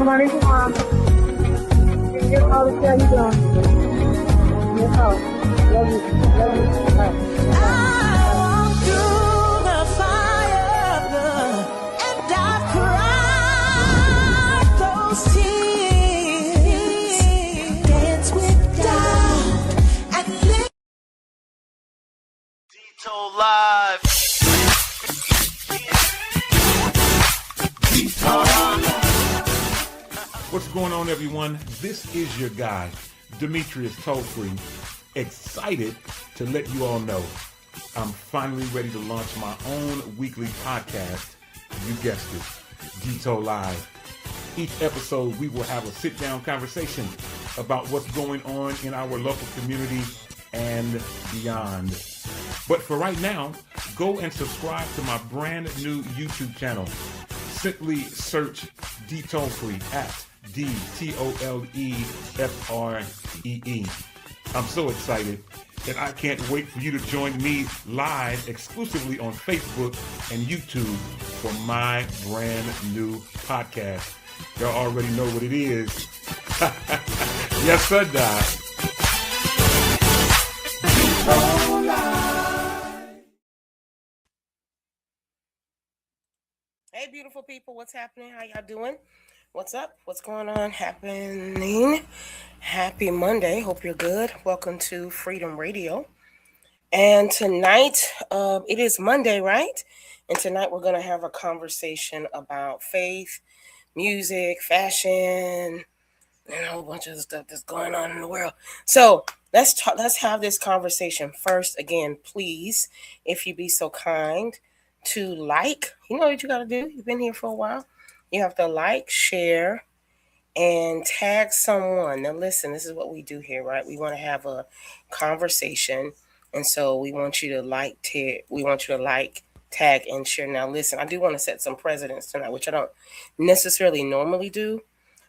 Assalamualaikum. Yes, how you doing? Yes, how? Love you. Love you. Bye. I walk through the fire and I cried those tears. Dance with God and live. Dito Live. What's going on, everyone? This is your guy, Demetrius Tollfree, excited to let you all know I'm finally ready to launch my own weekly podcast. You guessed it, Dito Live. Each episode, we will have a sit-down conversation about what's going on in our local community and beyond. But for right now, go and subscribe to my brand new YouTube channel. Simply search D Tollfree at DTOLEFREE. I'm so excited that I can't wait for you to join me live exclusively on Facebook and YouTube for my brand new podcast. Y'all already know what it is. Yes, sir, Doc. Hey, beautiful people, what's happening? How y'all doing? What's up? What's going on happening? Happy Monday. Hope you're good. Welcome to Freedom Radio. And tonight, it is Monday, right? And tonight we're going to have a conversation about faith, music, fashion, and a whole bunch of stuff that's going on in the world. So let's have this conversation first. Again, please, if you be so kind to like, you know what you got to do. You've been here for a while. You have to like, share, and tag someone. Now, listen, this is what we do here, right? We want to have a conversation, and so we want you to like, tag, and share. Now, listen, I do want to set some precedents tonight, which I don't necessarily normally do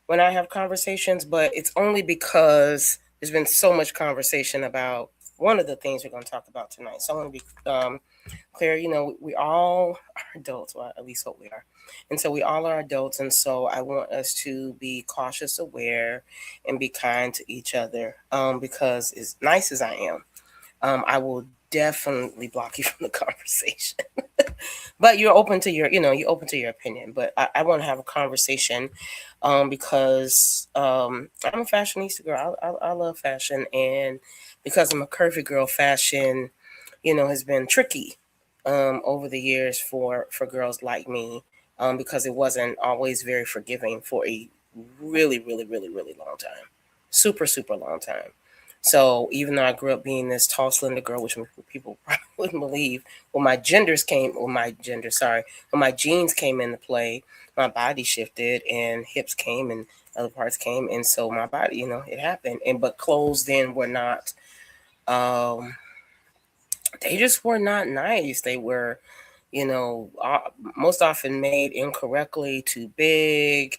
when I have conversations, but it's only because there's been so much conversation about one of the things we're going to talk about tonight. So I want to be clear. You know, we all are adults. Well, at least hope we are. And so we all are adults. And so I want us to be cautious, aware, and be kind to each other. Because as nice as I am, I will definitely block you from the conversation. But you're open to your opinion. But I want to have a conversation because I'm a fashionista girl. I love fashion. And because I'm a curvy girl, fashion, has been tricky over the years for girls like me, because it wasn't always very forgiving for a really, really, really, really long time. Super, super long time. So even though I grew up being this tall, slender girl, which people probably wouldn't believe, when my genes came into play, my body shifted and hips came and other parts came. And so my body, it happened. But clothes then were not, they just were not nice. They were, most often made incorrectly, too big.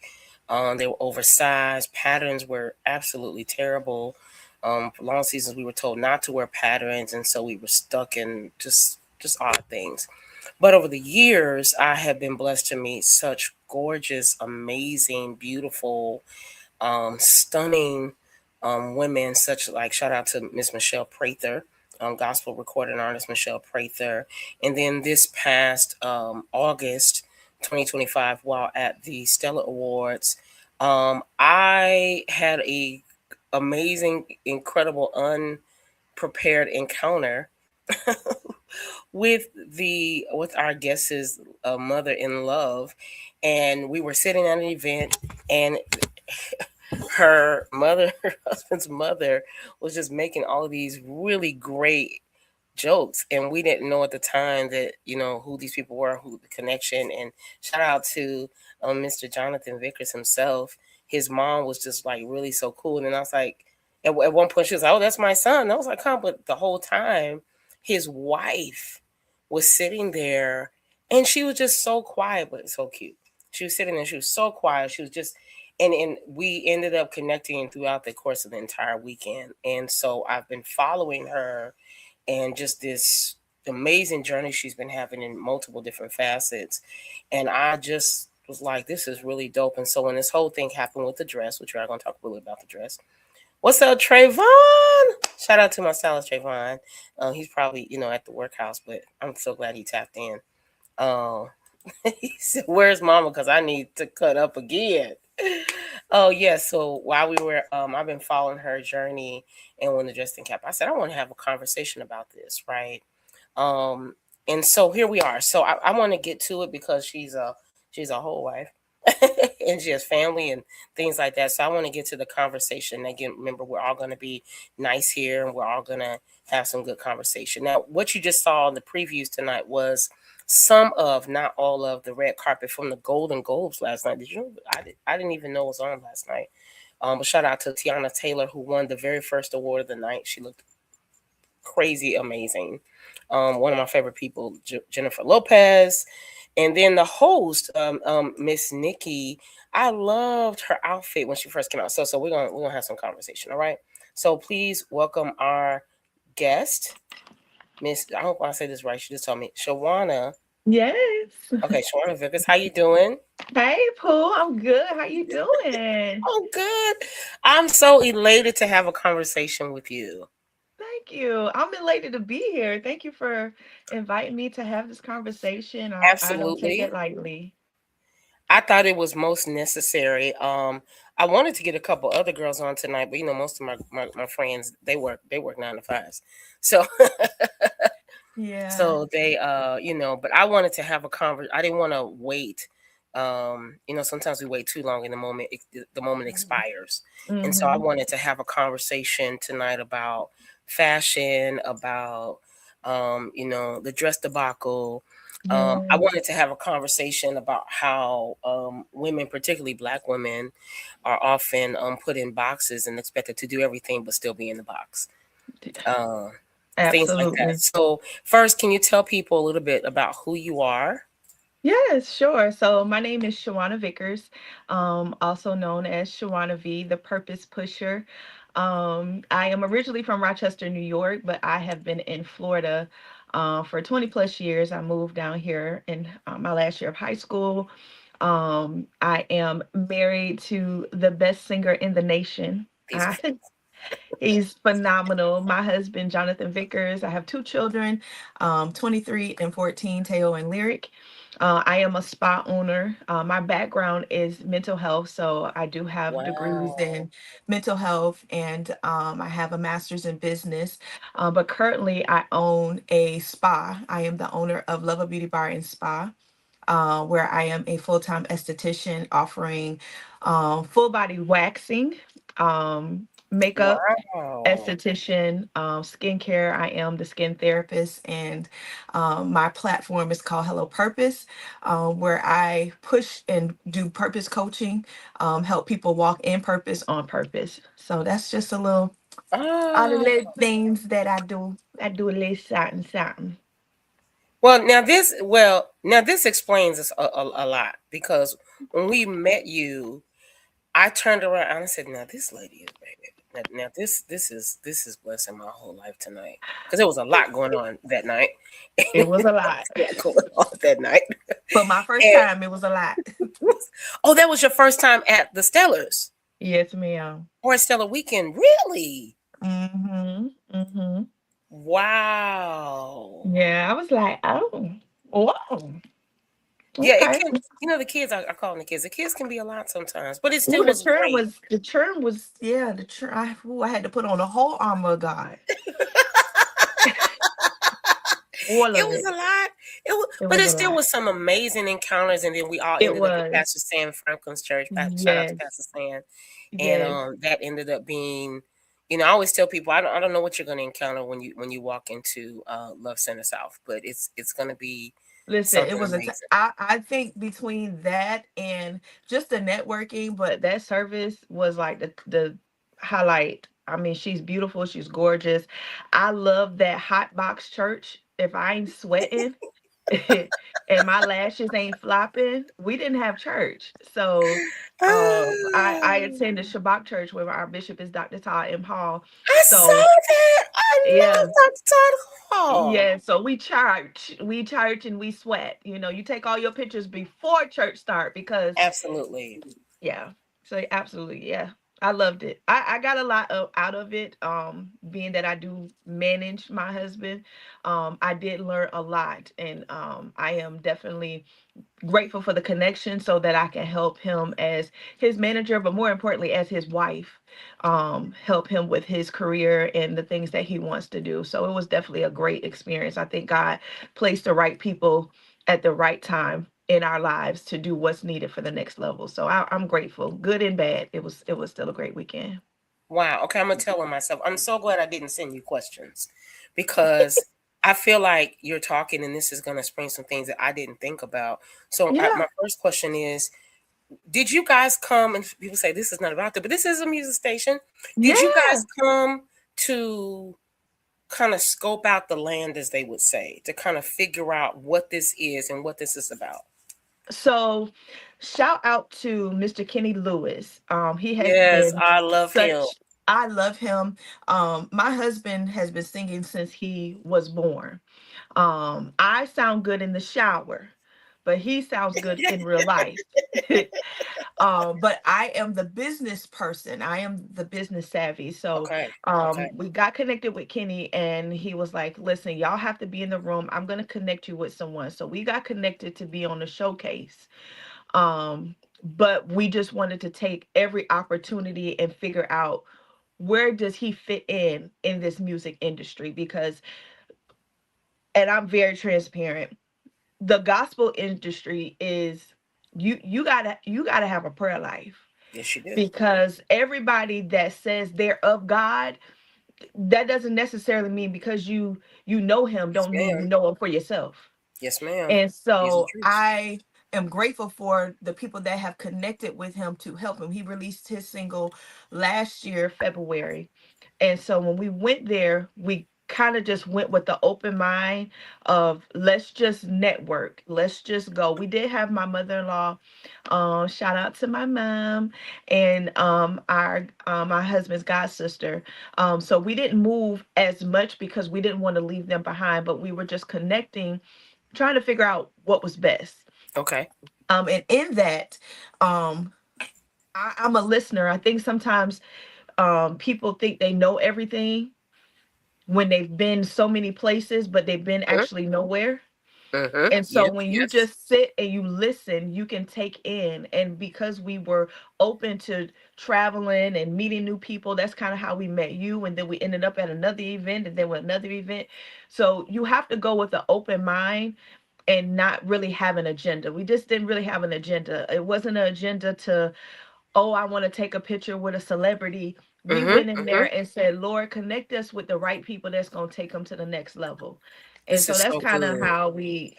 They were oversized. Patterns were absolutely terrible. For long seasons, we were told not to wear patterns, and so we were stuck in just odd things. But over the years, I have been blessed to meet such gorgeous, amazing, beautiful, stunning women, such like shout out to Miss Michelle Prather, gospel recording artist Michelle Prather. And then this past August 2025, while at the Stella Awards, I had a amazing, incredible, unprepared encounter with our guest's mother in love, and we were sitting at an event, and her husband's mother, was just making all of these really great jokes, and we didn't know at the time that who these people were, who the connection. And shout out to Mr. Jonathan Vickers himself. His mom was just like really so cool, and I was like, at one point she was like, "Oh, that's my son." And I was like, "Huh?" But the whole time, his wife was sitting there, and she was just so quiet but so cute. She was sitting there, she was so quiet. She was just, and we ended up connecting throughout the course of the entire weekend. And so I've been following her and just this amazing journey she's been having in multiple different facets. And I just was like, this is really dope. And so when this whole thing happened with the dress, which we're not going to talk really about the dress. What's up, Trayvon? Shout out to my stylist, Trayvon. He's probably, at the workhouse, but I'm so glad he tapped in. He said, "Where's Mama? Because I need to cut up again." Oh yeah. So while we were, I've been following her journey, and when the dressing cap, I said I want to have a conversation about this, right? And so here we are. So I want to get to it because she's a whole wife, and she has family and things like that. So I want to get to the conversation. Again, remember, we're all going to be nice here, and we're all going to have some good conversation. Now, what you just saw in the previews tonight was some of, not all of, the red carpet from the Golden Globes last night. Did you know? I didn't even know it was on last night. But shout out to Tiana Taylor, who won the very first award of the night. She looked crazy amazing. One of my favorite people, Jennifer Lopez. And then the host, Miss Nikki, I loved her outfit when she first came out. So we're gonna have some conversation, all right? So please welcome our guest, Miss. I hope I say this right. She just told me, Shawana. Yes. Okay, Shawana Vickers, how you doing? Hey, Pooh. I'm good. How you doing? Oh, good. I'm so elated to have a conversation with you. Thank you. I'm elated to be here. Thank you for inviting me to have this conversation. I don't take Absolutely. it lightly. I thought it was most necessary. I wanted to get a couple other girls on tonight, but most of my friends, they work 9 to 5s. So Yeah. so they but I wanted to have a conversation. I didn't want to wait. Sometimes we wait too long and the moment expires. And so I wanted to have a conversation tonight about fashion, about the dress debacle. I wanted to have a conversation about how women, particularly Black women, are often put in boxes and expected to do everything but still be in the box. Things like Absolutely. that. So first, can you tell people a little bit about who you are? Yes, sure. So my name is Shawana Vickers, also known as Shawana V, the Purpose Pusher. I am originally from Rochester, New York, but I have been in Florida for 20 plus years. I moved down here in my last year of high school. I am married to the best singer in the nation. These He's phenomenal. My husband, Jonathan Vickers. I have two children, 23 and 14, Teo and Lyric. I am a spa owner. My background is mental health, so I do have degrees in mental health, and I have a master's in business. But currently, I own a spa. I am the owner of Love Beauty Bar and Spa, where I am a full-time esthetician offering full body waxing, makeup, esthetician, skincare. I am the skin therapist, and my platform is called Hello Purpose, where I push and do purpose coaching, help people walk in purpose on purpose. So that's just a little all the little things that I do. I do a little something. Well, now this explains this a lot, because when we met you, I turned around and I said, "Now this lady is baby. Now this is blessing my whole life tonight," because there was a lot going on that night. It was a lot. Going on that night. But my first time, it was a lot. Oh, that was your first time at the Stellars? Yes, ma'am. Or Stellar Weekend? Really? Mm-hmm. Wow. Yeah, I was like, oh, wow. Yeah, Okay. it can. The kids. I call them the kids. The kids can be a lot sometimes, but it still Ooh, the was churn great. was the churn. I had to put on the whole armor of God. All of It was a lot. But it still was some amazing encounters, and then we all ended up at Pastor Sam Franklin's church. Shout out to Pastor Sam, and that ended up being. I always tell people I don't know what you're going to encounter when you walk into Love Center South, but it's going to be. Listen, it was I think between that and just the networking, but that service was like the highlight. I mean, she's beautiful, she's gorgeous. I love that hot box church. If I ain't sweating, and my lashes ain't flopping, we didn't have church. So I Ah, attend the Shabbat church where our bishop is Dr. Todd M. Hall. I saw So that. I yeah, love Dr. Todd Hall. yeah, so we church and we sweat. You take all your pictures before church start because Absolutely. yeah. So absolutely, yeah. I loved it. I got a lot out of it. Being that I do manage my husband, I did learn a lot, and I am definitely grateful for the connection so that I can help him as his manager, but more importantly, as his wife, help him with his career and the things that he wants to do. So it was definitely a great experience. I think God placed the right people at the right time in our lives to do what's needed for the next level. So I'm grateful, good and bad. It was still a great weekend. Wow. Okay, I'm gonna tell on myself. I'm so glad I didn't send you questions because I feel like you're talking, and this is gonna spring some things that I didn't think about. So Yeah, my first question is: did you guys come? And people say this is not about that, but this is a music station. Did you yeah. guys come to kind of scope out the land, as they would say, to kind of figure out what this is and what this is about? So shout out to Mr. Kenny Lewis. He has Yes, been I love him. such I love him. My husband has been singing since he was born. I sound good in the shower, but he sounds good in real life. But I am the business person. I am the business savvy. So Okay. Okay. we got connected with Kenny, and he was like, listen, y'all have to be in the room. I'm going to connect you with someone. So we got connected to be on the showcase. But we just wanted to take every opportunity and figure out where does he fit in this music industry, because, and I'm very transparent, the gospel industry is, you gotta have a prayer life, Yes, you do. because everybody that says they're of God, that doesn't necessarily mean because you know him, Yes, don't mean you ma'am. know him for yourself. Yes, ma'am. And These are so truths. I am grateful for the people that have connected with him to help him. He released his single last year, February. And so when we went there, we kind of just went with the open mind of let's just network. Let's just go. We did have my mother-in-law, shout out to my mom, and our my husband's god sister. So we didn't move as much because we didn't want to leave them behind, but we were just connecting, trying to figure out what was best. Okay. And in that, um, I'm a listener. I think sometimes people think they know everything when they've been so many places, but they've been Mm-hmm. actually nowhere. Mm-hmm. And so Yes. when you Yes. just sit and you listen, you can take in. And because we were open to traveling and meeting new people, that's kind of how we met you. And then we ended up at another event and then with another event. So you have to go with an open mind and not really have an agenda. We just didn't really have an agenda. It wasn't an agenda to, oh, I want to take a picture with a celebrity. We Mm-hmm. went in Mm-hmm. there and said, Lord, connect us with the right people that's going to take them to the next level. And This so is that's so kind of good.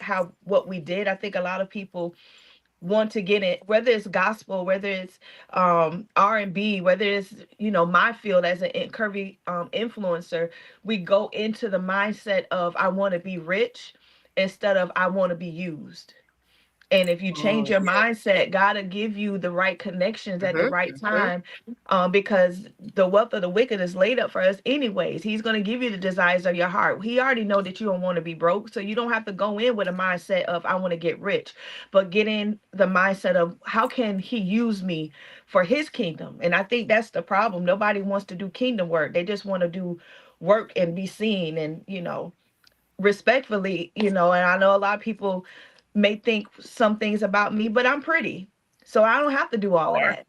how what we did. I think a lot of people want to get it, whether it's gospel, whether it's R&B, whether it's, my field as an curvy influencer, we go into the mindset of I want to be rich instead of I want to be used. And if you Oh change your yeah. mindset, God will give you the right connections at the Mm-hmm. right Mm-hmm. time, because the wealth of the wicked is laid up for us anyways. He's going to give you the desires of your heart. He already know that you don't want to be broke, so you don't have to go in with a mindset of I want to get rich, but get in the mindset of how can he use me for his kingdom. And I think that's the problem. Nobody wants to do kingdom work. They just want to do work and be seen, and respectfully, and I know a lot of people may think some things about me, but I'm pretty. So I don't have to do all of Or that.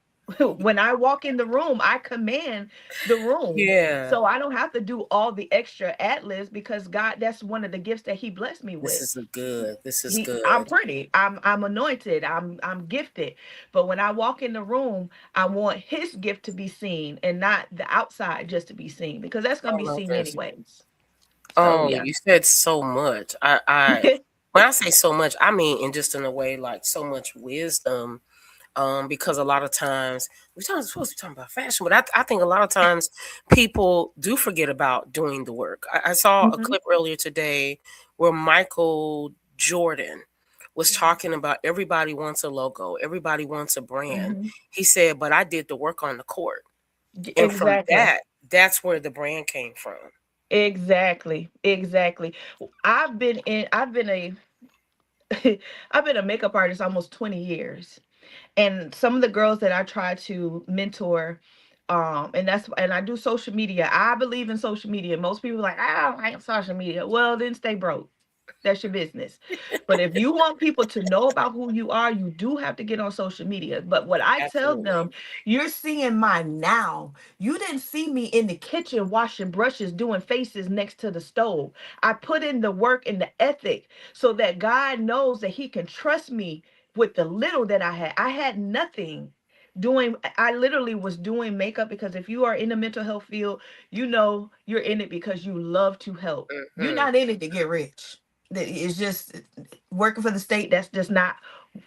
When I walk in the room, I command the room. yeah. So I don't have to do all the extra ad libs because God, that's one of the gifts that He blessed me This with. is a good. This is I'm good. pretty. I'm anointed. I'm gifted. But when I walk in the room, I want His gift to be seen and not the outside just to be seen, because that's I gonna be love seen this. anyways. So Oh, yeah. you said so much. I when I say so much, I mean in just in a way like so much wisdom. Because a lot of times we're supposed to be talking about fashion, but I think a lot of times people do forget about doing the work. I saw a Mhm. clip earlier today where Michael Jordan was talking about everybody wants a logo, everybody wants a brand. Mhm. He said, but I did the work on the court. And from Exactly. that's where the brand came from. Exactly. Exactly. I've been a I've been a makeup artist almost 20 years. And some of the girls that I try to mentor, and I do social media. I believe in social media. Most people are like, I don't like social media. Well, then stay broke. That's your business. But if you want people to know about who you are, you do have to get on social media. But what I tell Absolutely. them, you're seeing my now. You didn't see me in the kitchen washing brushes, doing faces next to the stove. I put in the work and the ethic so that God knows that He can trust me with the little that I had. I had nothing. I literally was doing makeup because if you are in the mental health field, you know you're in it because you love to help. You're Hmm. not in it to get rich. It's just working for the state. That's just not,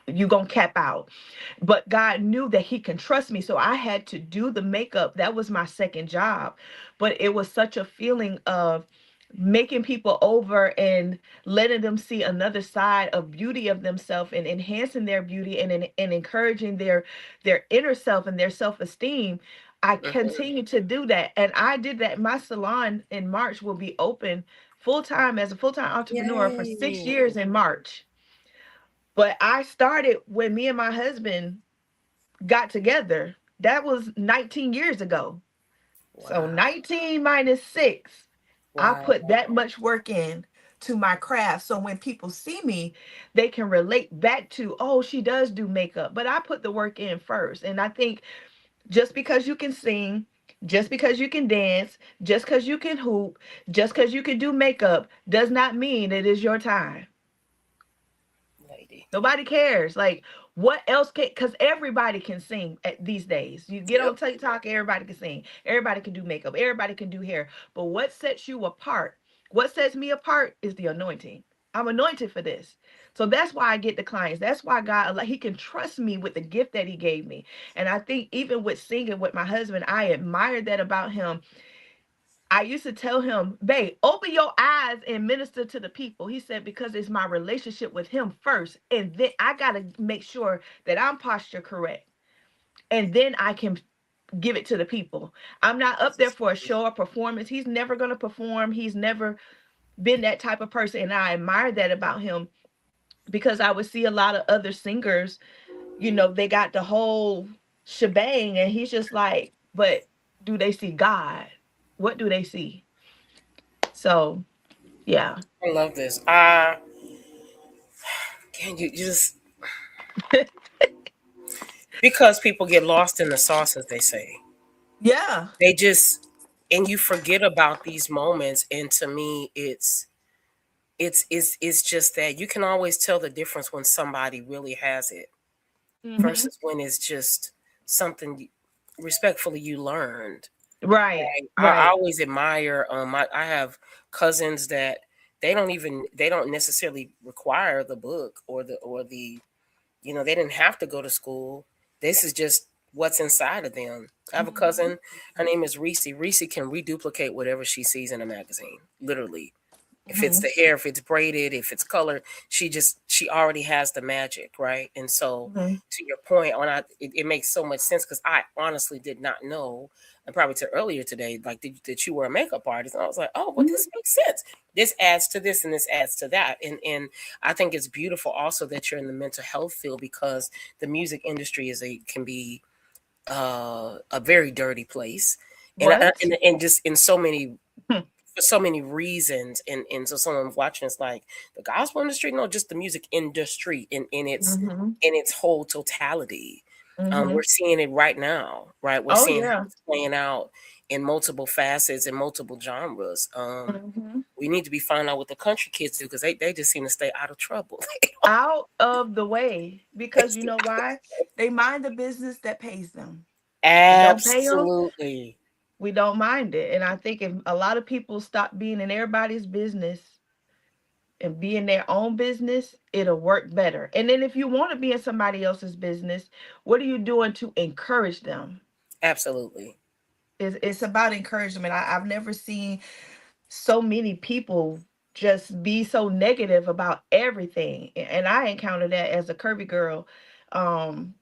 you gonna cap out. But God knew that He can trust me, so I had to do the makeup. That was my second job. But it was such a feeling of making people over and letting them see another side of beauty of themselves and enhancing their beauty and encouraging their inner self and their self-esteem. I Hmm. continue to do that, and I did that. My salon in March will be open full time as a full-time entrepreneur for 6 years Yay. in March. But I started when me and my husband got together. That was 19 years ago. So Wow. 19 minus 6, I Wow. put that much work in to my craft. So when people see me, they can relate back to, oh, she does do makeup. But I put the work in first. And I think just because you can sing, just because you can dance, just because you can hoop, just because you can do makeup does not mean it is your time. Lady. Nobody cares. Like, what else can, because everybody can sing these days. You get Yep. on TikTok, everybody can sing. Everybody can do makeup. Everybody can do hair. But what sets you apart? What sets me apart is the anointing. I'm anointed for this. So that's why I get the clients. That's why God, like, He can trust me with the gift that He gave me. And I think even with singing with my husband, I admire that about him. I used to tell him, babe, open your eyes and minister to the people. He said, because it's my relationship with him first. And then I got to make sure that I'm posture correct. And then I can give it to the people. I'm not up there for a show or performance. He's never going to perform. He's never been that type of person. And I admire that about him because I would see a lot of other singers, they got the whole shebang. And he's just like, but do they see God? What do they see? So, yeah. I love this. Can you just because people get lost in the sauce, as they say. Yeah. They just and you forget about these moments. And to me, it's just that you can always tell the difference when somebody really has it Mhm. versus when it's just something respectfully you learned. Right. Right. I Right. always admire. I have cousins that they don't necessarily require the book or the they didn't have to go to school. This is just what's inside of them. I have a Mhm. cousin. Her name is Reese. Reese can reduplicate whatever she sees in a magazine, literally. If it's Mhm. the hair, if it's braided, if it's colored, she already has the magic, right? And so, Mhm. to your point, it makes so much sense because I honestly did not know, and probably to earlier today, like that you were a makeup artist, and I was like, oh, well, Mhm. this makes sense. This adds to this, and this adds to that, and I think it's beautiful also that you're in the mental health field because the music industry can be a very dirty place, What? and just in so many Hmm. for so many reasons. And so someone watching it's like the gospel industry, no, just the music industry Mhm. in its whole totality. We're Mhm. seeing it right now, right? We're Oh seeing how yeah. it's playing out in multiple facets and multiple genres. Mhm. We need to be finding out what the country kids do because they just seem to stay out of trouble. Out of the way, because you know why? They mind the business that pays them. It don't pay them. Absolutely. We don't mind it. And I think if a lot of people stop being in everybody's business and be in their own business, it'll work better. And then if you want to be in somebody else's business, what are you doing to encourage them? Absolutely. It's about encouragement. I've never seen so many people. just be so negative about everything. And I encountered that as a curvy girl, um,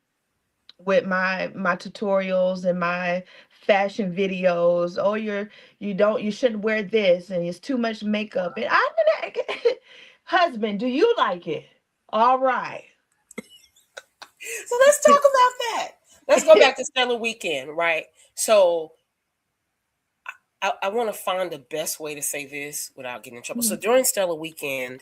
with my tutorials and my fashion videos. Oh, you shouldn't wear this, and it's too much makeup. And I'm like, husband, do you like it? All right. So let's talk about that. Let's go back to Stellar Weekend, right? So I want to find the best way to say this without getting in trouble. So during Stellar Weekend,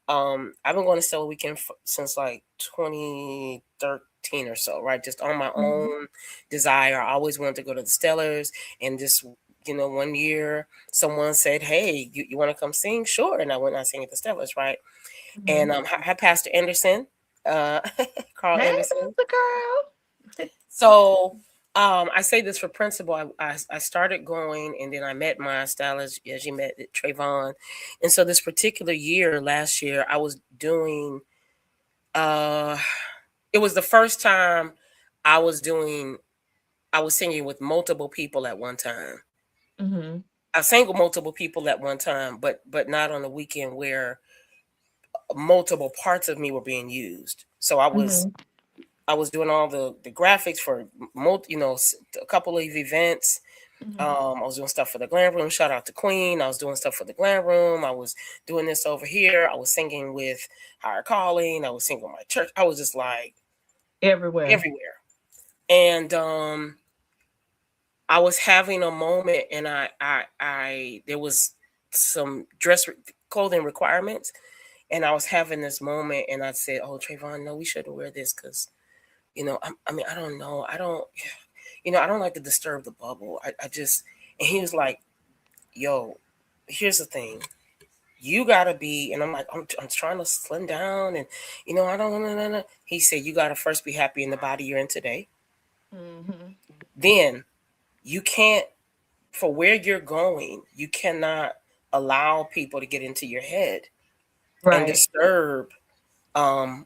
I've been going to Stellar Weekend since like 2013 or so, right? Just on my own desire. I always wanted to go to the Stellars, and just, one year someone said, "Hey, you want to come sing?" Sure. And I went and I sang at the Stellars, right? And had Pastor Anderson, Carl Hey, Anderson. Pastor Girl. So I say this for principle. I started going, and then I met my stylist, as you met, Trayvon. And so this particular year, last year, I was doing, it was the first time I was singing with multiple people at one time. Mm-hmm. I sang with multiple people at one time, but not on a weekend where multiple parts of me were being used. So I was doing all the graphics for a couple of events. I was doing stuff for the Glam Room. Shout out to Queen. I was doing stuff for the Glam Room. I was doing this over here. I was singing with Higher Calling. I was singing with my church. I was just like Everywhere. And I was having a moment, and I there was some clothing requirements, and I was having this moment, and I said, "Oh, Trayvon, no, we shouldn't wear this because, I mean, I don't know. I don't like to disturb the bubble. I just," and he was like, "Yo, here's the thing. You gotta be," and I'm like, I'm trying to slim down, and, I don't know. He said, "You gotta first be happy in the body you're in today. Then you can't, for where you're going, you cannot allow people to get into your head and disturb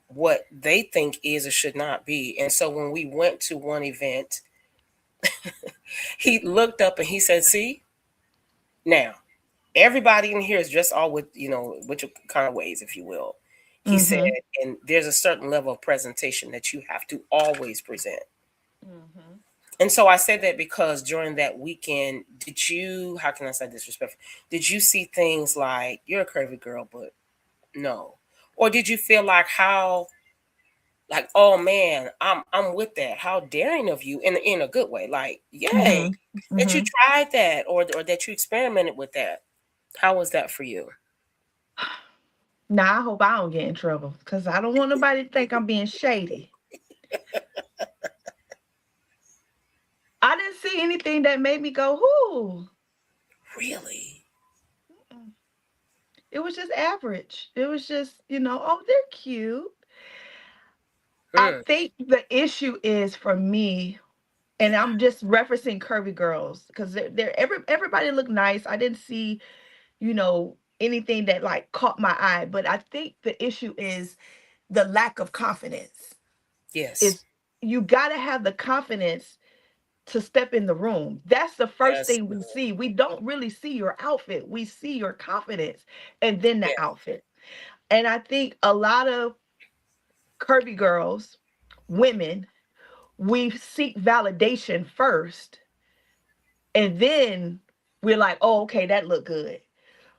what they think is or should not be." And so when we went to one event, he looked up and he said, "See, now everybody in here is dressed all with, which kind of ways, if you will." He said, "And there's a certain level of presentation that you have to always present." And so I said that because during that weekend, did you, how can I say disrespectful? Did you see things like, you're a curvy girl, but no? Or did you feel like, oh man, I'm with that. How daring of you, in a good way. Like, yay, that you tried that, or that you experimented with that. How was that for you? Now I hope I don't get in trouble because I don't want nobody to think I'm being shady. I didn't see anything that made me go, "Whoo." Really? It was just average. It was just, oh, they're cute. I think the issue is for me, and I'm just referencing curvy girls because everybody looked nice. I didn't see, anything that like caught my eye, but I think the issue is the lack of confidence. Yes. Is you got to have the confidence to step in the room. That's the first thing we see. We don't really see your outfit. We see your confidence and then the outfit. And I think a lot of curvy girls, women, we seek validation first. And then we're like, "Oh, okay, that looked good."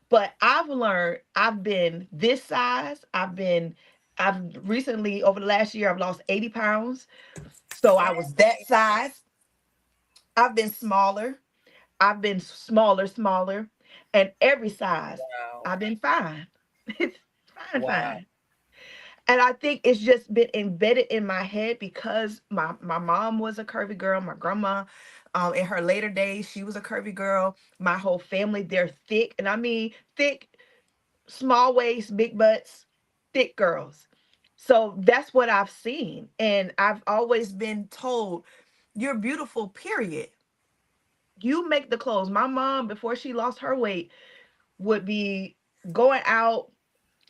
But I've learned, I've been this size. I've recently, over the last year, I've lost 80 pounds. So I was that size. I've been smaller. I've been smaller, and every size. Wow. I've been fine. It's fine, Wow. fine. And I think it's just been embedded in my head because my mom was a curvy girl. My grandma, in her later days, she was a curvy girl. My whole family, they're thick, and I mean thick, small waist, big butts, thick girls. So that's what I've seen, and I've always been told, "You're beautiful, period. You make the clothes." My mom, before she lost her weight, would be going out,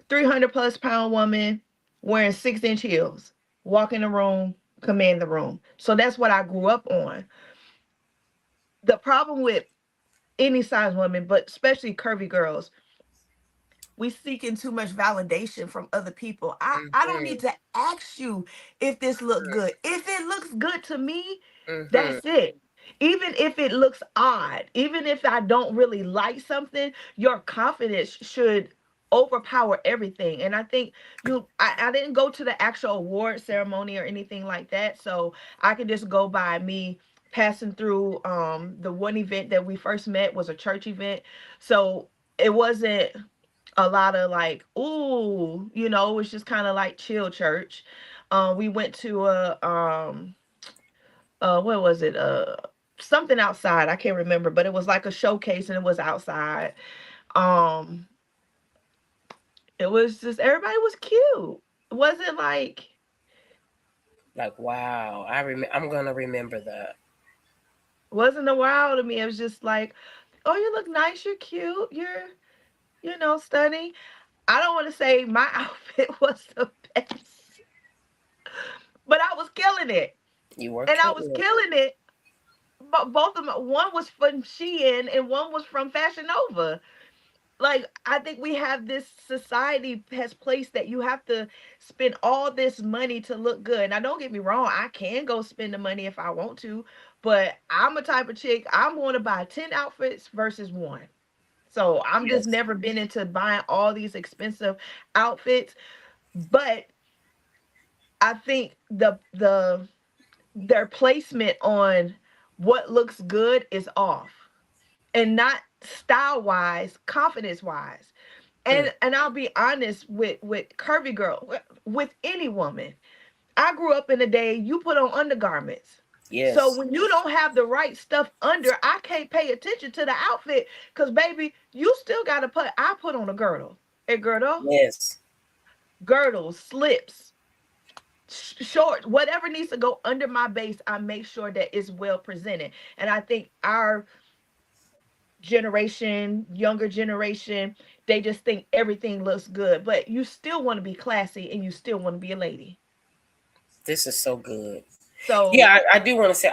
300 plus pound woman wearing 6-inch heels, walk in the room, command the room. So that's what I grew up on. The problem with any size woman, but especially curvy girls, we seeking too much validation from other people. I don't need to ask you if this look good. If it looks good to me, Mm-hmm. that's it. Even if it looks odd, even if I don't really like something, your confidence should overpower everything. And I think I didn't go to the actual award ceremony or anything like that, so I can just go by me passing through. The one event that we first met was a church event, so it wasn't a lot of like, ooh, it was just kind of like chill church. We went to a what was it? Something outside. I can't remember, but it was like a showcase and it was outside. Um, it was just everybody was cute. It wasn't like Like, wow, I'm gonna remember that. wasn't a wow to me. It was just like, oh, you look nice, you're cute, you're stunning. I don't want to say my outfit was the best, but I was killing it. You were And I was killing it. killing it. But both of them, one was from Shein and one was from Fashion Nova. Like, I think we have this society has placed that you have to spend all this money to look good. Now, don't get me wrong, I can go spend the money if I want to, but I'm a type of chick, I'm going to buy 10 outfits versus one. So I'm just Yes. never been into buying all these expensive outfits. But I think their placement on what looks good is off, and not style wise, confidence wise. Mm. And I'll be honest with curvy girl, with any woman. I grew up in a day you put on undergarments. So Yes. when you don't have the right stuff under, I can't pay attention to the outfit because baby, you still gotta put on a girdle. A girdle, Yes. girdles, slips, shorts, whatever needs to go under my base, I make sure that it's well presented. And I think our generation, younger generation, they just think everything looks good, but you still want to be classy and you still want to be a lady. This is so good. So, Yeah, I do want to say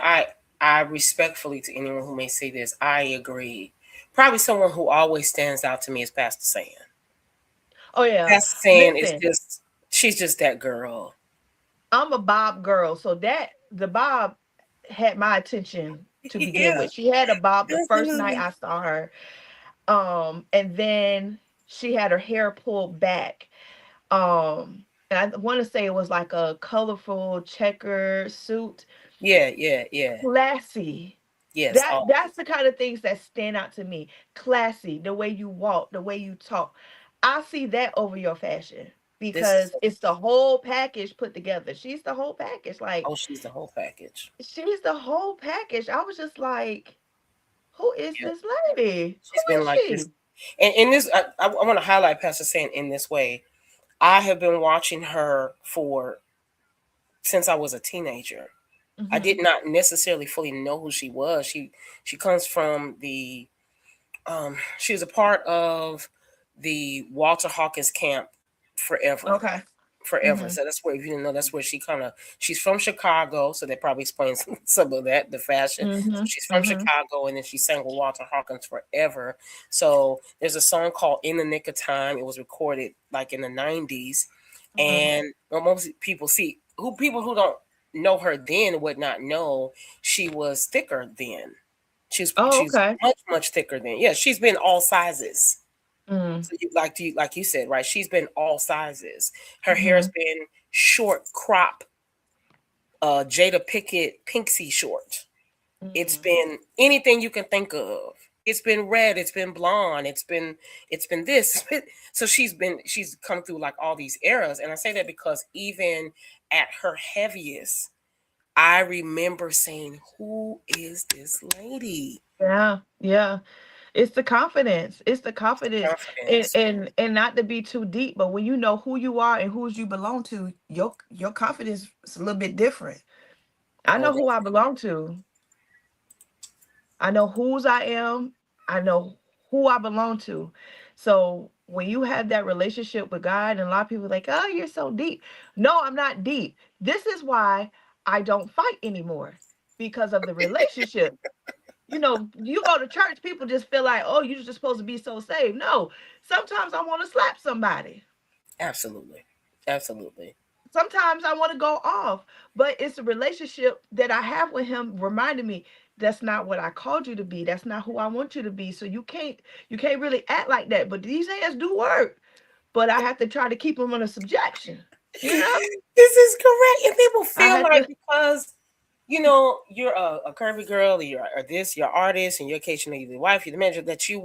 I respectfully to anyone who may say this, I agree. Probably someone who always stands out to me is Pastor Sam. oh yeah, Pastor Sam is listen, just she's just that girl. I'm a bob girl, so that the bob had my attention to begin Yeah, with. She had a bob the first night absolutely. I saw her. And then she had her hair pulled back. And I want to say it was like a colorful checker suit. Yeah, yeah, yeah. Classy. Yes. That's the kind of things that stand out to me. Classy, the way you walk, the way you talk. I see that over your fashion This is because it's the whole package put together. She's the whole package. Like, oh, she's the whole package. she's the whole package. I was just like, who is Yeah, this lady? Who she's been is like this. she? And in this, I want to highlight Pastor Sam in this way. I have been watching her for since I was a teenager. I did Hmm. not necessarily fully know who she was. She comes from the she was a part of the Walter Hawkins camp forever. Okay. Forever. Hmm. So that's where, if you didn't know, that's where she's from Chicago. So that probably explains some of that, the fashion. So Mhm, she's from mhm, Chicago, and then she sang with Walter Hawkins forever. So there's a song called In the Nick of Time. It was recorded like in the 90s. mhm. And most people who don't know her then would not know she was thicker then. Oh, She's okay. much, much thicker than, yeah, she's been all sizes. Mm, So like you said, right? She's been all sizes. Her hair has mhm, been short crop, Jada Pickett Pinksy short. It's mm. been anything you can think of. It's been red. It's been blonde. It's been this. So she's come through like all these eras, and I say that because even at her heaviest, I remember saying, "Who is this lady?" Yeah, yeah. It's the confidence. It's the confidence. And Confidence. and not to be too deep, but when you know who you are and whose you belong to, your confidence is a little bit different. I Oh, know who I belong to. I know whose I am. I know who I belong to. So when you have that relationship with God, and a lot of people are like, oh, you're so deep. No, I'm not deep. This is why I don't fight anymore because of the relationship. You know, you go to church, people just feel like, oh, you're just supposed to be so saved. No, sometimes I want to slap somebody. Absolutely. Absolutely. Sometimes I want to go off, but it's the relationship that I have with him reminding me that's not what I called you to be. That's not who I want you to be. So you can't really act like that. But these hands do work. But I have to try to keep them under subjection. You know, This is correct. And people I feel had like to. because you know you're a curvy girl, or you're artist, in your case, you know, you're the wife, you're the manager, that you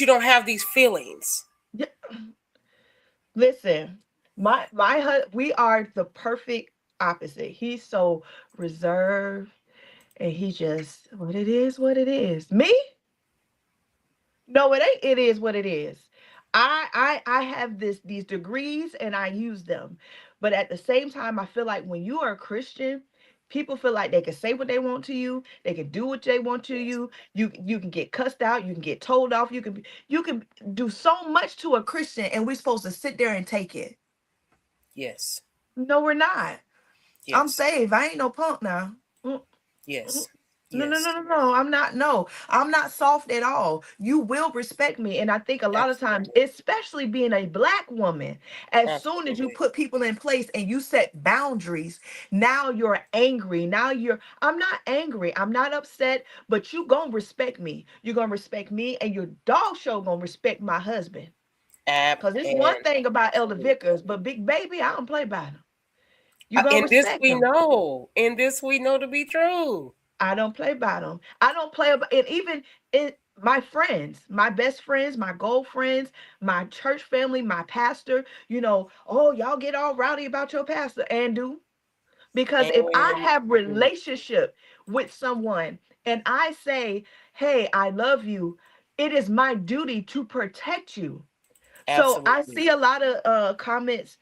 don't have these feelings. Yeah, listen, we are the perfect opposite. He's so reserved, and he just what it is, what it is. Me? No, it ain't. It is what it is. I have these degrees and I use them, but at the same time, I feel like when you are a Christian, people feel like they can say what they want to you, they can do what they want to Yes. you. You can get cussed out, you can get told off, you can do so much to a Christian, and we're supposed to sit there and take it. Yes. No, we're not. I'm Yes. saved. I ain't no punk now. Mm, mm. Yes. No, no, no, Yes. no, no. I'm not. No, I'm not soft at all. You will respect me. And I think a lot of times, Absolutely. especially being a black woman, as soon as you Absolutely. put people in place and you set boundaries, now you're angry. I'm not angry. I'm not upset, but you gonna respect me. You're gonna respect me, and your dog show gonna respect my husband. Ab Because it's one and thing about Elder absolutely. Vickers, but Big Baby, I don't play by him. You gonna And this respect we him. know. And this we know to be true. I don't play by them. I don't play about it. Even in my friends, my best friends, my girlfriends, my church family, my pastor, oh, y'all get all rowdy about your pastor and do. Because if I And have relationship with someone and I say, hey, I love you, it is my duty to protect you. So I absolutely. see a lot of comments,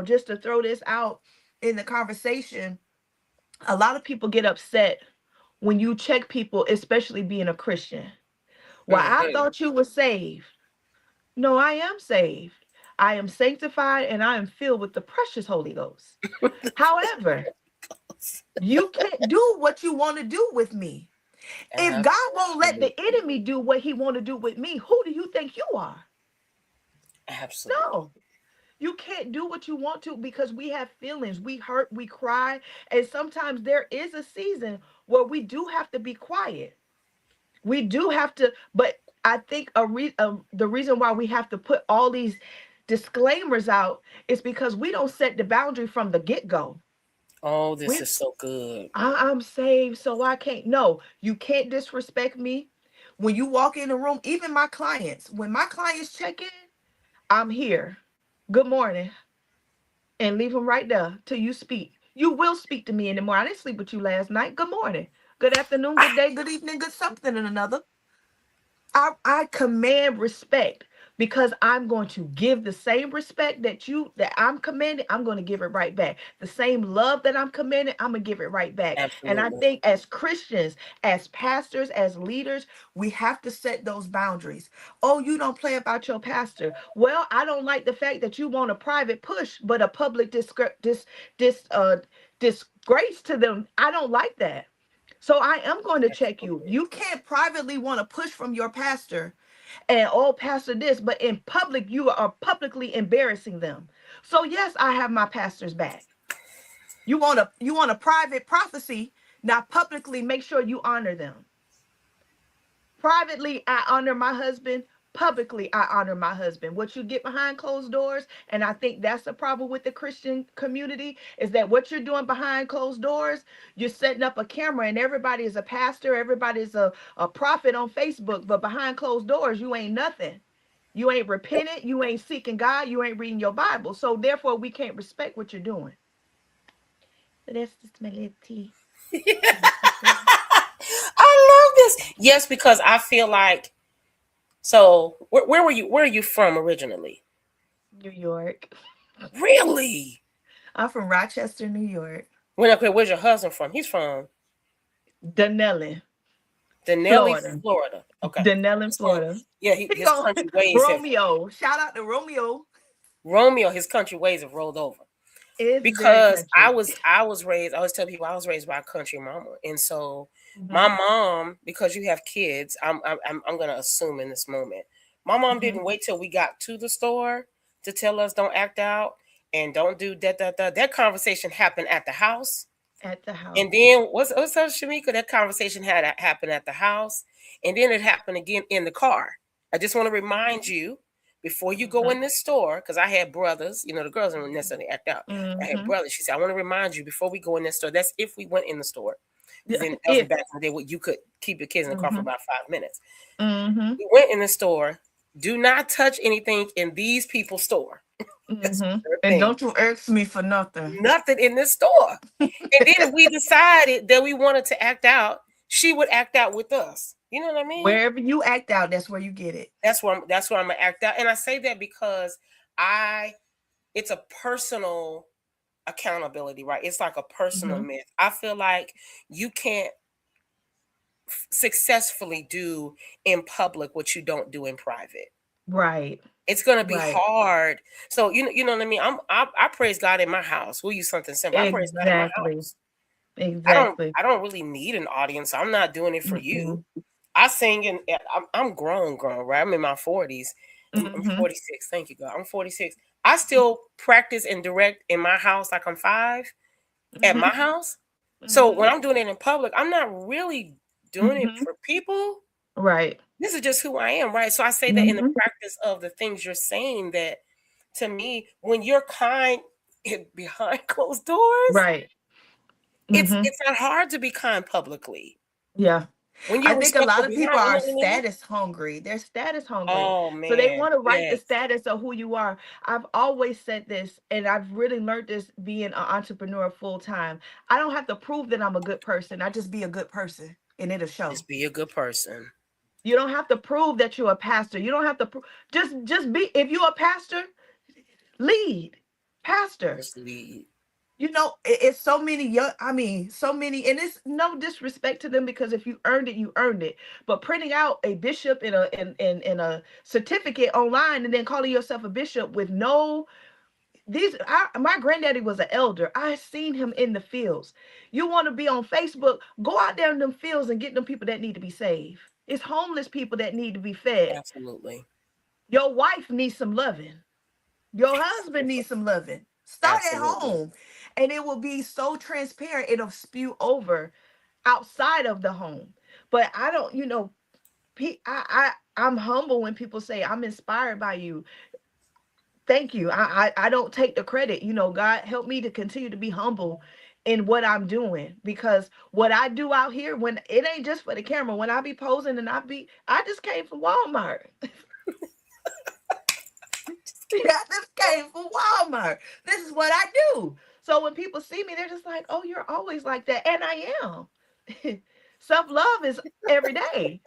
just to throw this out in the conversation. A lot of people get upset when you check people, especially being a Christian. Well, I Hmm. thought you were saved. No, I am saved. I am sanctified and I am filled with the precious Holy Ghost. However, you can't do what you want to do with me. If God won't let the Absolutely. enemy do what he want to do with me, who do you think you are? Absolutely. No. You can't do what you want to because we have feelings. We hurt, we cry, and sometimes there is a season where we do have to be quiet. We do have to, but I think the reason why we have to put all these disclaimers out is because we don't set the boundary from the get-go. Oh, this We is so good. I'm saved, so I can't. No, you can't disrespect me. When you walk in the room, even my clients, when my clients check in, I'm here. Good morning. And leave them right there till you speak. You will speak to me in the morning. I didn't sleep with you last night. Good morning. Good afternoon, good day, good evening, good something and another. I command respect because I'm going to give the same respect that I'm commanding, I'm going to give it right back. The same love that I'm commanding, I'm going to give it right back. And I Absolutely. think as Christians, as pastors, as leaders, we have to set those boundaries. Oh, you don't play about your pastor. Well, I don't like the fact that you want a private push, but a public disgrace to them. I don't like that. So I am going to check you. Absolutely. You can't privately want to push from your pastor and oh, pastor this, but in public you are publicly embarrassing them. So yes, I have my pastor's back. You want a private prophecy, now publicly make sure you honor them. Privately, I honor my husband. Publicly, I honor my husband. What you get behind closed doors, and I think that's the problem with the Christian community, is that what you're doing behind closed doors, you're setting up a camera, and everybody is a pastor, everybody's a prophet on Facebook, but behind closed doors, you ain't nothing. You ain't repentant, you ain't seeking God, you ain't reading your Bible. So therefore, we can't respect what you're doing. So that's just my little tea. I love this. Yes, because I feel like so where were you where are you from originally? New York. Really? I'm from Rochester, New York. Where's your husband from? He's from Denellen, Denali, Florida. Florida. Okay. Denellen, So Florida. yeah, He his go country ways have Romeo. Shout out to Romeo. Romeo, his country ways have rolled over. It's very because I country. was raised. I always tell people I was raised by a country mama, and so my Mhm, mom, because you have kids, I'm gonna assume in this moment, my mom mhm. didn't wait till we got to the store to tell us don't act out and don't do that. That conversation happened at the house, At the and house. then what's up, Shamika? That conversation had happened at the house, and then it happened again in the car. I just want to remind you before you go Mhm, in this store, because I had brothers. You know, the girls don't necessarily act out. I had mhm. brothers. She said, "I want to remind you before we go in this store." That's if we went in the store, because Yeah, then that was if back in the day where you could keep your kids in the car for mhm, about 5 minutes. mhm, We went in the store. Do not touch anything in these people's store. That's mhm. their And thing. don't you ask me for nothing. Nothing in this store. And then if we decided that we wanted to act out, she would act out with us. You know what I mean? Wherever you act out, that's where you get it. That's where I'm gonna act out. And I say that because I it's a personal accountability, right? It's like a personal Mhm. myth. I feel like you can't successfully do in public what you don't do in private. Right. It's gonna be Right. hard. So you know what I mean. I praise God in my house. We'll use something simple. I praise God in my Exactly. house. I don't Exactly. I don't really need an audience. I'm not doing it for you. Mm-mm. I sing and I'm grown, right? I'm in my 40s. I'm Mhm, 46. Thank you, God. I'm 46. I still practice and direct in my house like I'm 5 at my mhm, house. So when mhm, I'm doing it in public, I'm not really doing it mhm. for people. Right. This is just who I am, right? So I say that in the Mhm. practice of the things you're saying, that to me, when you're kind behind closed doors, Right. it's Mhm. it's not hard to be kind publicly. Yeah. When I you're think a lot respectful of people behind, you know are what I mean? status hungry. They're status hungry. Oh So they man, want to write the yes. status of who you are. I've always said this, and I've really learned this being an entrepreneur full time. I don't have to prove that I'm a good person. I just be a good person, and it'll show. Just be a good person. You don't have to prove that you're a pastor. You don't have to just be. If you're a pastor, lead. Pastor. Just lead. It's so many young, I mean, so many, and it's no disrespect to them, because if you earned it, you earned it. But printing out a bishop in a certificate online and then calling yourself a bishop with no my granddaddy was an elder. I seen him in the fields. You want to be on Facebook, go out there in them fields and get them people that need to be saved. It's homeless people that need to be fed. Absolutely. Your wife needs some loving. Your husband needs some loving. Start at Absolutely. home, and it will be so transparent. It'll spew over outside of the home. But I don't, I'm humble when people say I'm inspired by you. Thank you. I don't take the credit. God help me to continue to be humble in what I'm doing, because what I do out here, when it ain't just for the camera, when I be posing and I just came from Walmart. I just came from Walmart. This is what I do. So when people see me, they're just like, "Oh, you're always like that," and I am. Self love is every day.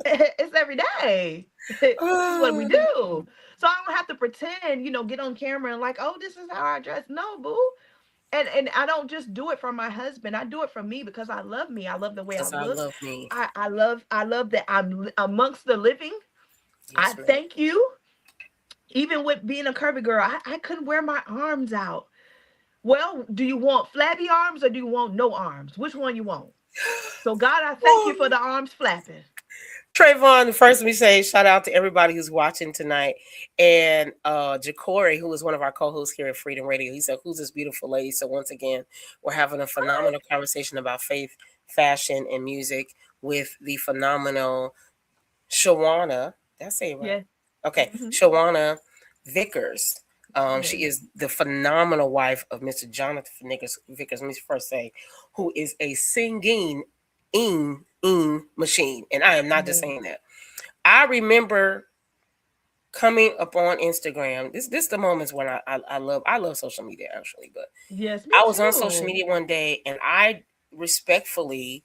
It's every day. This is what we Ah, do. So I don't have to pretend, get on camera and like, "Oh, this is how I dress." No, boo. And I don't just do it for my husband. I do it for me, because I love me. I love the way I because I look. love me. I love that I'm amongst the living. I Yes, ma'am. thank you. Even with being a curvy girl, I couldn't wear my arms out. Well, do you want flabby arms or do you want no arms? Which one you want? So God, I thank you for the arms flapping. Trayvon, first let me say shout out to everybody who's watching tonight. And Jacory, who is one of our co-hosts here at Freedom Radio, he said, "Who's this beautiful lady?" So once again, we're having a phenomenal conversation about faith, fashion, and music with the phenomenal Shawana. Did I say it right? Yeah. Okay, Hmm. Shawana Vickers. She Yes. is the phenomenal wife of Mr. Jonathan Vickers. Let me first say, who is a singing machine, and I am not just Yes. saying that. I remember coming up on Instagram. This the moments when I love social media actually, but Yes, me I was on social too. media one day and I respectfully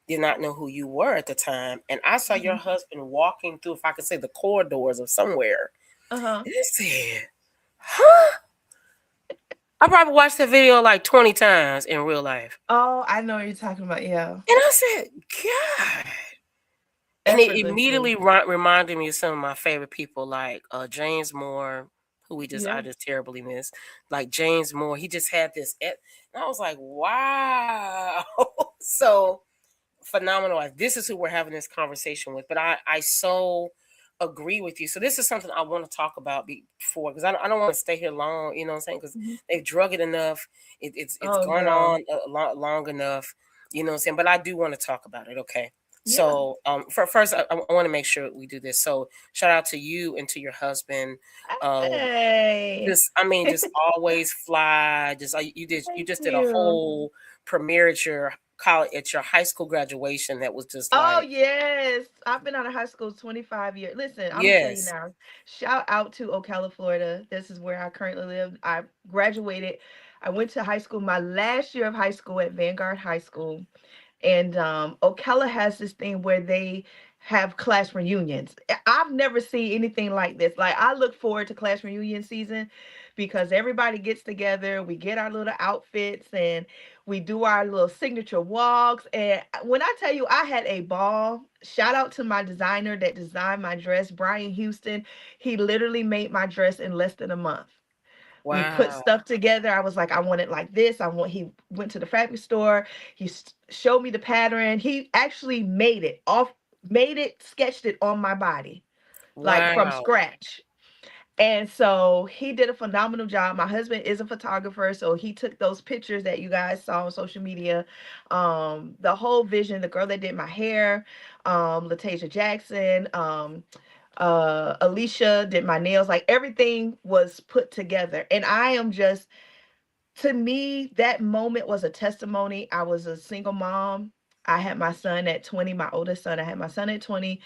did not know who you were at the time, and I saw your Hmm. husband walking through, if I could say, the corridors of somewhere, Uh-huh. and I said, "Huh." I probably watched that video like 20 times in real life. Oh, I know what you're talking about. Yeah. And I said, God. And it Effortlessly. immediately reminded me of some of my favorite people, like James Moore, who I Yeah. just terribly miss. Like James Moore, he just had this, and I was like, wow. So phenomenal. This is who we're having this conversation with. But I so agree with you. So this is something I want to talk about before, because I don't want to stay here long. You know what I'm saying? Because Mhm. they've drug it enough. It's Oh, gone girl. on a lot long enough. You know what I'm saying? But I do want to talk about it. Okay. Yeah. So for first, I want to make sure we do this. So shout out to you and to your husband. Hey. Just I mean, just always fly. Just you Thank just did a you. whole premiere at your college, at your high school graduation. That was just Oh, like, yes. I've been out of high school 25 years. Listen, I'm gonna tell you yes, now. Shout out to Ocala, Florida. This is where I currently live. I graduated. I went to high school my last year of high school at Vanguard High School. And Ocala has this thing where they have class reunions. I've never seen anything like this. Like, I look forward to class reunion season because everybody gets together, we get our little outfits, and we do our little signature walks. And when I tell you I had a ball, shout out to my designer that designed my dress, Brian Houston. He literally made my dress in less than a month. We put wow, stuff together. I was like, I want it like this. He went to the fabric store. Showed me the pattern. He actually made it, sketched it on my body, like from wow. scratch. And so he did a phenomenal job. My husband is a photographer, so he took those pictures that you guys saw on social media. The whole vision, the girl that did my hair, Latasia Jackson, Alicia did my nails, like everything was put together. And I am just, to me, that moment was a testimony. I was a single mom. I had my son at 20, my oldest son. I had my son at 20,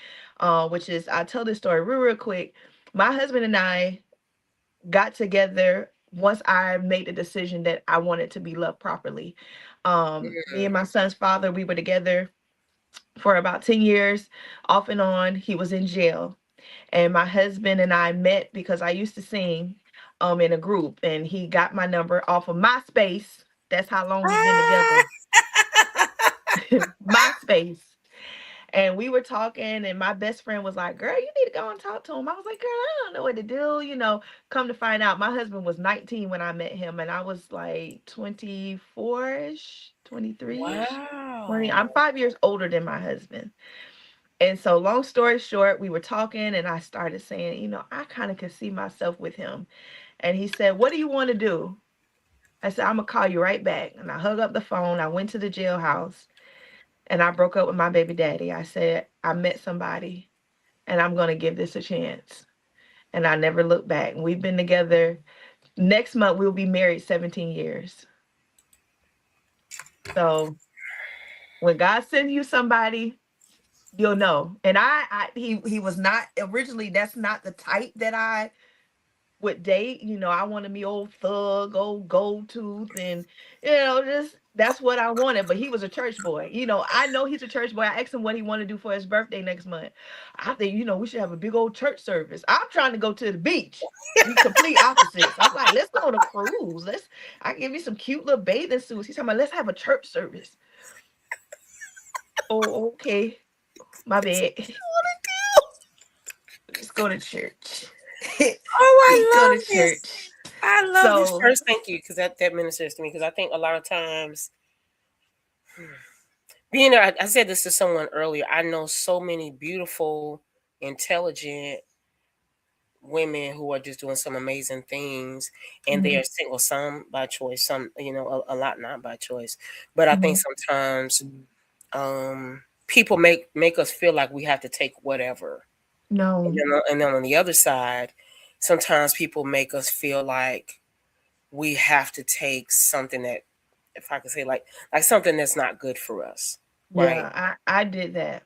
which is, I'll tell this story real quick. My husband and I got together once I made the decision that I wanted to be loved properly. Me and Mm. my son's father, we were together for about 10 years, off and on. He was in jail. And my husband and I met because I used to sing in a group, and he got my number off of MySpace. That's how long we've been Ah! together. MySpace. And we were talking, and my best friend was like, "Girl, you need to go and talk to him." I was like, "Girl, I don't know what to do." Come to find out, my husband was 19 when I met him, and I was like 24-ish, 23-ish, 20. Wow. I'm 5 years older than my husband. And so, long story short, we were talking, and I started saying, I kind of could see myself with him. And he said, "What do you want to do?" I said, "I'm going to call you right back." And I hung up the phone. I went to the jailhouse, and I broke up with my baby daddy. I said, "I met somebody, and I'm going to give this a chance." And I never looked back. We've been together. Next month, we'll be married 17 years. So when God sends you somebody, you'll know. And he was not originally, that's not the type that I would date. I wanted me old thug, old gold tooth, and just that's what I wanted. But he was a church boy. I know he's a church boy. I asked him what he wanted to do for his birthday next month. I think, we should have a big old church service. I'm trying to go to the beach. We complete opposites. I'm like, let's go on a cruise. I give you some cute little bathing suits. He's talking about, let's have a church service. Oh, okay. My bad. Let's go to church. Oh, We go I to love this. church. I love this. So First, thank you, because that ministers to me. Because I think a lot of times, being there, I said this to someone earlier. I know so many beautiful, intelligent women who are just doing some amazing things, and they mhm, are single. Some by choice, some a lot not by choice. But I think mhm. sometimes people make us feel like we have to take whatever. And No. then on the other side, sometimes people make us feel like we have to take something that, if I could say, like something that's not good for us, right? Yeah, I did that.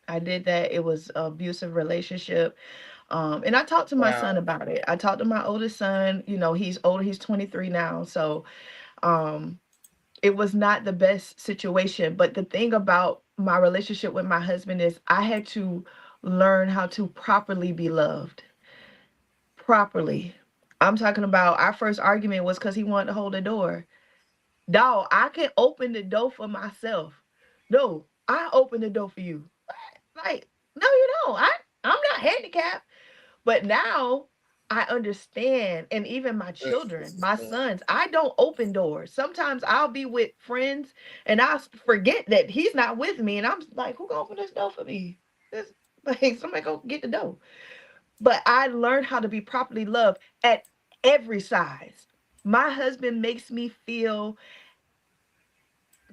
I did that. It was an abusive relationship. And I talked to my Wow. son about it. I talked to my oldest son. He's older, he's 23 now. So um it was not the best situation. But the thing about my relationship with my husband is I had to learn how to properly be loved. Properly. I'm talking about our first argument was because he wanted to hold the door. Dog, I can open the door for myself. No, I open the door for you. Like, no, you don't. I'm not handicapped. But now I understand. And even my Mm, children, my sons, I don't open doors. Sometimes I'll be with friends and forget that he's not with me. And I'm like, who gonna open this door for me? This like somebody go get the door. But I learned how to be properly loved at every size. My husband makes me feel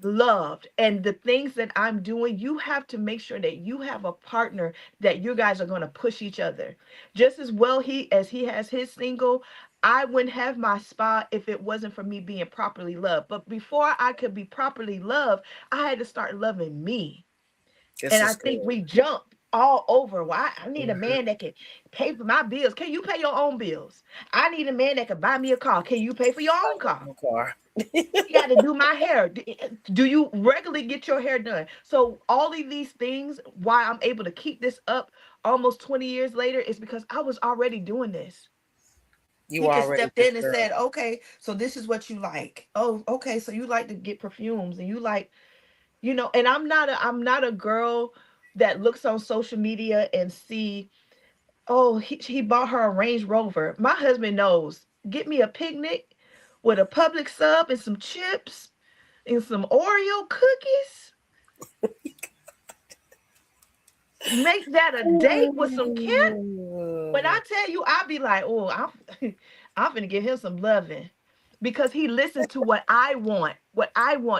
loved, and the things that I'm doing, you have to make sure that you have a partner that you guys are going to push each other just as well. He has his single. I wouldn't have my spot if it wasn't for me being properly loved. But before I could be properly loved, I had to start loving me. this And I is good. think we jump all over. Well, I need a Mhm. man that can pay for my bills. Can you pay your own bills? I need a man that can buy me a car. Can you pay for your own car? My car. He got to do my hair. Do you regularly get your hair done? So all of these things, why I'm able to keep this up almost 20 years later, is because I was already doing this. You He just already stepped this in and girl. said, "Okay, so this is what you like. Oh, okay, so you like to get perfumes and you like, and I'm not a girl that looks on social media and see, oh, he bought her a Range Rover. My husband knows. Get me a picnic with a Public sub and some chips and some Oreo cookies. Make that a date with some Kent. When I tell you, I'll be like, oh, I'm I'm gonna give him some loving because he listens to what I want,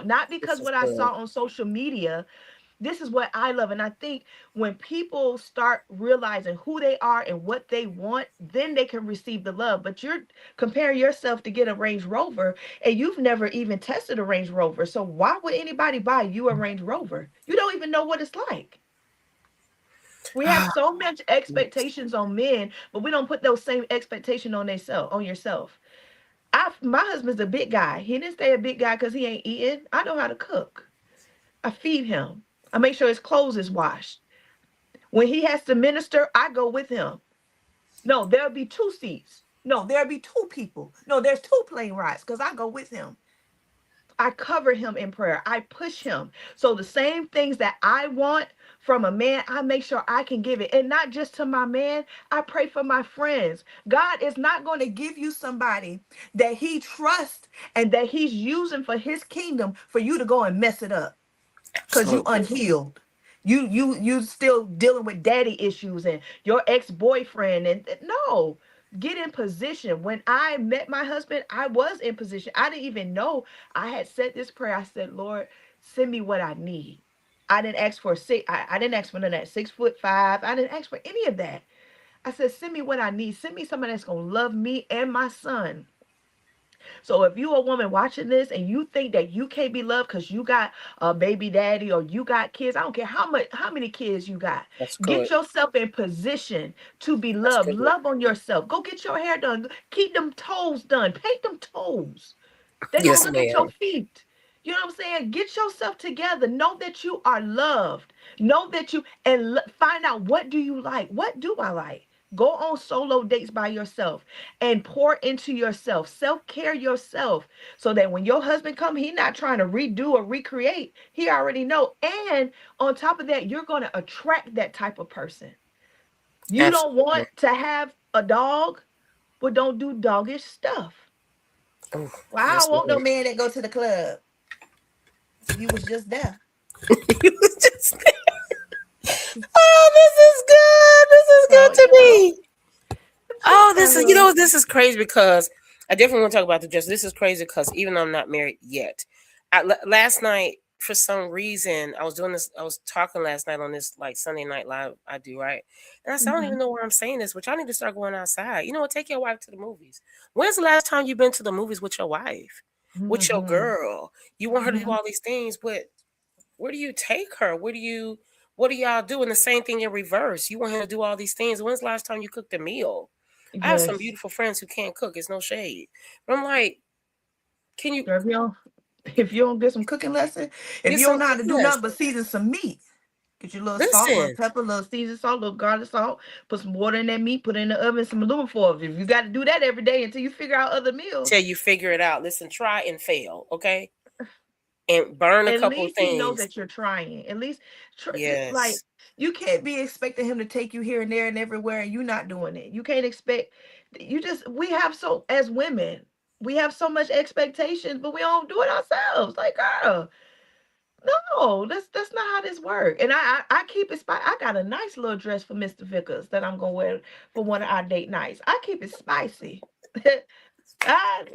not This because is what I good. saw on social media. This is what I love. And I think when people start realizing who they are and what they want, then they can receive the love. But you're comparing yourself to get a Range Rover and you've never even tested a Range Rover. So why would anybody buy you a Range Rover? You don't even know what it's like. We have so much expectations on men, but we don't put those same expectation on yourself. My husband's a big guy. He didn't stay a big guy because he ain't eating. I know how to cook. I feed him. I make sure his clothes is washed. When he has to minister, I go with him. No, there'll be two seats. No, there'll be two people. No, there's two plane rides because I go with him. I cover him in prayer. I push him. So the same things that I want from a man, I make sure I can give it. And not just to my man, I pray for my friends. God is not going to give you somebody that he trusts and that he's using for his kingdom for you to go and mess it up because you Absolutely. unhealed. You still dealing with daddy issues and your ex-boyfriend and no. Get in position. When I met my husband, I was in position. I didn't even know I had said this prayer. I said, Lord, send me what I need. I didn't ask for I didn't ask for none of that 6'5". I didn't ask for any of that. I said, send me what I need. Send me somebody that's gonna love me and my son. So if you a woman watching this and you think that you can't be loved because you got a baby daddy or you got kids, I don't care how many kids you got. That's Get good. yourself in position to be That's loved. good. Love on yourself. Go get your hair done. Keep them toes done. Paint them toes. They gonna Yes, look at your ma'am. feet. You know what I'm saying? Get yourself together. Know that you are loved. Know that you and find out what do you like. What do I like? Go on solo dates by yourself and pour into yourself. Self-care yourself so that when your husband come, he not trying to redo or recreate. He already know. And on top of that, you're going to attract that type of person. You don't Absolutely. want to have a dog, but don't do doggish stuff. Oh, Well, I yes, don't want no ma'am. man that go to the club. You was just there. You was just. Oh, this is good. This is So, good to me. Oh, this is uh, this is crazy because I definitely want to talk about the dress. This is crazy because even though I'm not married yet, last night for some reason I was doing this. I was talking last night on this like Sunday Night Live I do right, and I said I don't even mhm, know where I'm saying this, but y'all need to start going outside. You know what? Take your wife to the movies. When's the last time you've been to the movies with your wife, with your mhm, girl? You want her to do mhm. all these things, but where do you take her? What do y'all do? And the same thing in reverse. You want him to do all these things. When's the last time you cooked a meal? I have some Yes. beautiful friends who can't cook. It's no shade. But I'm like, can you So if you don't get some cooking lesson, if get you some don't know how to cooking do nothing but lessons? season some meat, get your little salt, little Listen, pepper, little season salt, little garlic salt, put some water in that meat, put it in the oven, some aluminum foil. If you got to do that every day until you figure out other meals, till you figure it out. Listen, try and fail, okay? and burn a At couple of least he know things. that you're trying. At least like Yes. you can't be expecting him to take you here and there and everywhere and you not doing it. You can't expect you just we have so as women, we have so much expectations, but we don't do it ourselves. Like, girl, no, that's not how this work. And I keep it I got a nice little dress for Mr. Vickers that I'm gonna wear for one of our date nights. I keep it spicy. I,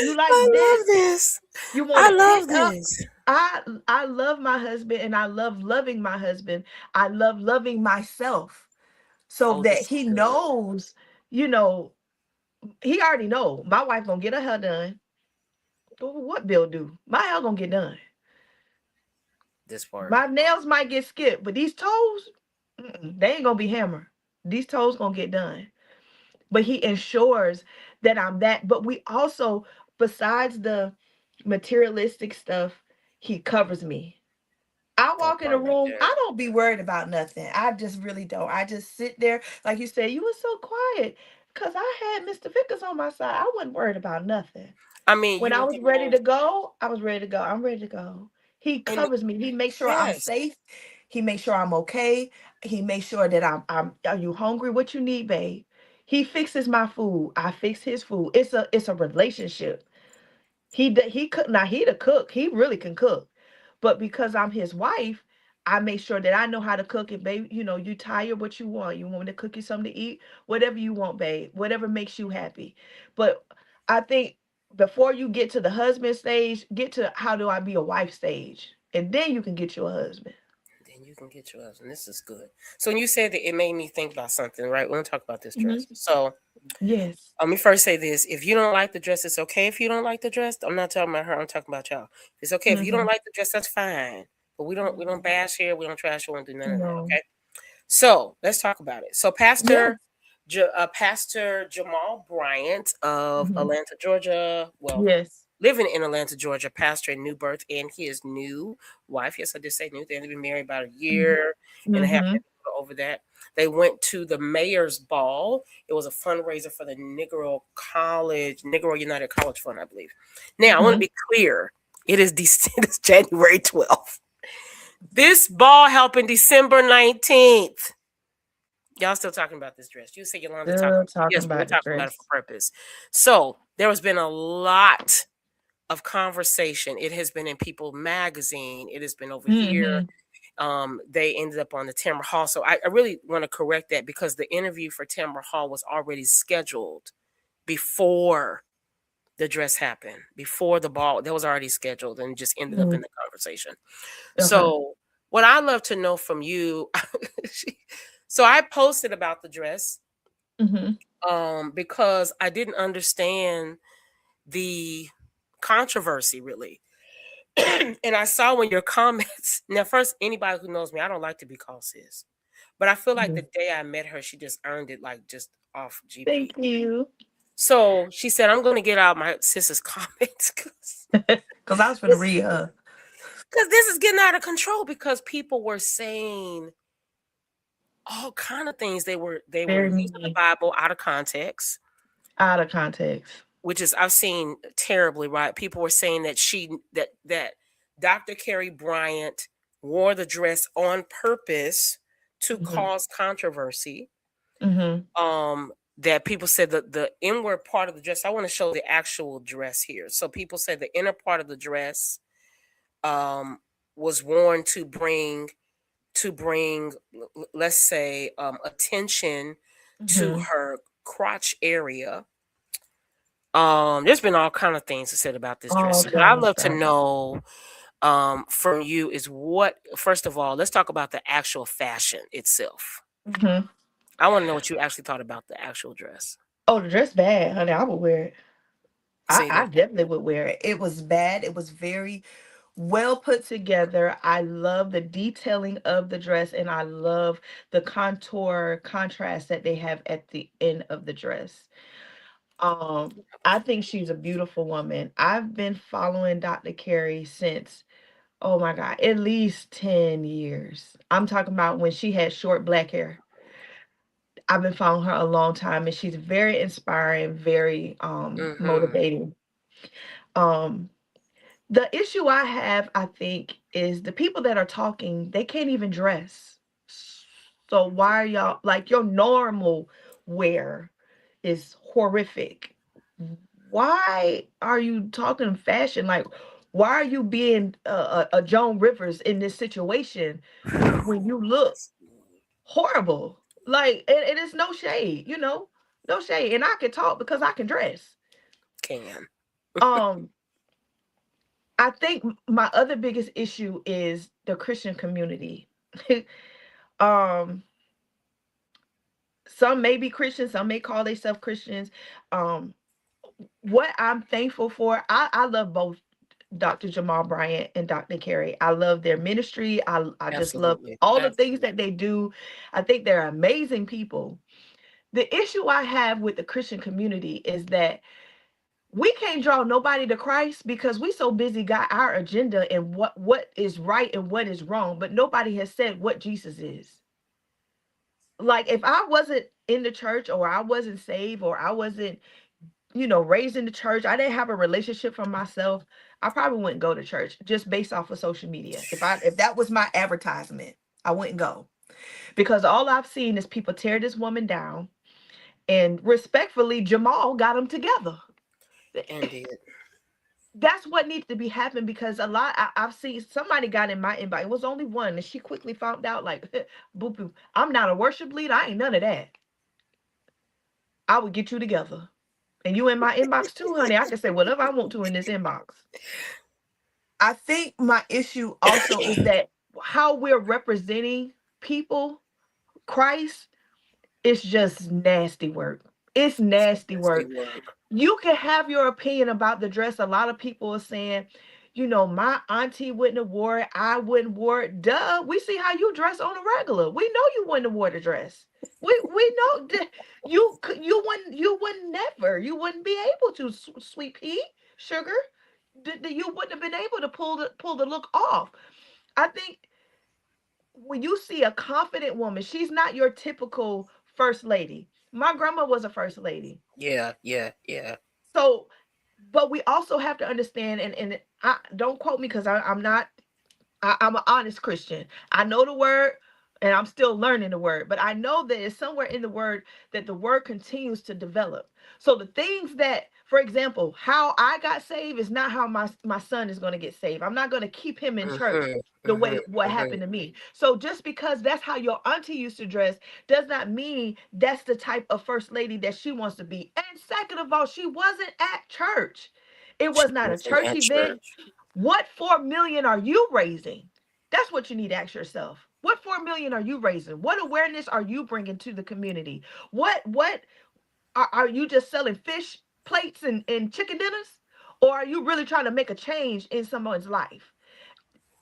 you like I this? love this. You want I it love picked up? this. I love my husband and I love loving my husband. I love loving myself so Oh, that this is he good. knows, you know, he already know my wife gonna get her hair done. What Bill do? My hair gonna get done. This part. My nails might get skipped, but these toes, they ain't gonna be hammered. These toes gonna get done. But he ensures that I'm that. But we also, besides the materialistic stuff, he covers me. I That walk in a part right room, there. I don't be worried about nothing. I just really don't. I just sit there, like you said, you were so quiet because I had Mr. Vickers on my side. I wasn't worried about nothing. I mean, When you I were was ready giving, to go, I was ready to go. I'm ready to go. He and covers me. He makes sure I'm yes, safe. He makes sure I'm okay. He makes sure that are you hungry? What you need, babe? He fixes my food. I fix his food. It's a relationship. He could now he the cook. He really can cook. But because I'm his wife, I make sure that I know how to cook it, babe. You know, you tired what you want. You want me to cook you something to eat? Whatever you want, babe. Whatever makes you happy. But I think before you get to the husband stage, get to how do I be a wife stage. And then you can get you a husband. then you can get your husband. This is good. So when you said that, it made me think about something, right? We're gonna talk about this Hmm. dress. So Yes. let me first say this: if you don't like the dress, it's okay. If you don't like the dress, I'm not talking about her. I'm talking about y'all. It's okay if you don't Hmm. like the dress. That's fine. But we don't bash here. We don't trash. We don't do none of that. No. Okay. So let's talk about it. So Yes. Pastor Jamal Bryant of Hmm. Atlanta, Georgia. Well, Yes. living in Atlanta, Georgia, pastor in New Birth, and his new wife. Yes, I did say new. They've been married about a Hmm. year and a half, Hmm. maybe a little over that. They went to the mayor's ball. It was a fundraiser for the Negro United College Fund, I believe. Now, I want to Hmm. be clear. It is, it is January 12th. This ball happened December 19th. Y'all still talking about this dress. You say Yolanda talking. Still talking Yes, we're about the talking about it for dress. purpose. So there has been a lot of conversation. It has been in People magazine. It has been over here. Hmm. They ended up on the Tamara Hall. So I really want to correct that because the interview for Tamara Hall was already scheduled before the dress happened, before the ball. That was already scheduled and just ended up in the conversation. Okay. So what I love to know from you, so I posted about the dress Hmm. because I didn't understand the controversy really. And I saw in your comments. Now, first, anybody who knows me, I don't like to be called sis, but I feel like the day I met her, she just earned it, like just off GP. Thank you. So she said, "I'm going to get out my sister's comments Because I was for the read her. because this is getting out of control." Because people were saying all kind of things. They were Very using the mean. Bible out of context, Out of context. which is I've seen terribly. Right? People were saying that that Dr. Carrie Bryant wore the dress on purpose to Hmm. cause controversy. Hmm. That people said that the inward part of the dress. I want to show the actual dress here. So people said the inner part of the dress um, was worn to bring let's say attention to Hmm. her crotch area. There's been all kind of things said about this dress. All So what I'd kind of love to stuff. know from you is what, first of all, let's talk about the actual fashion itself. Hmm. I want to know what you actually thought about the actual dress. Oh, the dress bad, honey. I would wear it. I, Say I that. definitely would wear it. It was bad. It was very well put together. I love the detailing of the dress and I love the contour contrast that they have at the end of the dress. I think she's a beautiful woman. I've been following Dr. Carey since, oh my God, at least 10 years. I'm talking about when she had short black hair. I've been following her a long time and she's very inspiring, very Mm-hmm. motivating. Um The issue I have, I think, is the people that are talking, they can't even dress. So why are y'all like your normal wear is horrific. Why are you talking fashion? Like, why are you being a Joan Rivers in this situation when you look horrible? Like, it is no shade, no shade. And I can talk because I can dress. Can. Um, I think my other biggest issue is the Christian community. um, some may be Christians, some may call themselves Christians. Um, what I'm thankful for, I love both Dr. Jamal Bryant and Dr. Carey. I love their ministry. I just love Absolutely. all the things that they do. I think they're amazing people. The issue I have with the Christian community is that we can't draw nobody to Christ because we so busy got our agenda and what is right and what is wrong, but nobody has said what Jesus is. Like if I wasn't in the church or I wasn't saved or I wasn't, raised in the church, I didn't have a relationship for myself, I probably wouldn't go to church just based off of social media. If that was my advertisement, I wouldn't go. Because all I've seen is people tear this woman down and respectfully Jamal got them together. Indeed. That's what needs to be happening because a lot I've seen somebody got in my inbox. It was only one, and she quickly found out like, boop boop. I'm not a worship leader. I ain't none of that. I would get you together, and you in my inbox too, honey. I can say whatever I want to in this inbox. I think my issue also is that how we're representing people, Christ, is just nasty work. It's nasty Nasty work. work. You can have your opinion about the dress. A lot of people are saying, my auntie wouldn't have wore it. I wouldn't wear it. Duh. We see how you dress on a regular. We know you wouldn't have wore the dress. We know that you wouldn't be able to, sweet pea, sugar. You wouldn't have been able to pull the look off. I think when you see a confident woman, she's not your typical first lady. My grandma was a first lady. Yeah, yeah, yeah. So, but we also have to understand, and I don't quote me because I'm not. I'm an honest Christian. I know the word, and I'm still learning the word. But I know that it's somewhere in the word that the word continues to develop. So the things that, for example, how I got saved is not how my son is going to get saved. I'm not going to keep him in church Mm-hmm. the Mm-hmm. way what Mm-hmm. happened to me. So just because that's how your auntie used to dress does not mean that's the type of first lady that she wants to be. And second of all, she wasn't at church. It She was not a wasn't church at event. church. What 4 million are you raising? That's what you need to ask yourself. What 4 million are you raising? What awareness are you bringing to the community? What are you just selling fish plates and chicken dinners? Or are you really trying to make a change in someone's life?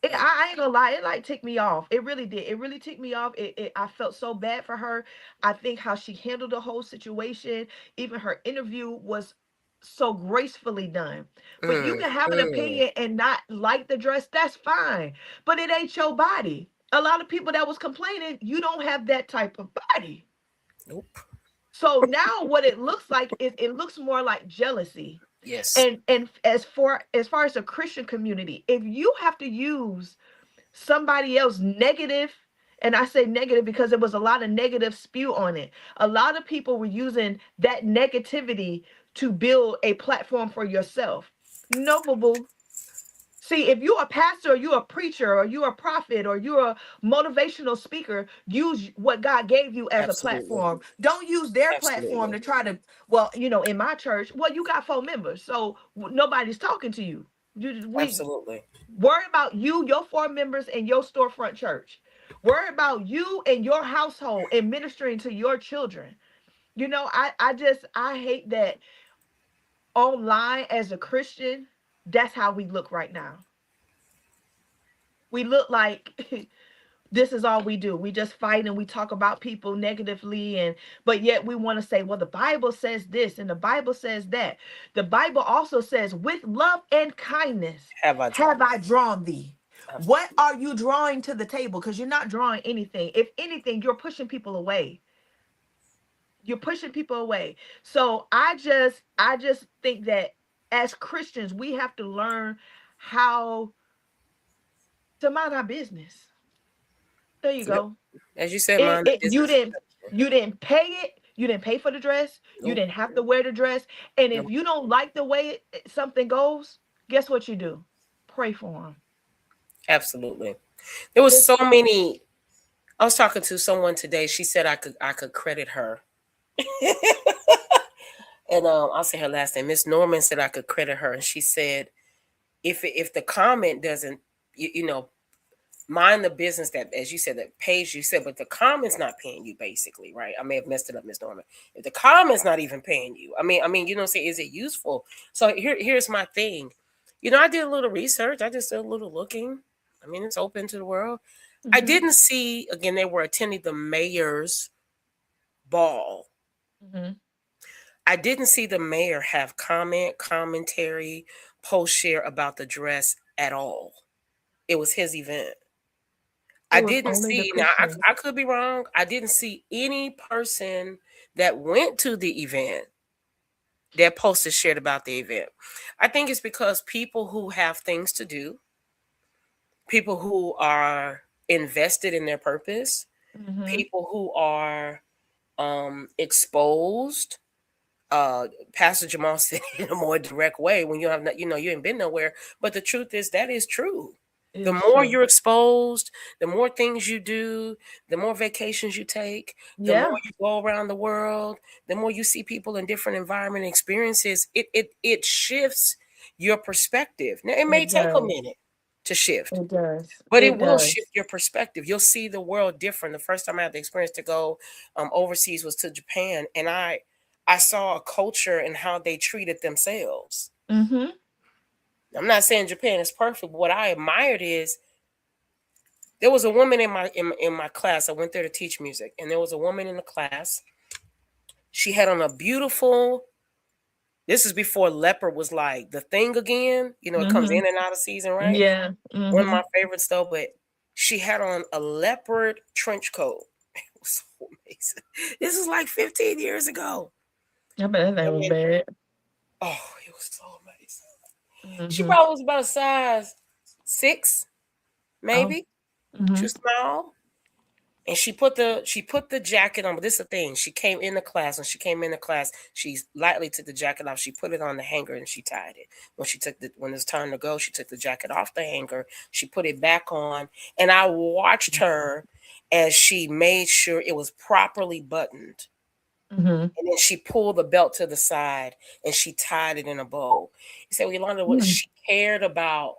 I ain't gonna lie, it like ticked me off. It really did. It really ticked me off. I felt so bad for her. I think how she handled the whole situation, even her interview was so gracefully done. But you Mm, can have an mm. opinion and not like the dress, that's fine. But it ain't your body. A lot of people that was complaining, you don't have that type of body. Nope. So now what it looks like is it looks more like jealousy. Yes. And as far as the Christian community, if you have to use somebody else negative, and I say negative because there was a lot of negative spew on it. A lot of people were using that negativity to build a platform for yourself. No, boo boo. See, if you're a pastor or you're a preacher or you're a prophet or you're a motivational speaker, use what God gave you as a Absolutely. platform. Don't use their platform Absolutely. to try to, well, in my church, well, you got 4 members, so nobody's talking to you. We Absolutely. worry about you, your 4 members, and your storefront church. Worry about you and your household and ministering to your children. I hate that online as a Christian, that's how we look right now. We look like this is all we do. We just fight and we talk about people negatively, and but yet we want to say, well, the Bible says this and the Bible says that. The Bible also says, with love and kindness Have I have drawn? I drawn thee. What Absolutely. are you drawing to the table? Because you're not drawing anything. If anything, you're pushing people away. You're pushing people away. So I just think that as Christians, we have to learn how to mind our business. There you Yep. go. As you said, mind the You business. didn't pay it. You didn't pay for the dress. You Nope. didn't have to wear the dress. And if Nope. you don't like the way something goes, guess what you do? Pray for them. Absolutely. There was Just so many. I was talking to someone today. She said I could credit her. And I'll say her last name. Miss Norman said I could credit her, and she said if the comment doesn't, you know, mind the business that, as you said, that pays you. Said, but the comment's not paying you, basically, right? I may have messed it up, Miss Norman. If the comment's not even paying you, I mean, you know, say, is it useful? So here's my thing. You know, I did a little research. I just did a little looking. I mean, it's open to the world. I mhm, didn't see, again, they were attending the mayor's ball. mhm. I didn't see the mayor have commentary, post share about the dress at all. It was his event. I It was didn't only the see, now I, Christians. I could be wrong. I didn't see any person that went to the event that posted shared about the event. I think it's because people who have things to do, people who are invested in their purpose, Mhm. people who are exposed. Pastor Jamal said in a more direct way, when you have not, you know, you ain't been nowhere. But the truth is that is true. It The is more true. you're exposed, the more things you do, the more vacations you take, the more Yeah, you go around the world, the more you see people in different environment experiences, it shifts your perspective. Now it may it take a does. minute to shift, It does. but it It will shift does. your perspective. You'll see the world different. The first time I had the experience to go overseas was to Japan, and I saw a culture and how they treated themselves. Mhm. I'm not saying Japan is perfect, but what I admired is there was a woman in my class. I went there to teach music, and there was a woman in the class. She had on a beautiful. This is before leopard was like the thing again. You know, it comes Mhm. in and out of season, right? Yeah. One of my Mhm. favorites though, but she had on a leopard trench coat. It was so amazing. This is like 15 years ago. I bet that I thing was mean, bad. oh, it was so amazing. She Mhm. probably was about a size 6, Oh. maybe. She was Mhm. small. And she put the jacket on, but this is the thing. She came in the class. When she came in the class, she lightly took the jacket off. She put it on the hanger and she tied it. When it was time to go, she took the jacket off the hanger. She put it back on, and I watched her as she made sure it was properly buttoned. Mhm. And then she pulled the belt to the side and she tied it in a bow. You say, well, Yolanda, what Mhm. she cared about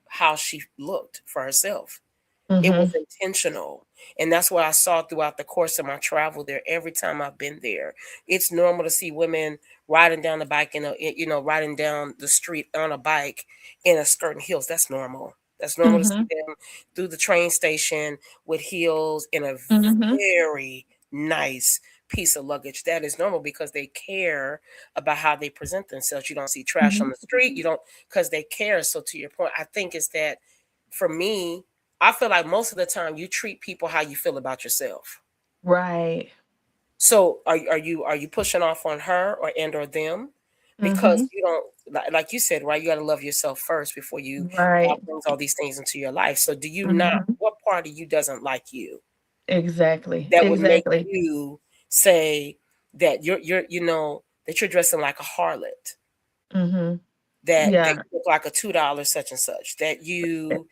how she looked for herself. It was Mhm. intentional. And that's what I saw throughout the course of my travel there. Every time I've been there, it's normal to see women riding down the bike riding down the street on a bike in a skirt and heels. That's normal. That's normal to see Mhm. them through the train station with heels in a Mhm. very nice piece of luggage. That is normal because they care about how they present themselves. You don't see trash on Mhm. the street. You don't, because they care. So to your point, I think is that for me, I feel like most of the time you treat people how you feel about yourself. Right. So are you pushing off on her or them because Mhm. you don't, like you said, right? You got to love yourself first before you God Right. brings all these things into your life. So do you not? Mhm. What part of you doesn't like you Exactly. that would make Exactly. you say that that you're dressing like a harlot, Mhm. that Yeah. you look like a $2 such and such, that you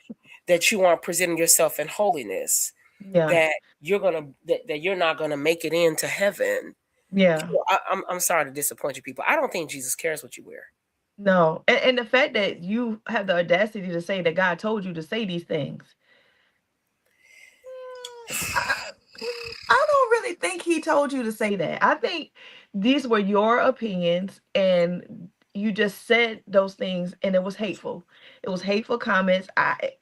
aren't presenting yourself in holiness, Yeah. that you're not gonna make it into heaven. Yeah. I'm sorry to disappoint you people. I don't think Jesus cares what you wear. No. And the fact that you have the audacity to say that God told you to say these things. I, I don't really think he told you to say that. I think these were your opinions and you just said those things and it was hateful. It was hateful comments.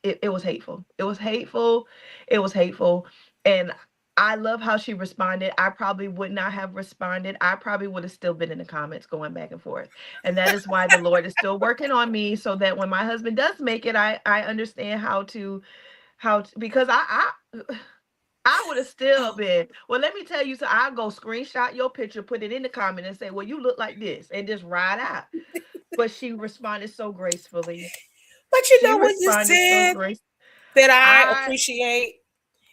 It was hateful. It was hateful. It was hateful. And I love how she responded. I probably would not have responded. I probably would have still been in the comments going back and forth. And that is why the Lord is still working on me so that when my husband does make it, I understand because I would have still been. Well, let me tell you, so I'll go screenshot your picture, put it in the comment, and say, "Well, you look like this," and just ride out. But she responded so gracefully. But you She know what you responded so said great. that I I appreciate,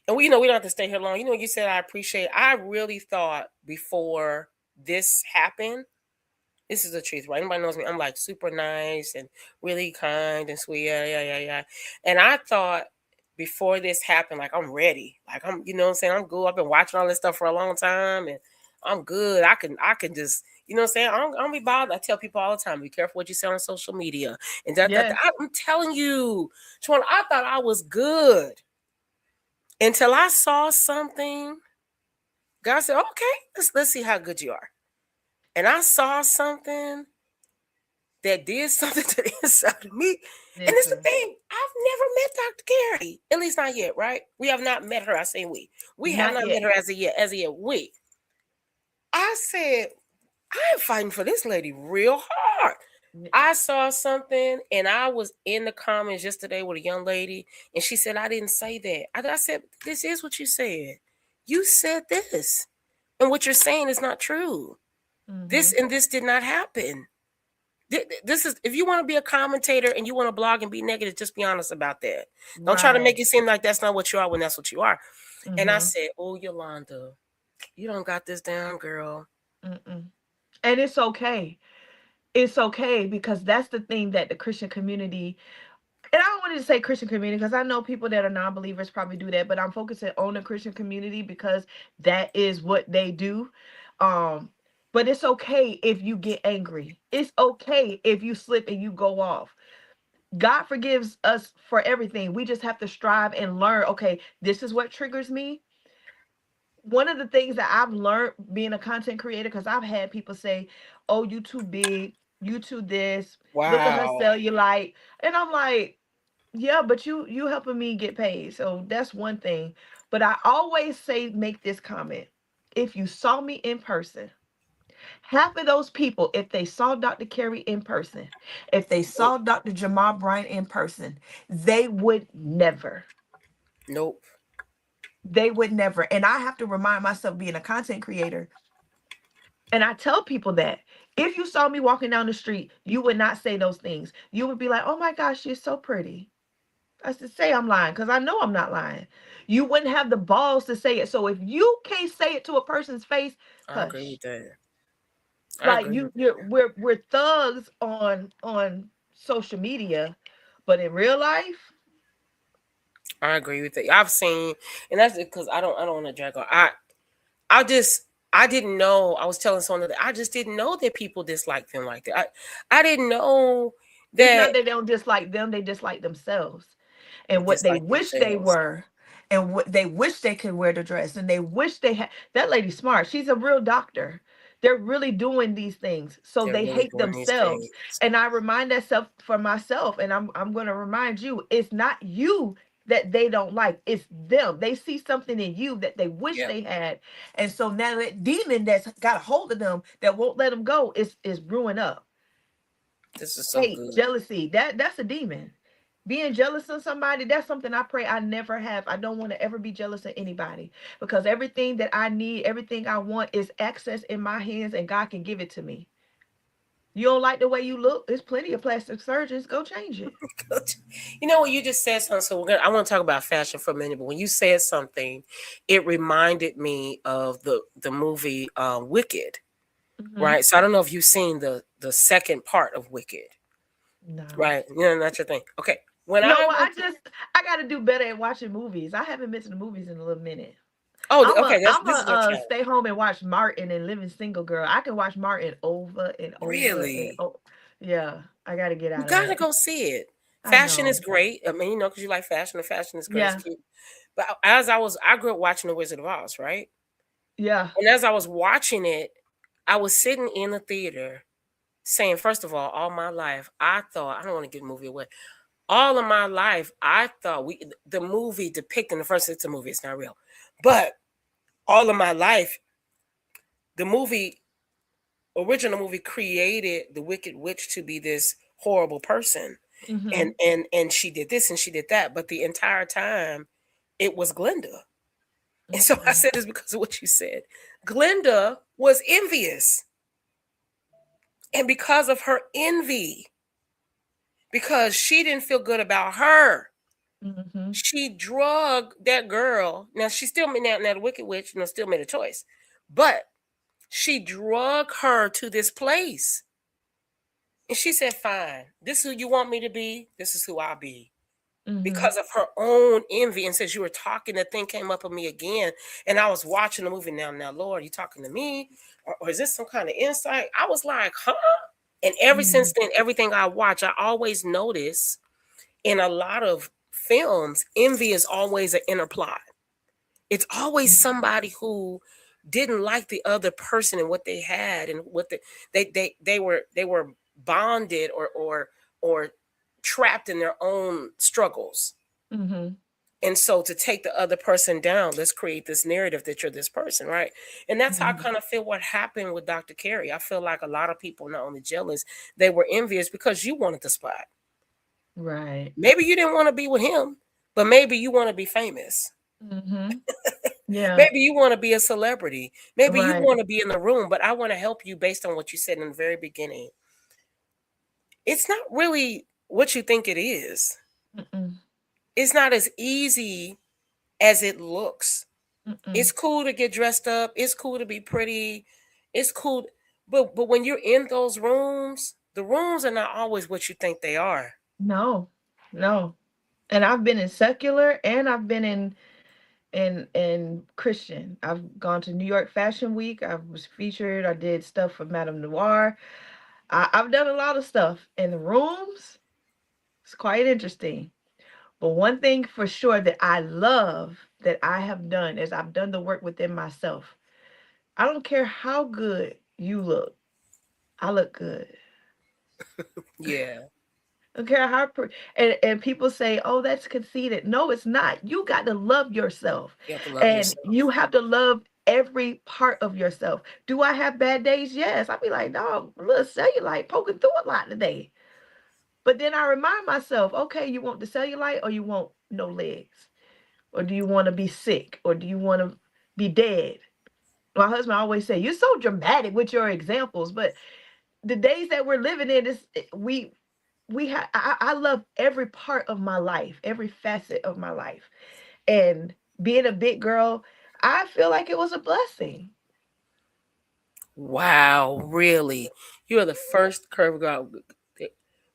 and we don't have to stay here long. You know, you said I appreciate. I really thought before this happened. This is the truth, right? Anybody knows me. I'm like super nice and really kind and sweet. Yeah. And I thought before this happened, like I'm ready. Like I'm, you know what I'm saying? I'm good. I've been watching all this stuff for a long time and I'm good. I can just, you know what I'm saying? I don't be bothered. I tell people all the time, be careful what you say on social media. And yes. I'm telling you, Sean, I thought I was good until I saw something. God said, okay, let's see how good you are. And I saw something that did something to the inside of me. And it's the Listen, thing, I've never met Dr. Carey. At least not yet, right? We have not met her. I say we. We have not not yet. met her as of yet. We. I said, I'm fighting for this lady real hard. I saw something and I was in the comments yesterday with a young lady and she said, I didn't say that. I said, this is what you said. You said this. And what you're saying is not true. This and this did not happen. This is, if you want to be a commentator and you want to blog and be negative, just be honest about that. Don't try to make it seem like that's not what you are when that's what you are. And I said, oh, Yolanda, you don't got this down, girl. Mm-mm. And it's okay. It's okay because that's the thing that the Christian community, and I don't want to say Christian community because I know people that are non-believers probably do that, but I'm focusing on the Christian community because that is what they do. But it's okay if you get angry. It's okay if you slip and you go off. God forgives us for everything. We just have to strive and learn, okay, this is what triggers me. One of the things that I've learned being a content creator, because I've had people say, oh, you too big, you too this, look at her Wow. cellulite. And I'm like, yeah, but you helping me get paid. So that's one thing. But I always say, make this comment. If you saw me in person, half of those people, if they saw Dr. Carey in person, if they saw Dr. Jamal Bryant in person, they would never. Nope. They would never. And I have to remind myself, being a content creator, and I tell people that if you saw me walking down the street, you would not say those things. You would be like, oh my gosh, she's so pretty. I said, say I'm lying because I know I'm not lying. You wouldn't have the balls to say it. So if you can't say it to a person's face, I agree hush. with that. I Like agree with we're thugs on social media, but in real life, I agree with that. I've seen, and that's because I don't want to drag on. I didn't know. I was telling someone that I just didn't know that people dislike them like that. I didn't know it's not that that they don't dislike them, they dislike themselves and what they dislike wish they themselves. were and what they wish they could wear the dress and they wish they had. That lady's smart. She's a real doctor. They're really doing these things. So They're they really hate doing these themselves. things. And I remind that self for myself. And I'm gonna remind you, it's not you that they don't like. It's them. They see something in you that they wish Yeah, they had. And so now that demon that's got a hold of them that won't let them go is brewing up. this is so Hate, good. jealousy, that's a demon. Being jealous of somebody, that's something I pray I never have. I don't want to ever be jealous of anybody because everything that I need, everything I want is access in my hands and God can give it to me. You don't like the way you look? There's plenty of plastic surgeons. Go change it. You know what you just said something. So I want to talk about fashion for a minute. But when you said something, it reminded me of the movie Wicked. Mhm. Right. So I don't know if you've seen the second part of Wicked. No. Right. You know, that's your thing. Okay. When You know I what? went I got to do better at watching movies. I haven't been to the movies in a little minute. okay, I'm this is a your challenge. stay home and watch Martin and Living Single Girl. I can watch Martin over and over and Really? over. Yeah, I got to get You out of gotta that. go see it. I Fashion is know. great. I mean, you know, because you like fashion, and fashion is great. It's Yeah, cute. But I grew up watching The Wizard of Oz, right? yeah. And as I was watching it, I was sitting in the theater saying, first of all my life, I thought, I don't want to give the movie away. All of my life, I thought the movie depicting the first, it's a movie, it's not real. But all of my life, the original movie created the Wicked Witch to be this horrible person. Hmm. And she did this and she did that. But the entire time it was Glinda. And so I said this because of what you said. Glinda was envious. And because of her envy, because she didn't feel good about her. Mm-hmm. She drugged that girl. Now she still made now the Wicked Witch, still made a choice, but she drug her to this place, and she said, "Fine, this is who you want me to be. This is who I'll be." Mm-hmm. Because of her own envy. And since you were talking, the thing came up on me again, and I was watching the movie. Now, Lord, you talking to me, or is this some kind of insight? I was like, huh? And ever since then, everything I watch, I always notice in a lot of films, envy is always an inner plot. It's always somebody who didn't like the other person and what they had and what they were bonded or trapped in their own struggles. Mm-hmm. And so to take the other person down, let's create this narrative that you're this person, right? And that's how I kind of feel what happened with Dr. Carey. I feel like a lot of people not only jealous, they were envious because you wanted the spot. Right. Maybe you didn't want to be with him, but maybe you want to be famous. Mm-hmm. Yeah. Maybe you want to be a celebrity. Maybe you Right. want to be in the room, but I want to help you based on what you said in the very beginning. It's not really what you think it is. Mm-mm. It's not as easy as it looks. Mm-mm. It's cool to get dressed up. It's cool to be pretty. It's cool. But when you're in those rooms, the rooms are not always what you think they are. No. And I've been in secular and I've been in Christian. I've gone to New York Fashion Week. I was featured. I did stuff for Madame Noir. I've done a lot of stuff in the rooms. It's quite interesting. But one thing for sure that I love that I have done is I've done the work within myself. I don't care how good you look. I look good. Yeah. I don't care how and people say, "Oh, that's conceited." No, it's not. You got to love yourself. You have to love And yourself. you have to love every part of yourself. Do I have bad days? Yes. I'll be like, "Dog, little cellulite poking through a lot today." But then I remind myself, okay, you want the cellulite or you want no legs? Or do you want to be sick? Or do you want to be dead? My husband always say, "You're so dramatic with your examples." But the days that we're living in is we have I love every part of my life, every facet of my life. And being a big girl, I feel like it was a blessing. Wow, really? You are the first curve girl.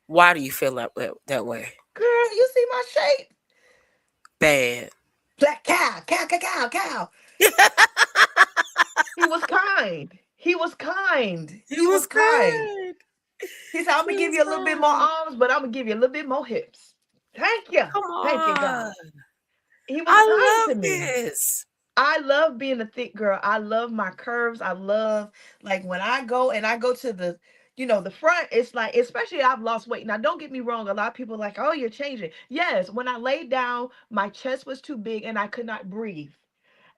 Why do you feel that way? Girl, you see my shape? Bad. Black cow. He was kind. He was kind. He was kind. He said, "I'm gonna give you a little bit more arms, but I'm gonna give you a little bit more hips." Thank you. Come on. Thank you, God. He was I kind love to me. this. I love being a thick girl. I love my curves. I love like when I go to the the front, it's like, especially I've lost weight. Now, don't get me wrong. A lot of people are like, "Oh, you're changing." Yes, when I laid down, my chest was too big and I could not breathe.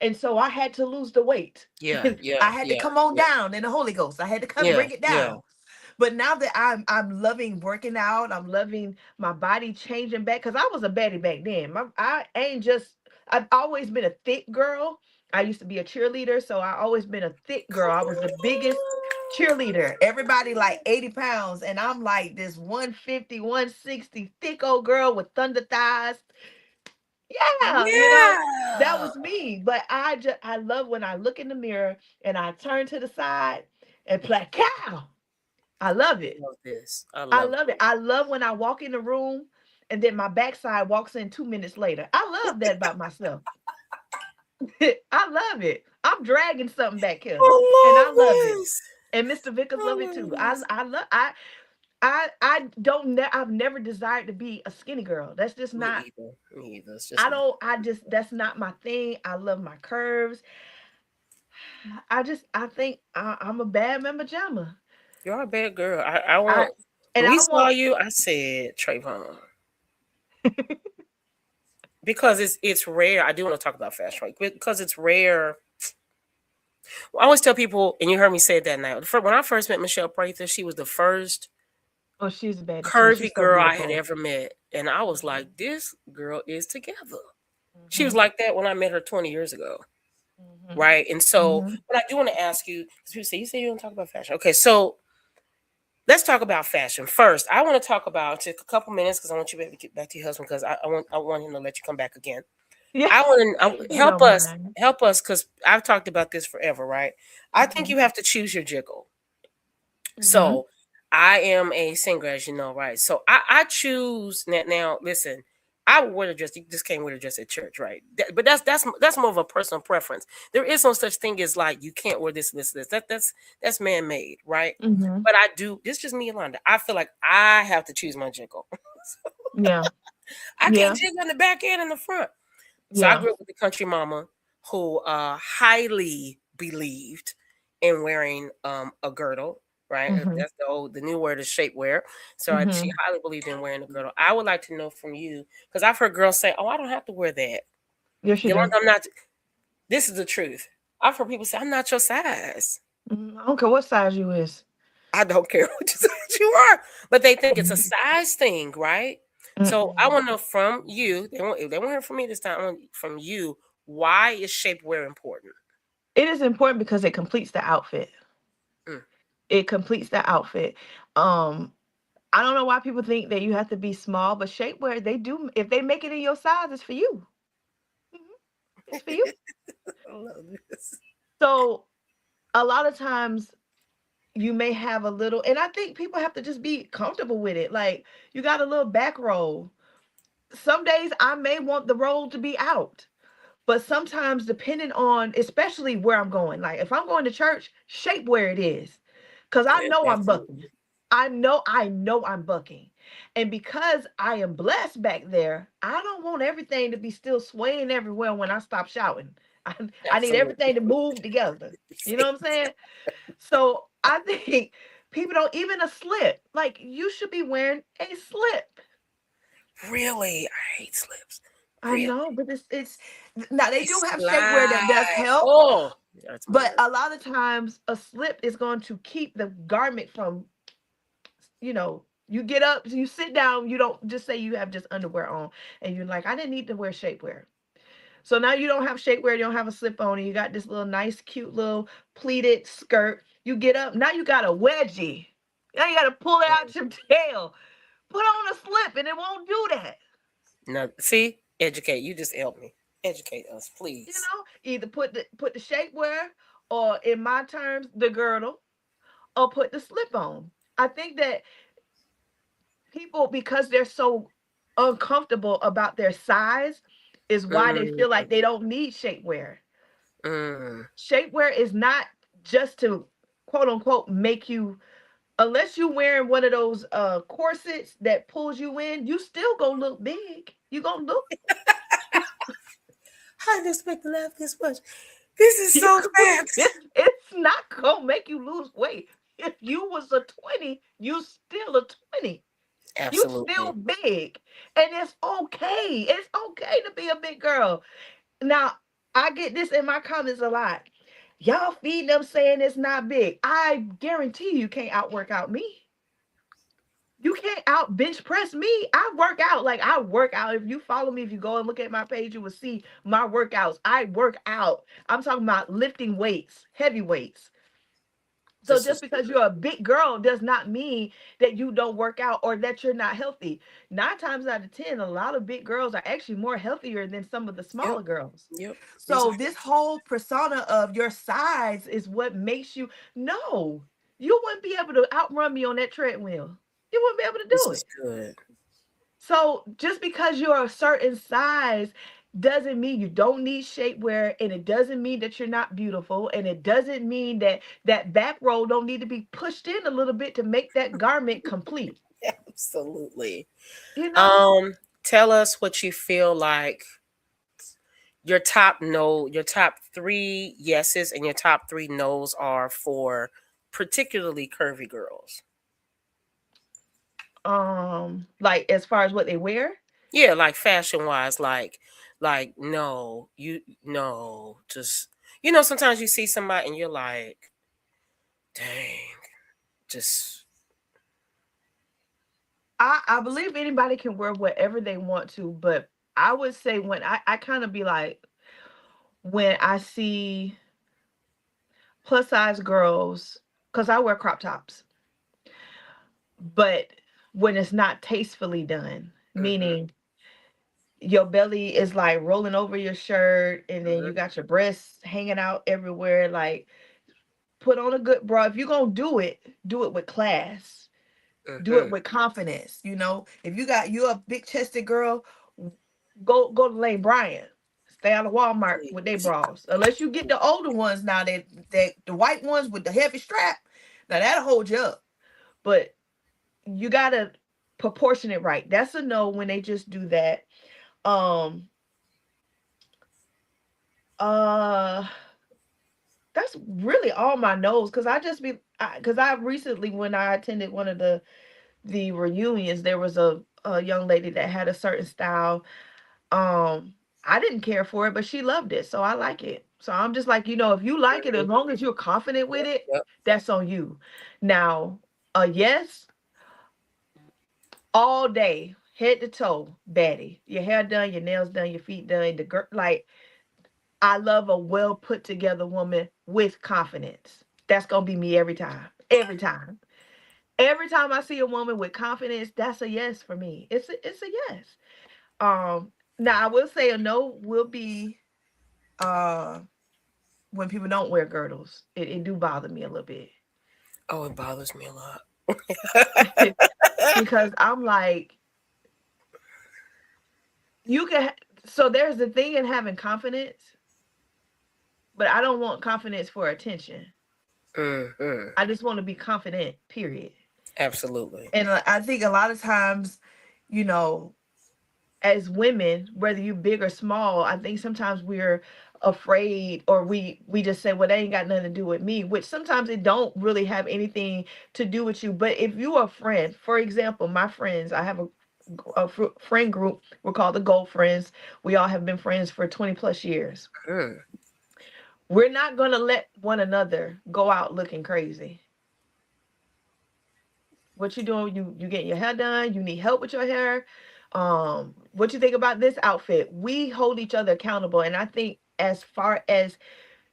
And so I had to lose the weight. Yeah, I had to come on down in the Holy Ghost. I had to come bring it yeah. down. But now that I'm loving working out, I'm loving my body changing back because I was a baddie back then. I ain't just I've always been a thick girl. I used to be a cheerleader, so I always been a thick girl. I was the biggest cheerleader. Everybody like 80 pounds, and I'm like this 150, 160 thick old girl with thunder thighs. Yeah, that was me. But I love when I look in the mirror and I turn to the side and play cow. I love it. I love this. I love it. I love when I walk in the room and then my backside walks in 2 minutes later. I love that about myself. I love it. I'm dragging something back here. And I love it. And Mr. Vickers love it too. I love I don't I've never desired to be a skinny girl. That's just not Me either. It's just that's not my thing. I love my curves. I think I'm a bad mama jamma. You're a bad girl. I want. And When we I saw want you, I said Trayvon. Because it's rare. I do want to talk about Fashion Week because it's rare. I always tell people, and you heard me say it that night. When I first met Michelle Prather, she was the first oh, she's a bad curvy girl I had ever met, and I was like, "This girl is together." She was like that when I met her 20 years ago, right? And so, but I do want to ask you, because people say you don't talk about fashion. Okay, so let's talk about fashion first. I want to talk about take a couple minutes because I want you to get back to your husband because I want him to let you come back again. Yeah. I want to You don't mind. help us because I've talked about this forever, right? I think Mhm. you have to choose your jiggle. Mhm. So I am a singer, as you know, right? So I choose now. Listen, I would wear the dress. You just can't wear the dress at church, right? But that's more of a personal preference. There is no such thing as like you can't wear this and this and this. That's man made, right? Mhm. But I do. This is just me, Yolanda. I feel like I have to choose my jiggle. Yeah. I can't Yeah. jiggle in the back and in the front. So I Yeah. grew up with a country mama who highly believed in wearing a girdle, right? Mhm. That's the new word is shapewear. So she Mhm. highly believed in wearing a girdle. I would like to know from you because I've heard girls say, "Oh, I don't have to wear that." Yes, you do. Yolanda, I'm not. This is the truth. I've heard people say, "I'm not your size." I don't care what size you is. I don't care what size you are, but they think it's a Mhm. size thing, right? So I Mm-mm. want to know from you. They won't hear from me this time. I want from you. Why is shapewear important? It is important because it completes the outfit. Mm. It completes the outfit. Um, I don't know why people think that you have to be small, but shapewear, they do. If they make it in your size, it's for you. Mhm. It's for you. I love this. So a lot of times you may have a little, and I think people have to just be comfortable with it. Like you got a little back roll. Some days I may want the roll to be out. But sometimes, depending on, especially where I'm going, like if I'm going to church, shape where it is, because I Yes, know I'm bucking. absolutely. I know I'm bucking, and because I am blessed back there, I don't want everything to be still swaying everywhere when I stop shouting. I need Absolutely. everything to move together. You know what I'm saying? So I think people don't even a slip. Like you should be wearing a slip. Really, I hate slips. I Really, know, but it's now they they do have shapewear that does slide. help. Oh, that's my But nerve. a lot of times a slip is going to keep the garment from, you get up, you sit down, you don't just say you have just underwear on and you're like, I didn't need to wear shapewear. So now you don't have shapewear, you don't have a slip on, and you got this little nice, cute little pleated skirt. You get up, now you got a wedgie. Now you got to pull it out your tail. Put on a slip and it won't do that. No, see, educate. You just help me. Educate us, please. Either put the shapewear or in my terms, the girdle, or put the slip on. I think that people, because they're so uncomfortable about their size, is why they Mm, feel like they don't need shapewear. mm. Shapewear is not just to quote unquote make you, unless you're wearing one of those corsets that pulls you in, you still gonna look big. You gonna look I didn't expect to laugh this much. This is you so gonna, fast. it's not gonna make you lose weight. If you was a 20, you still a 20. You still Absolutely. big. And it's okay. It's okay to be a big girl. Now, I get this in my comments a lot. Y'all feed them saying it's not big. I guarantee you can't outwork out me. You can't out bench press me. I work out. Like I work out. If you follow me, if you go and look at my page, you will see my workouts. I work out. I'm talking about lifting weights, heavy weights. So This just is because you're a big girl does not mean that you don't work out or that you're not healthy. 9 times out of 10, a lot of big girls are actually more healthier than some of the yep, smaller girls. yep. So this whole persona of your size is what makes you, no, you wouldn't be able to outrun me on that treadmill. You wouldn't be able to This do is it. good. So just because you're a certain size doesn't mean you don't need shapewear, and it doesn't mean that you're not beautiful, and it doesn't mean that that back roll don't need to be pushed in a little bit to make that garment complete. Absolutely. You know? Um, tell us what you feel like your top no, your top three yeses and your top three nos are for particularly curvy girls. Like as far as what they wear. Yeah, like fashion wise, like no, you no, just sometimes you see somebody and you're like, dang, just I believe anybody can wear whatever they want to, but I would say when I kind of be like when I see plus size girls, because I wear crop tops. but when it's not tastefully done, Mm-hmm. meaning your belly is like rolling over your shirt and then you got your breasts hanging out everywhere, like put on a good bra. If you're gonna do it with class. Do Mm-hmm. it with confidence. You know, if you're a big chested girl, go to Lane Bryant. Stay out of Walmart with their Please. bras. Unless you get the older ones now, that the white ones with the heavy strap. Now that'll hold you up. But you gotta proportion it right. That's a no when they just do that. Um uh that's really all my no's because I just be because I recently when I attended one of the reunions, there was a young lady that had a certain style. I didn't care for it, but she loved it, so I like it. So I'm just like, if you like it, as Mhm. long as you're confident with Yep, it, yep. that's on you. Now, yes, all day, head to toe, Betty. Your hair done, your nails done, your feet done. Like I love a well put together woman with confidence. That's gonna be me every time. Every time. Every time I see a woman with confidence, that's a yes for me. It's a yes. Now I will say a no will be uh when people don't wear girdles. It do bother me a little bit. Oh, it bothers me a lot. Because I'm like, you can so there's the thing in having confidence, but I don't want confidence for attention. Mm-hmm. I just want to be confident, period. Absolutely. And I think a lot of times, you know, as women, whether you big or small, I think sometimes we're afraid or we just say, well, they ain't got nothing to do with me, which sometimes it don't really have anything to do with you. But if you're a friend, for example, my friends, I have a friend group. We're called the Gold Friends. We all have been friends for 20 plus years. Mm. We're not going to let one another go out looking crazy. What you doing? You getting your hair done? You need help with your hair? What you think about this outfit? We hold each other accountable, and I think as far as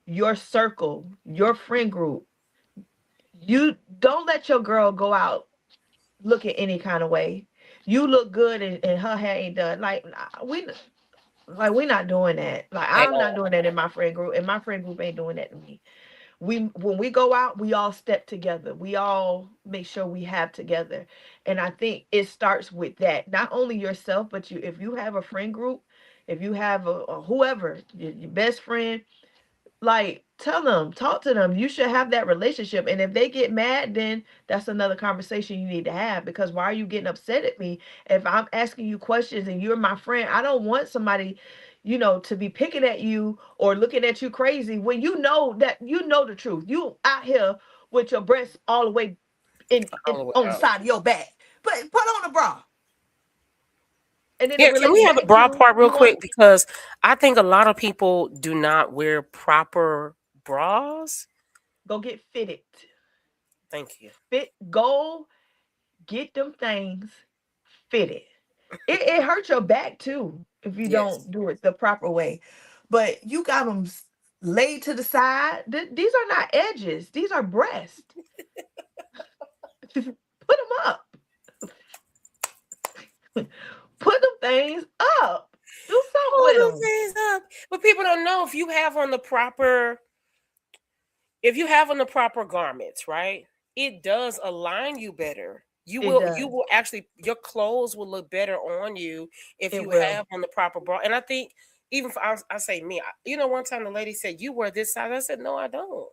your circle, your friend group, you don't let your girl go out looking any kind of way. You look good, and her hair ain't done. We're not doing that. Like At I'm not all. doing that in my friend group, and my friend group ain't doing that to me. When we go out, we all step together. We all make sure we have together. And I think it starts with that. Not only yourself, but you if you have a friend group, if you have a whoever, your best friend, like tell them, talk to them. You should have that relationship. And if they get mad, then that's another conversation you need to have because why are you getting upset at me if I'm asking you questions and you're my friend? I don't want somebody, to be picking at you or looking at you crazy when you know the truth. You out here with your breasts all the way All in the way on the out. side of your back. But put on a bra. And then it Yeah, can relates we have the back bra to part real you quick? want Because I think a lot of people do not wear proper bras. go get fitted. Thank you. Go get them things fitted. It hurts your back too if you Yes. don't do it the proper way. But you got them laid to the side. These are not edges. These are breasts. Put them up. Put them things up. Do something Hold with them them. things up. But people don't know if you have on the proper garments, right? It does align you better. You It will you does. will actually your clothes will look better on you if It you will. have on the proper bra. And I think even for I say me, one time the lady said you wear this size. I said no, I don't.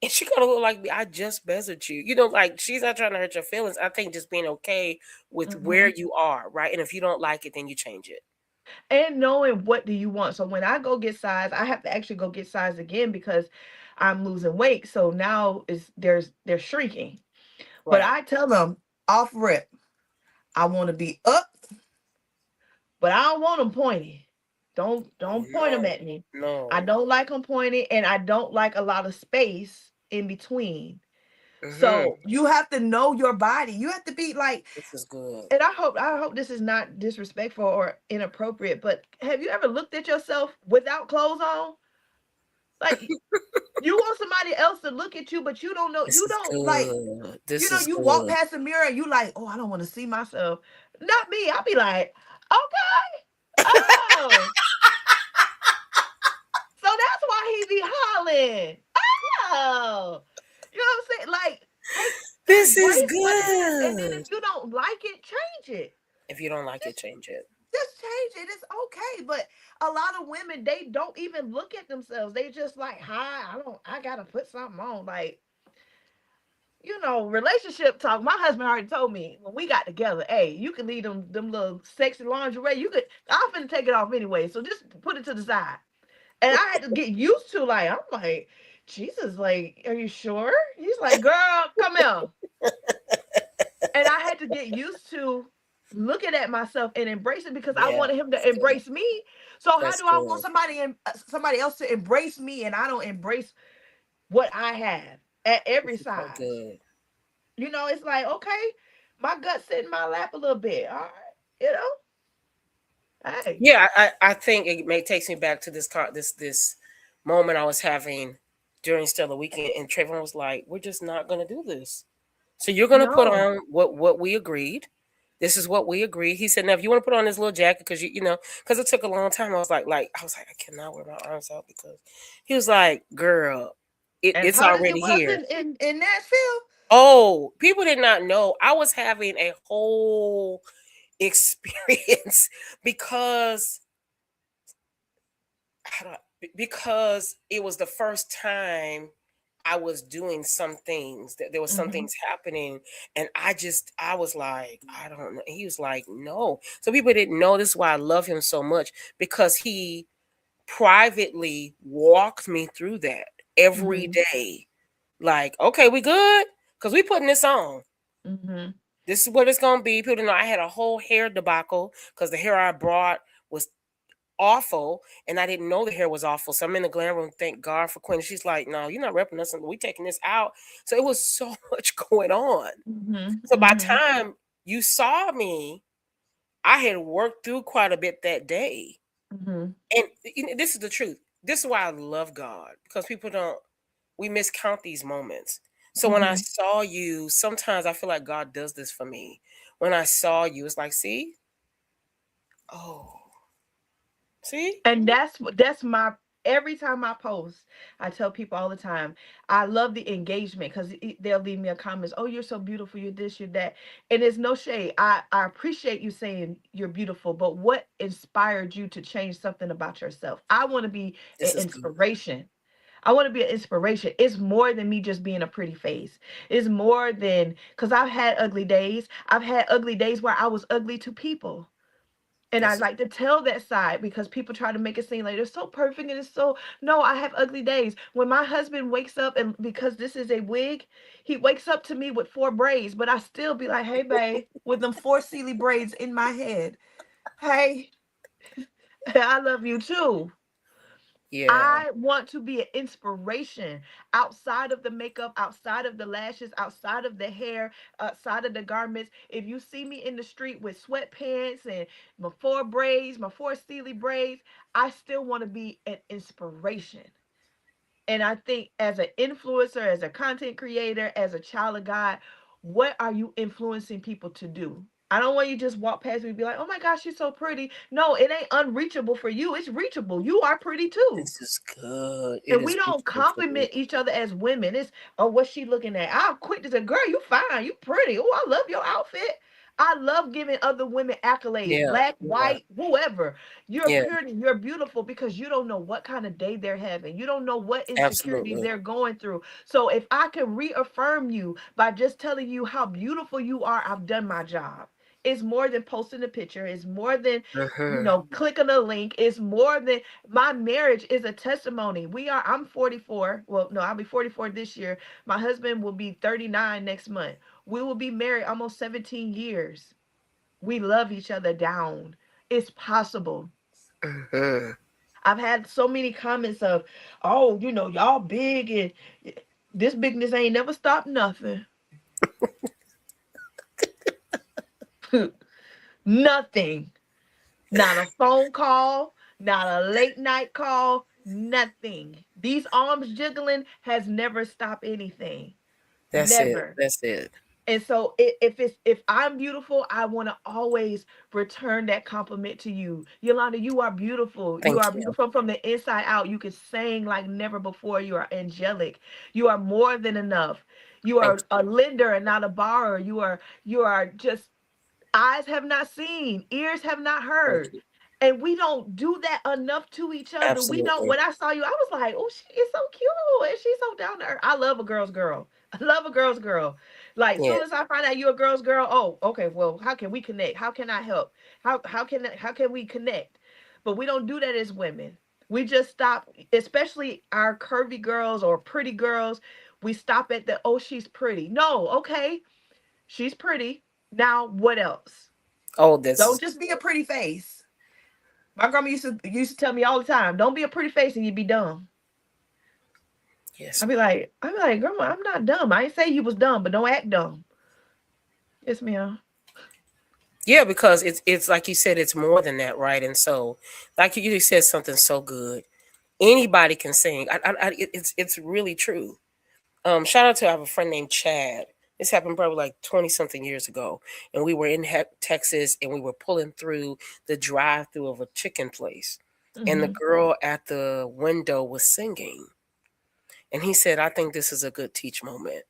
And she gonna look like me. I just measured you. Like she's not trying to hurt your feelings. I think just being okay with where Hmm. you are, right? And if you don't like it, then you change it. And knowing what do you want. So when I go get size, I have to actually go get size again because I'm losing weight. So now they're shrinking. But Right. I tell them off rip, I want to be up, but I don't want them pointy. Don't point them No, at me. I no. don't like them pointy, and I don't like a lot of space in between. Mm-hmm. So you have to know your body. You have to be like, This is good. and I hope this is not disrespectful or inappropriate, but have you ever looked at yourself without clothes on? Like you want somebody else to look at you, but you don't know. This You is don't like. good. This is You walk good. past the mirror and you like, oh, I don't want to see myself. Not me. I'll be like, okay, oh, so that's why he be hollering. Oh, you know what I'm saying? Like, This is embrace what it is, and then good. if you don't like it, change it. If you don't like it, change it. Just change it. It's okay. But a lot of women, they don't even look at themselves. They just like, hi, I gotta put something on. Like, relationship talk. My husband already told me when we got together, hey, you can leave them little sexy lingerie. You could I'm finna take it off anyway. So just put it to the side. And I had to get used to like, I'm like, Jesus, like, are you sure? He's like, girl, come here. And I had to get used to looking at myself and embracing because I Yeah, wanted him that's to good. embrace me. So how That's do I want good. somebody else to embrace me and I don't embrace what I have at every This is so size? good. It's like, okay, my gut sit in my lap a little bit. All right, you know, hey. Yeah, I think it may takes me back to this moment I was having during Stellar Weekend, and Trayvon was like, "We're just not going to do this. So you're going to put No. on what we agreed. This is what we agreed." He said, "Now, if you want to put on this little jacket, because because it took a long time." I was like, I cannot wear my arms out because he was like, "Girl, As it's hard as it already was here." in Nashville. Oh, people did not know I was having a whole experience because because it was the first time I was doing some things that there was some Mm-hmm. things happening, and I was like, I don't know. He was like, no. So people didn't know. This is why I love him so much, because he privately walked me through that every Mm-hmm. day. Like, okay, we good? Because we putting this on. Mm-hmm. This is what it's gonna be. People didn't know I had a whole hair debacle because the hair I brought was awful, and I didn't know the hair was awful. So I'm in the glam room. Thank God for Quinn. She's like, "No, you're not repping us. We taking this out." So it was so much going on. Mm-hmm. So by the Mm-hmm. time you saw me, I had worked through quite a bit that day. Mm-hmm. And this is the truth. This is why I love God, because people don't. We miscount these moments. So when I Mm-hmm. saw you, sometimes I feel like God does this for me. When I saw you, it's like, see, oh, see, And that's my every time I post, I tell people all the time, I love the engagement because they'll leave me a comment. Oh, you're so beautiful. You're this, you're that. And it's no shade. I appreciate you saying you're beautiful, but what inspired you to change something about yourself? I want to be an this is good. inspiration. I want to be an inspiration. It's more than me just being a pretty face. It's more than because I've had ugly days. I've had ugly days where I was ugly to people. And I This is like to tell that side because people try to make it seem like they're so perfect and it's so no, I have ugly days. When my husband wakes up and because this is a wig, he wakes up to me with 4 braids, but I still be like, hey babe, with them 4 silly braids in my head. Hey, I love you too. yeah. I want to be an inspiration outside of the makeup, outside of the lashes, outside of the hair, outside of the garments. If you see me in the street with sweatpants and my 4 braids, my 4 silly braids, I still want to be an inspiration. And I think as an influencer, as a content creator, as a child of God, what are you influencing people to do? I don't want you to just walk past me and be like, oh my gosh, she's so pretty. No, it ain't unreachable for you. It's reachable. You are pretty too. This is good. It And we is don't reachable for me. compliment each other as women. It's, oh, what's she looking at? I'm quick to say, girl, you fine, you pretty. Oh, I love your outfit. I love giving other women accolades, Yeah, black, yeah, white, whoever. You're yeah, pretty, you're beautiful because you don't know what kind of day they're having. You don't know what insecurities absolutely. they're going through. So if I can reaffirm you by just telling you how beautiful you are, I've done my job. It's more than posting a picture. It's more than Hmm. clicking a link. It's more than my marriage is a testimony. I'm 44. Well, no, I'll be 44 this year. My husband will be 39 next month. We will be married almost 17 years. We love each other down. It's possible. Hmm. I've had so many comments of, oh, y'all big and this bigness ain't never stopped nothing. Nothing. Not a phone call, not a late night call. Nothing. These arms jiggling has never stopped anything. That's it. Never. That's it. And so if I'm beautiful, I want to always return that compliment to you. Yolanda, you are beautiful. You Thank are you. beautiful from the inside out. You can sing like never before. You are angelic. You are more than enough. You Thank are a lender and not a borrower. You are just eyes have not seen, ears have not you. Thank heard. you. And we don't do that enough to each other. We don't. Absolutely. When I saw you, I was like, oh, she is so cute. And she's so down to earth. I love a girl's girl. I love a girl's girl. Like, Yeah. soon as I find out you're a girl's girl, oh, okay, well, how can we connect? How can I help? How can we connect? But we don't do that as women. We just stop, especially our curvy girls or pretty girls. We stop at the, oh, she's pretty. No, okay, she's pretty. Now, what else? Oh, this Don't is just be a pretty face. My grandma used to tell me all the time, don't be a pretty face and you be dumb. yes. I'd be like, Grandma, I'm not dumb. I ain't say you was dumb, but don't act dumb. Yes, ma'am. Yeah, because it's like you said, it's more than that, right? And so, like you said, something so good. Anybody can sing. It's really true. Shout out to I have a friend named Chad. This happened probably like 20 something years ago, and we were in Texas, and we were pulling through the drive-through of a chicken place, and the Hmm. girl at the window was singing, and he said, "I think this is a good teach moment."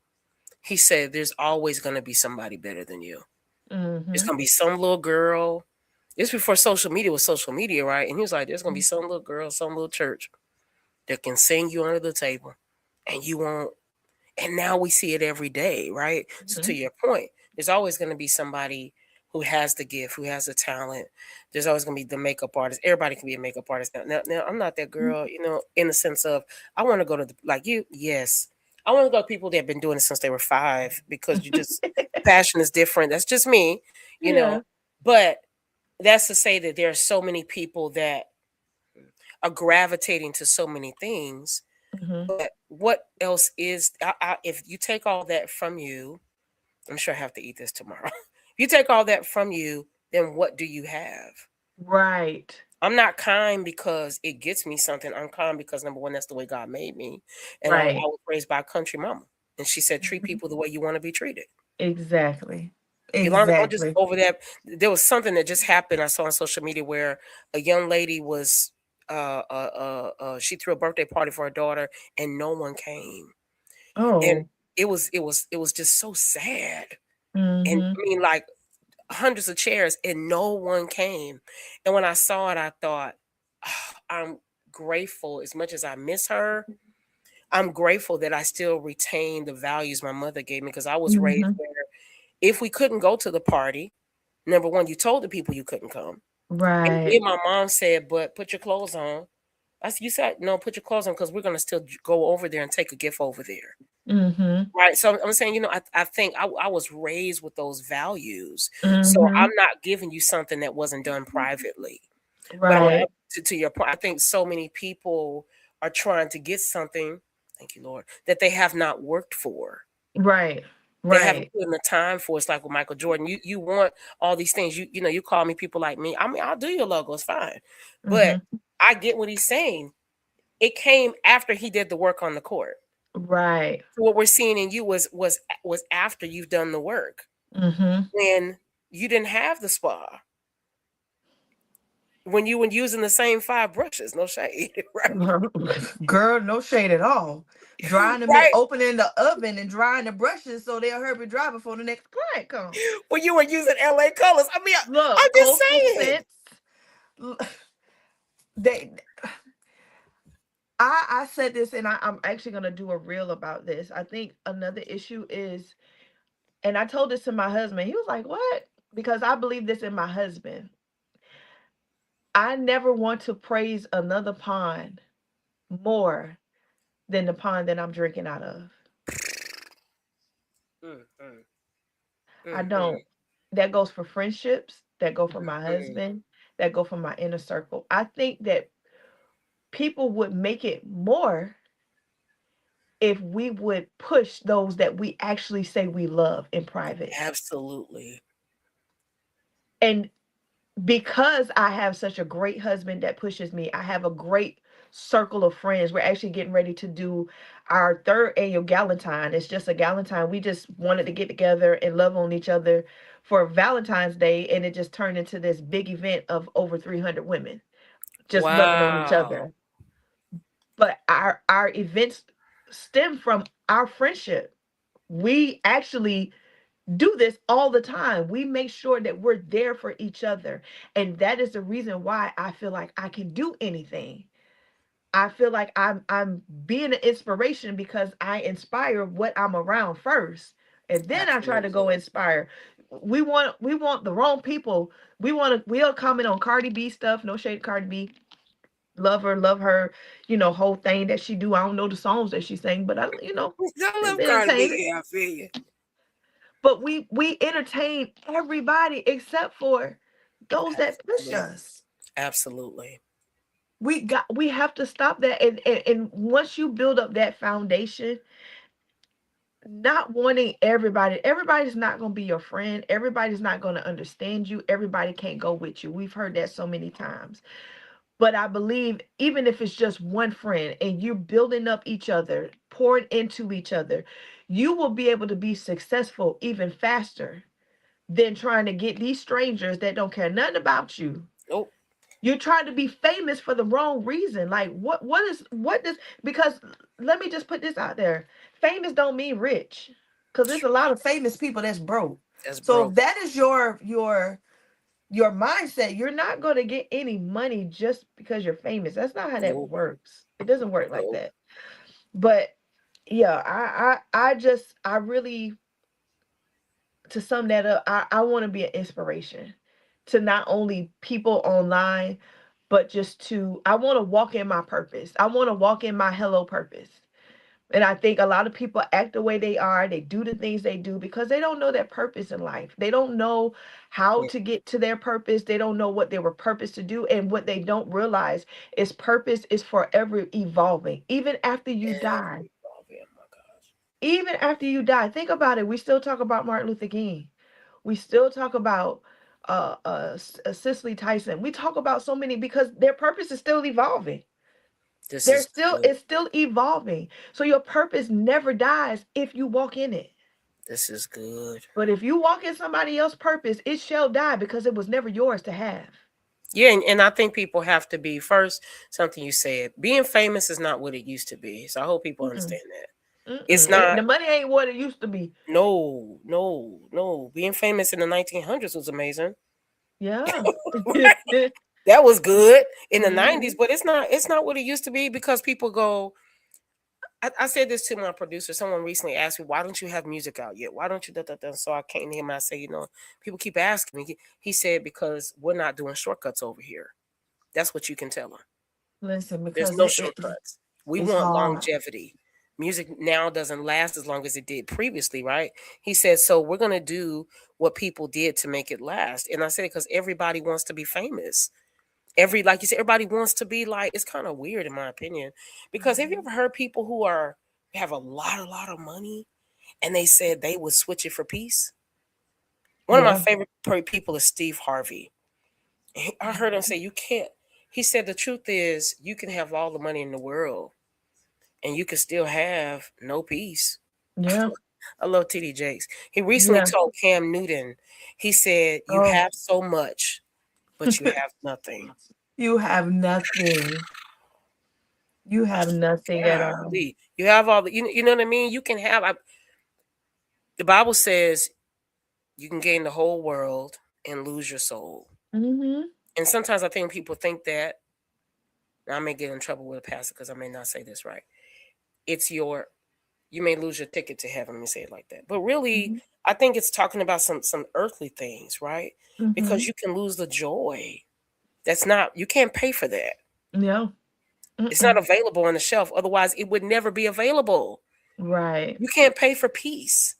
He said, "There's always going to be somebody better than you. There's Hmm. going to be some little girl." This before social media was social media, right? And he was like, "There's going to be some little girl, some little church that can sing you under the table, and you won't." And now we see it every day, right? So to Hmm. your point, there's always going to be somebody who has the gift, who has the talent. There's always going to be the makeup artist. Everybody can be a makeup artist now. I'm not that girl, in the sense of I want to go to like you. Yes, I want to go to people that have been doing it since they were 5 because you just passion is different. That's just me, you know. Yeah. But that's to say that there are so many people that are gravitating to so many things. Hmm. But what else is if you take all that from you? I'm sure I have to eat this tomorrow. If you take all that from you, then what do you have? Right. I'm not kind because it gets me something. I'm kind because number one, that's the way God made me, and I Right. was raised by a country mama, and she said, "Treat Mhm. people the way you want to be treated." Exactly. Yolanda, don't just Exactly. over that. There was something that just happened. I saw on social media where a young lady was, she threw a birthday party for her daughter, and no one came, and Oh. it was just so sad. And Hmm. I mean, like hundreds of chairs, and no one came. And when I saw it, I thought, "Ah, I'm grateful as much as I miss her. I'm grateful that I still retain the values my mother gave me because I was raised Hmm. where if we couldn't go to the party, number one, you told the people you couldn't come. And Right. then my mom said, "But put your clothes on." I said, "You said no, put your clothes on because we're gonna still go over there and take a gift over there." Hmm. Right. So I'm saying, I think I was raised with those values. So Hmm. I'm not giving you something that wasn't done privately. But Right. to your point, I think so many people are trying to get something, thank you, Lord, that they have not worked for. Right. They haven't Right. put in the time for. It's like with Michael Jordan. You want all these things. You call me people like me. I mean, I'll do your logo. It's fine. But Hmm. I get what he's saying. It came after he did the work on the court. Right. So what we're seeing in you was after you've done the work. Hmm. When you didn't have the spa. When you were using the same 5 brushes, no shade, right? Girl, no shade at all. Drying them in, Right? opening the oven and drying the brushes so they'll hurry dry before the next client comes. When you were using LA colors. I mean, I'm Look, just coastal saying. scents. l- They, I said this, and I'm actually gonna do a reel about this. I think another issue is, and I told this to my husband. He was like, "What?" Because I believe this in my husband. I never want to praise another pond more than the pond that I'm drinking out of. Mm, mm, I mm, mm, don't. That goes for friendships, that go for my mm. husband, that go for my inner circle. I think that people would make it more if we would push those that we actually say we love in private. Absolutely. And because I have such a great husband that pushes me, I have a great circle of friends. We're actually getting ready to do our third annual Galentine. It's just a Galentine. We just wanted to get together and love on each other for Valentine's Day, and it just turned into this big event of over 300 women just loving on each Wow. other. But our events stem from our friendship. We actually do this all the time. We make sure that we're there for each other. And that is the reason why I feel like I can do anything. I feel like I'm being an inspiration because I inspire what I'm around first. And then I try to go Absolutely. inspire. We want the wrong people. We'll comment on Cardi B stuff. No shade, Cardi B. Love her, whole thing that she do. I don't know the songs that she sang, but I it's love Cardi entertaining. B. Yeah, I feel you. But we entertain everybody except for those that push Absolutely. us. Absolutely. We have to stop that. And once you build up that foundation, not wanting everybody's not going to be your friend. Everybody's not going to understand you. Everybody can't go with you. We've heard that so many times. But I believe even if it's just one friend and you're building up each other, pouring into each other, you will be able to be successful even faster than trying to get these strangers that don't care nothing about you. Nope. You're trying to be famous for the wrong reason. Like what does because let me just put this out there. Famous don't mean rich. Because there's a lot of famous people that's broke. That's So broke. if that is your mindset, you're not going to get any money just because you're famous. That's not how that Nope. works. It doesn't work like Nope. that. But yeah, I really, to sum that up, I want to be an inspiration to not only people online, but just to I want to walk in my purpose. I want to walk in my hello purpose. And I think a lot of people act the way they are. They do the things they do because they don't know their purpose in life. They don't know how Yeah. to get to their purpose. They don't know what they were purposed to do. And what they don't realize is purpose is forever evolving, even after you die. Every oh my gosh. Even after you die. Think about it. We still talk about Martin Luther King. We still talk about Cicely Tyson. We talk about so many because their purpose is still evolving. This They're is still good. it's still evolving. So your purpose never dies if you walk in it. This is good. But if you walk in somebody else's purpose, it shall die because it was never yours to have. Yeah, and I think people have to be first, something you said. Being famous is not what it used to be. So I hope people Mm-mm, understand that. It's mm-mm. not. The money ain't what it used to be. No, no, no. Being famous in the 1900s was amazing. Yeah. That was good in the 90s, Mhm. but it's not what it used to be because people go. I said this to my producer. Someone recently asked me, "Why don't you have music out yet? Why don't you?" Da, da, da? So I came to him and I say, people keep asking me. He said, "Because we're not doing shortcuts over here." That's what you can tell them. Listen, There's because no it shortcuts. We it's want hard. longevity. Music now doesn't last as long as it did previously, right? He said, so we're going to do what people did to make it last. And I said, because everybody wants to be famous. Like you said, everybody wants to be like, it's kind of weird in my opinion. Because have you Mhm. ever heard people who have a lot of money and they said they would switch it for peace? One of my Yeah. favorite people is Steve Harvey. I heard him say, you can't. He said, the truth is, you can have all the money in the world and you can still have no peace. Yeah. I love TD Jakes. He recently Yeah. told Cam Newton, he said, you Oh. have so much, but you have nothing. You have nothing. You have nothing at all. Golly. You have all the, you know what I mean? You can have, the Bible says you can gain the whole world and lose your soul. Mhm. And sometimes I think people think that, now I may get in trouble with a pastor because I may not say this right. It's you may lose your ticket to heaven. Let me say it like that. But really, Mhm. I think it's talking about some earthly things, right? Because Mhm. you can lose the joy. That's not, you can't pay for that. Yeah. It's not Mm-mm. available on the shelf. Otherwise, it would never be available. Right. You can't pay for peace.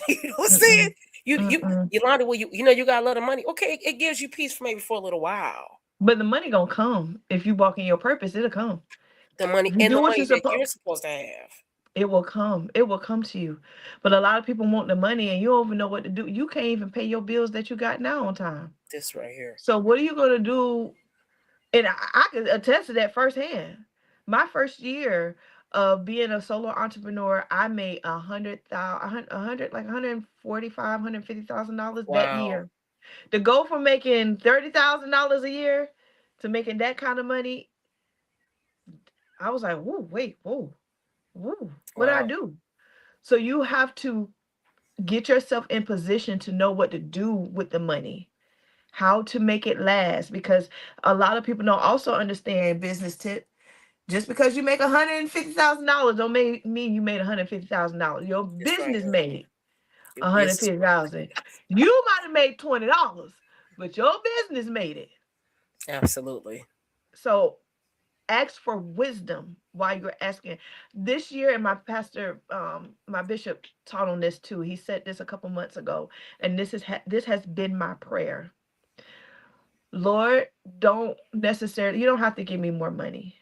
You know what I'm saying? Mm-mm. You Mm-mm. Yolanda, well, you got a lot of money. Okay, it gives you peace for maybe for a little while. But the money gonna come if you walk in your purpose. It'll come. The money If you and do the what you're money that supposed, you're supposed to have. it will come. It will come to you. But a lot of people want the money, and you don't even know what to do. You can't even pay your bills that you got now on time. This right here. So what are you gonna do? And I can attest to that firsthand. My first year of being a solo entrepreneur, I made 100,000, like $145,000, $150,000 that Wow. year. To go from making $30,000 a year to making that kind of money, I was like, whoa, wait, whoa, whoa, what did I Wow. do? So you have to get yourself in position to know what to do with the money, how to make it last, because a lot of people don't also understand business tip. Just because you make $150,000 don't mean you made $150,000. Your This right business here. made Your business. 150,000. You might have made $20, but your business made it. Absolutely. So ask for wisdom while you're asking. This year, and my pastor, my bishop taught on this too. He said this a couple months ago, and this has been my prayer. Lord, don't necessarily, you don't have to give me more money.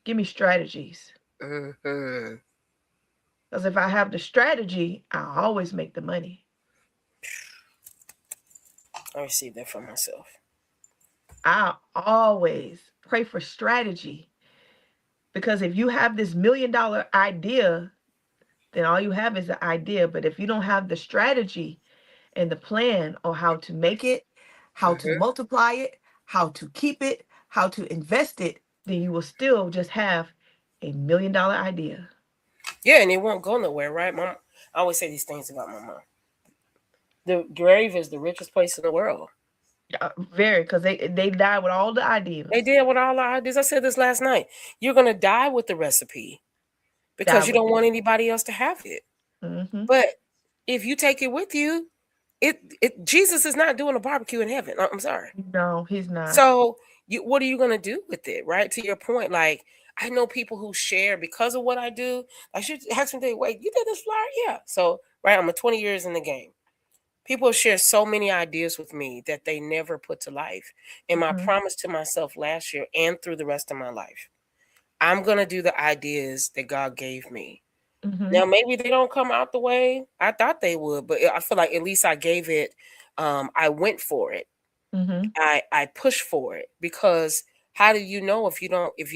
Give me strategies. Hmm. Because if I have the strategy, I always make the money. I received that for myself. I always pray for strategy. Because if you have this $1 million idea, then all you have is the idea. But if you don't have the strategy and the plan on how to make it, how to Hmm. multiply it, how to keep it, how to invest it, then you will still just have $1 million idea. Yeah, and it won't go nowhere, right? Mom, I always say these things about my mom. The grave is the richest place in the world. Very, because they die with all the They ideas. did with all our ideas. I said this last night. You're gonna die with the recipe Die because you with don't it. want anybody else to have it. Hmm. But if you take it with you, it Jesus is not doing a barbecue in heaven. I'm sorry. No, he's not. So what are you gonna do with it, right? To your point, like I know people who share because of what I do. I should have some day. Wait, you did this flyer? Yeah. So right, I'm a 20 years in the game. People share so many ideas with me that they never put to life. And my Hmm. promise to myself last year and through the rest of my life, I'm gonna do the ideas that God gave me. Hmm. Now maybe they don't come out the way I thought they would, but I feel like at least I gave it. I went for it. Hmm. I push for it because how do you know if you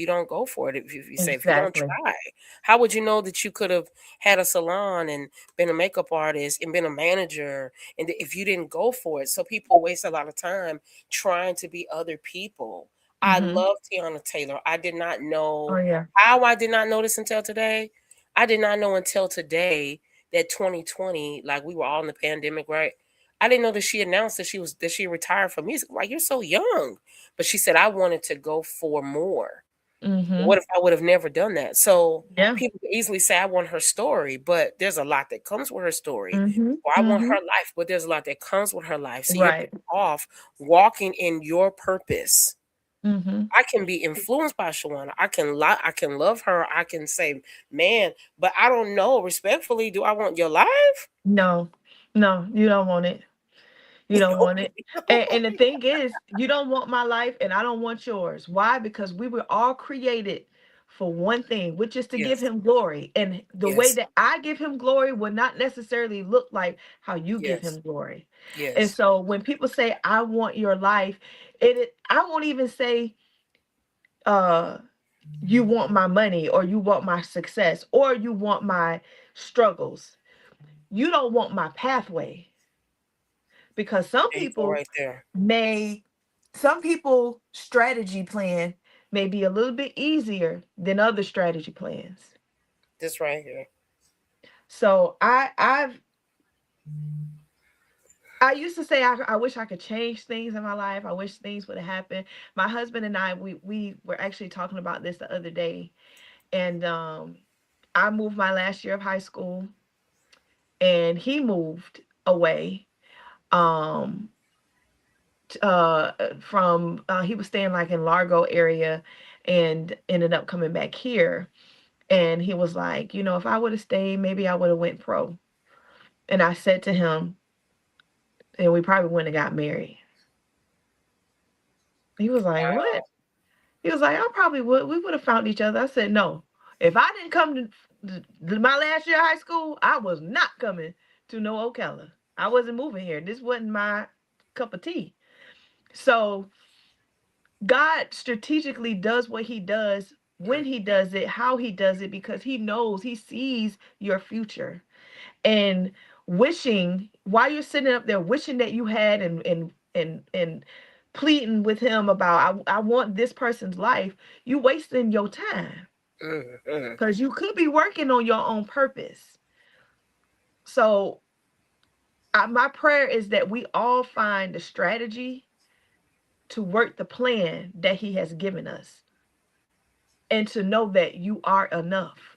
don't go for it? If you say if you don't Exactly. try, how would you know that you could have had a salon and been a makeup artist and been a manager and if you didn't go for it? So people waste a lot of time trying to be other people. I Hmm. love Tiana Taylor. I did not Oh know yeah. how I did not know this until today. I did not know until today that 2020, like we were all in the pandemic, right? I didn't know that she announced that she retired from music. Like you're so young, but she said I wanted to go for more. Hmm. What if I would have never done that? So Yeah. people could easily say I want her story, but there's a lot that comes with her story. Hmm. Or I want Hmm. her life, but there's a lot that comes with her life. So you're Right. better off walking in your purpose. Hmm. I can be influenced by Shawana. I can love her. I can say, man, but I don't know. Respectfully, do I want your life? No, no, you don't want it. You don't want it. And the thing is, you don't want my life and I don't want yours. Why? Because we were all created for one thing, which is to give Yes, him glory. And the way yes, that I give him glory will not necessarily look like how you give yes, him glory. And yes. so when people say, I want your life, I won't even say, uh, you want my money or you want my success or you want my struggles. You don't want my pathway because There you go, right there. may some people strategy plan may be a little bit easier than other strategy plans. This right here. So I used to say I wish I could change things in my life. I wish things would have happened. My husband and I we were actually talking about this the other day, and I moved my last year of high school and he moved away, um from he was staying like in Largo area and ended up coming back here, and he was like, if I would have stayed, maybe I would have went pro. And I said to him, and we probably wouldn't have got married. He was like, what? Wow. He was like, I probably would, we would have found each other. I said, no, if I didn't come to my last year of high school, I was not coming to no Ocala. I wasn't moving here. This wasn't my cup of tea. So God strategically does what he does when he does it, how he does it, because he knows, he sees your future. And wishing, while you're sitting up there wishing that you had, and pleading with him about, I want this person's life, you wasting your time, Mm-hmm. because you could be working on your own purpose. So my prayer is that we all find the strategy to work the plan that he has given us, and to know that you are enough.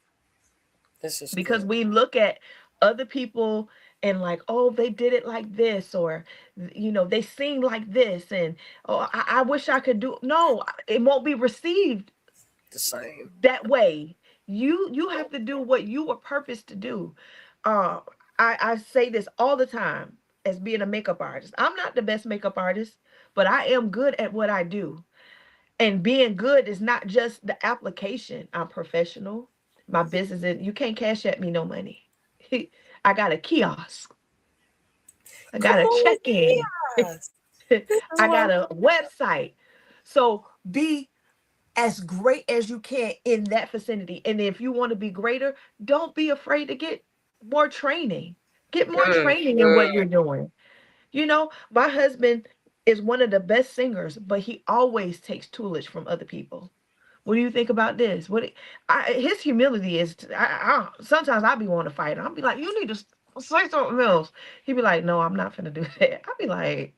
This is Because good. we look at other people and like, oh, they did it like this, or they sing like this, and oh, I wish I could do. No, it won't be received The same. that way. You have to do what you were purposed to do. uh I say this all the time, as being a makeup artist, I'm not the best makeup artist, but I am good at what I do. And being good is not just the application. I'm professional. My business is, you can't cash at me no money. I got a kiosk. I Come got a on, check-in. yes. This is I what got a website. So be as great as you can in that vicinity. And if you want to be greater, don't be afraid to get more training. Get more training in what you're doing. My husband is one of the best singers, but he always takes toolage from other people. What do you think about this? His humility is. Sometimes I be wanting to fight. I'll be like, you need to say something else. He'd be like, no, I'm not gonna do that. I'll be like,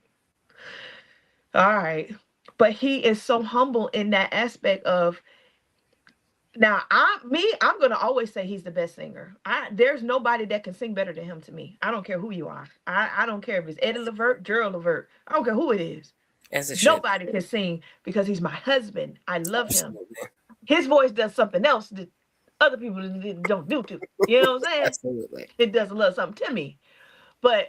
all right. But he is so humble in that aspect of. Now, I'm gonna always say he's the best singer. There's nobody that can sing better than him to me. I don't care who you are. I don't care if it's Eddie Levert, Gerald Levert. I don't care who it is. as it should. Nobody can sing, because he's my husband. I love him. Absolutely. His voice does something else that other people don't do to. You know what I'm saying? Absolutely. It does a little something to me. But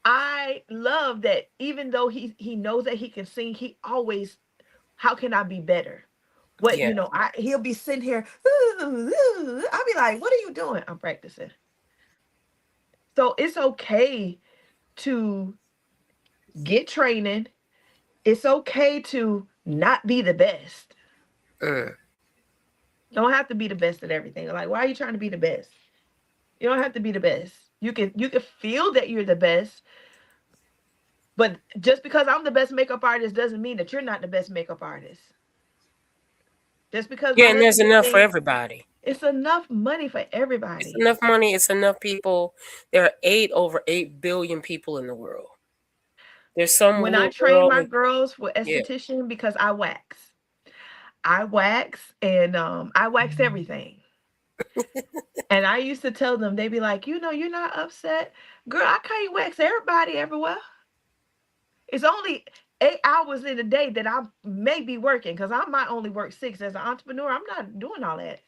I love that even though he knows that he can sing, he always, how can I be better? Yeah. He'll be sitting here, I'll be like, what are you doing? I'm practicing. So it's okay to get training. It's okay to not be the best. Mm. Don't have to be the best at everything. Like, why are you trying to be the best? You don't have to be the best. You can feel that you're the best, but just because I'm the best makeup artist doesn't mean that you're not the best makeup artist. Just because Yeah, and there's enough for everybody. It's enough money for everybody. It's enough money. It's enough people. There are over 8 billion people in the world. There's some. When I train my girls for esthetician, because I wax and I wax everything. And I used to tell them, they'd be like, you're not upset, girl. I can't wax everybody everywhere. It's only 8 hours in a day that I may be working, because I might only work 6 as an entrepreneur. I'm not doing all that.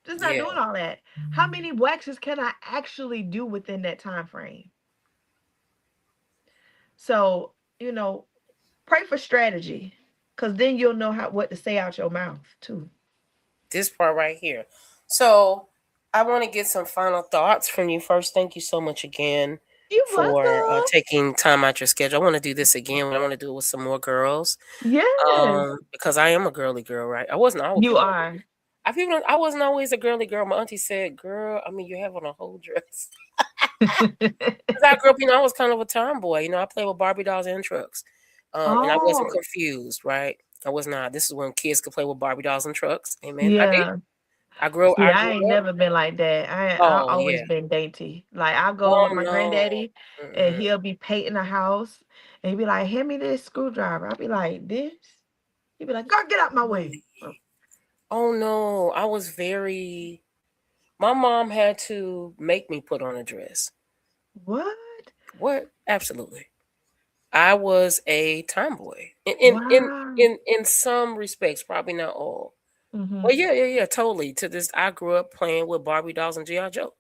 Just not doing all that. How many waxes can I actually do within that time frame? So, pray for strategy, because then you'll know what to say out your mouth too. This part right here. So I want to get some final thoughts from you first. Thank you so much again for taking time out your schedule. I want to do this again. I want to do it with some more girls. Yes. Because I am a girly girl, right? I wasn't always. You are. I wasn't always a girly girl. My auntie said, girl, you have on a whole dress. Because I grew up, I was kind of a tomboy. I played with Barbie dolls and trucks. And I wasn't confused, right? I was not. This is when kids could play with Barbie dolls and trucks. Amen. Yeah. I grew up. I ain't never been like that. I've always been dainty. Like, I'll go with my granddaddy, and he'll be painting a house, and he'll be like, hand me this screwdriver. I'll be like, this? He'll be like, girl, get out my way. Oh, no. I was my mom had to make me put on a dress. What? Absolutely. I was a tomboy in some respects, probably not all. Mm-hmm. Well, yeah, totally. To this, I grew up playing with Barbie dolls and G.I. Joe.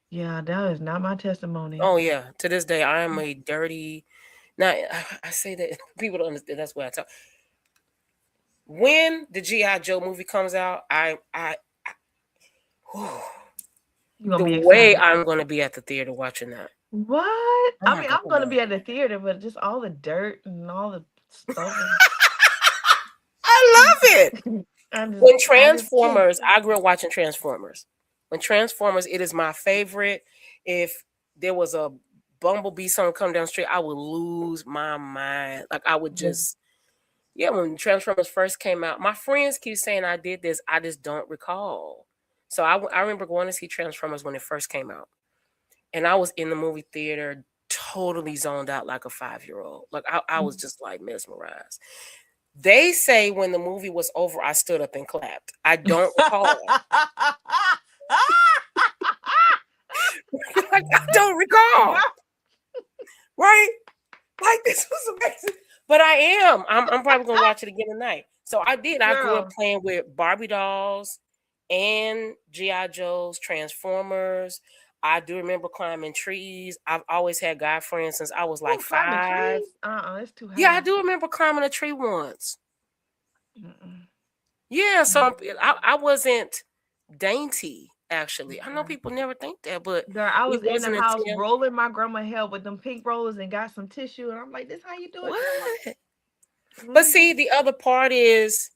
Yeah, that is not my testimony. Oh yeah, to this day, I am a dirty. Now I say that people don't understand. That's why I talk. When the G.I. Joe movie comes out, the way I'm going to be at the theater watching that. What? Oh I'm going to be at the theater, but just all the dirt and all the stuff. I love it. When I just can't. Transformers, I grew up watching Transformers. When Transformers, it is my favorite. If there was a Bumblebee song come down the street, I would lose my mind. Like I would just, yeah. When Transformers first came out, my friends keep saying I did this. I just don't recall. So I remember going to see Transformers when it first came out, and I was in the movie theater, totally zoned out like a 5-year-old. Like I was just like mesmerized. They say when the movie was over, I stood up and clapped. I don't recall. Like, I don't recall. Right? Like this was amazing. But I am. I'm probably gonna watch it again tonight. So I did. I grew up Girl. playing with Barbie dolls and G.I. Joes, Transformers. I do remember climbing trees. I've always had guy friends since I was like Ooh, climbing 5. trees? It's too high. Yeah, I do remember climbing a tree once. Mm-mm. Yeah, so I wasn't dainty, actually. I know Okay. people never think that, but Girl, I it was in wasn't the house until rolling my grandma hair with them pink rollers and got some tissue, and I'm like, "This how you do it?" what? Mhm. But see, the other part is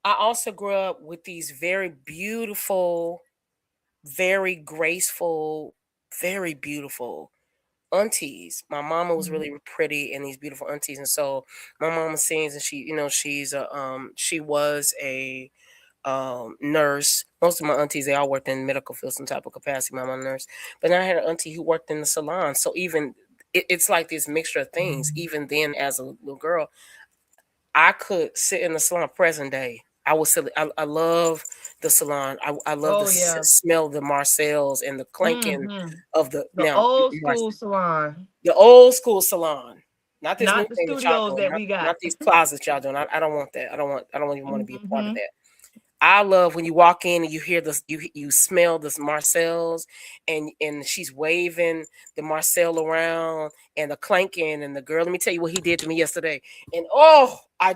I also grew up with these very beautiful, very graceful, very beautiful aunties. My mama was really pretty and these beautiful aunties. And so my mama sings and she, she was a nurse. Most of my aunties, they all worked in medical field, some type of capacity. My mom nurse. But then I had an auntie who worked in the salon. So even it's like this mixture of things. Even then as a little girl, I could sit in the salon present day. I was silly. I love the salon. I love Oh to yeah. smell the Marcells and the clanking Mhm. of the The old school salon, the old school salon. Not this new not the thing that y'all studios doing. that Not, we got. not these closets y'all doing. I don't want that. I don't even want to be a part of Mhm. that. I love when you walk in and you hear this, you smell this Marcells, and she's waving the Marcel around and the clanking and the girl. Let me tell you what he did to me yesterday. And oh, I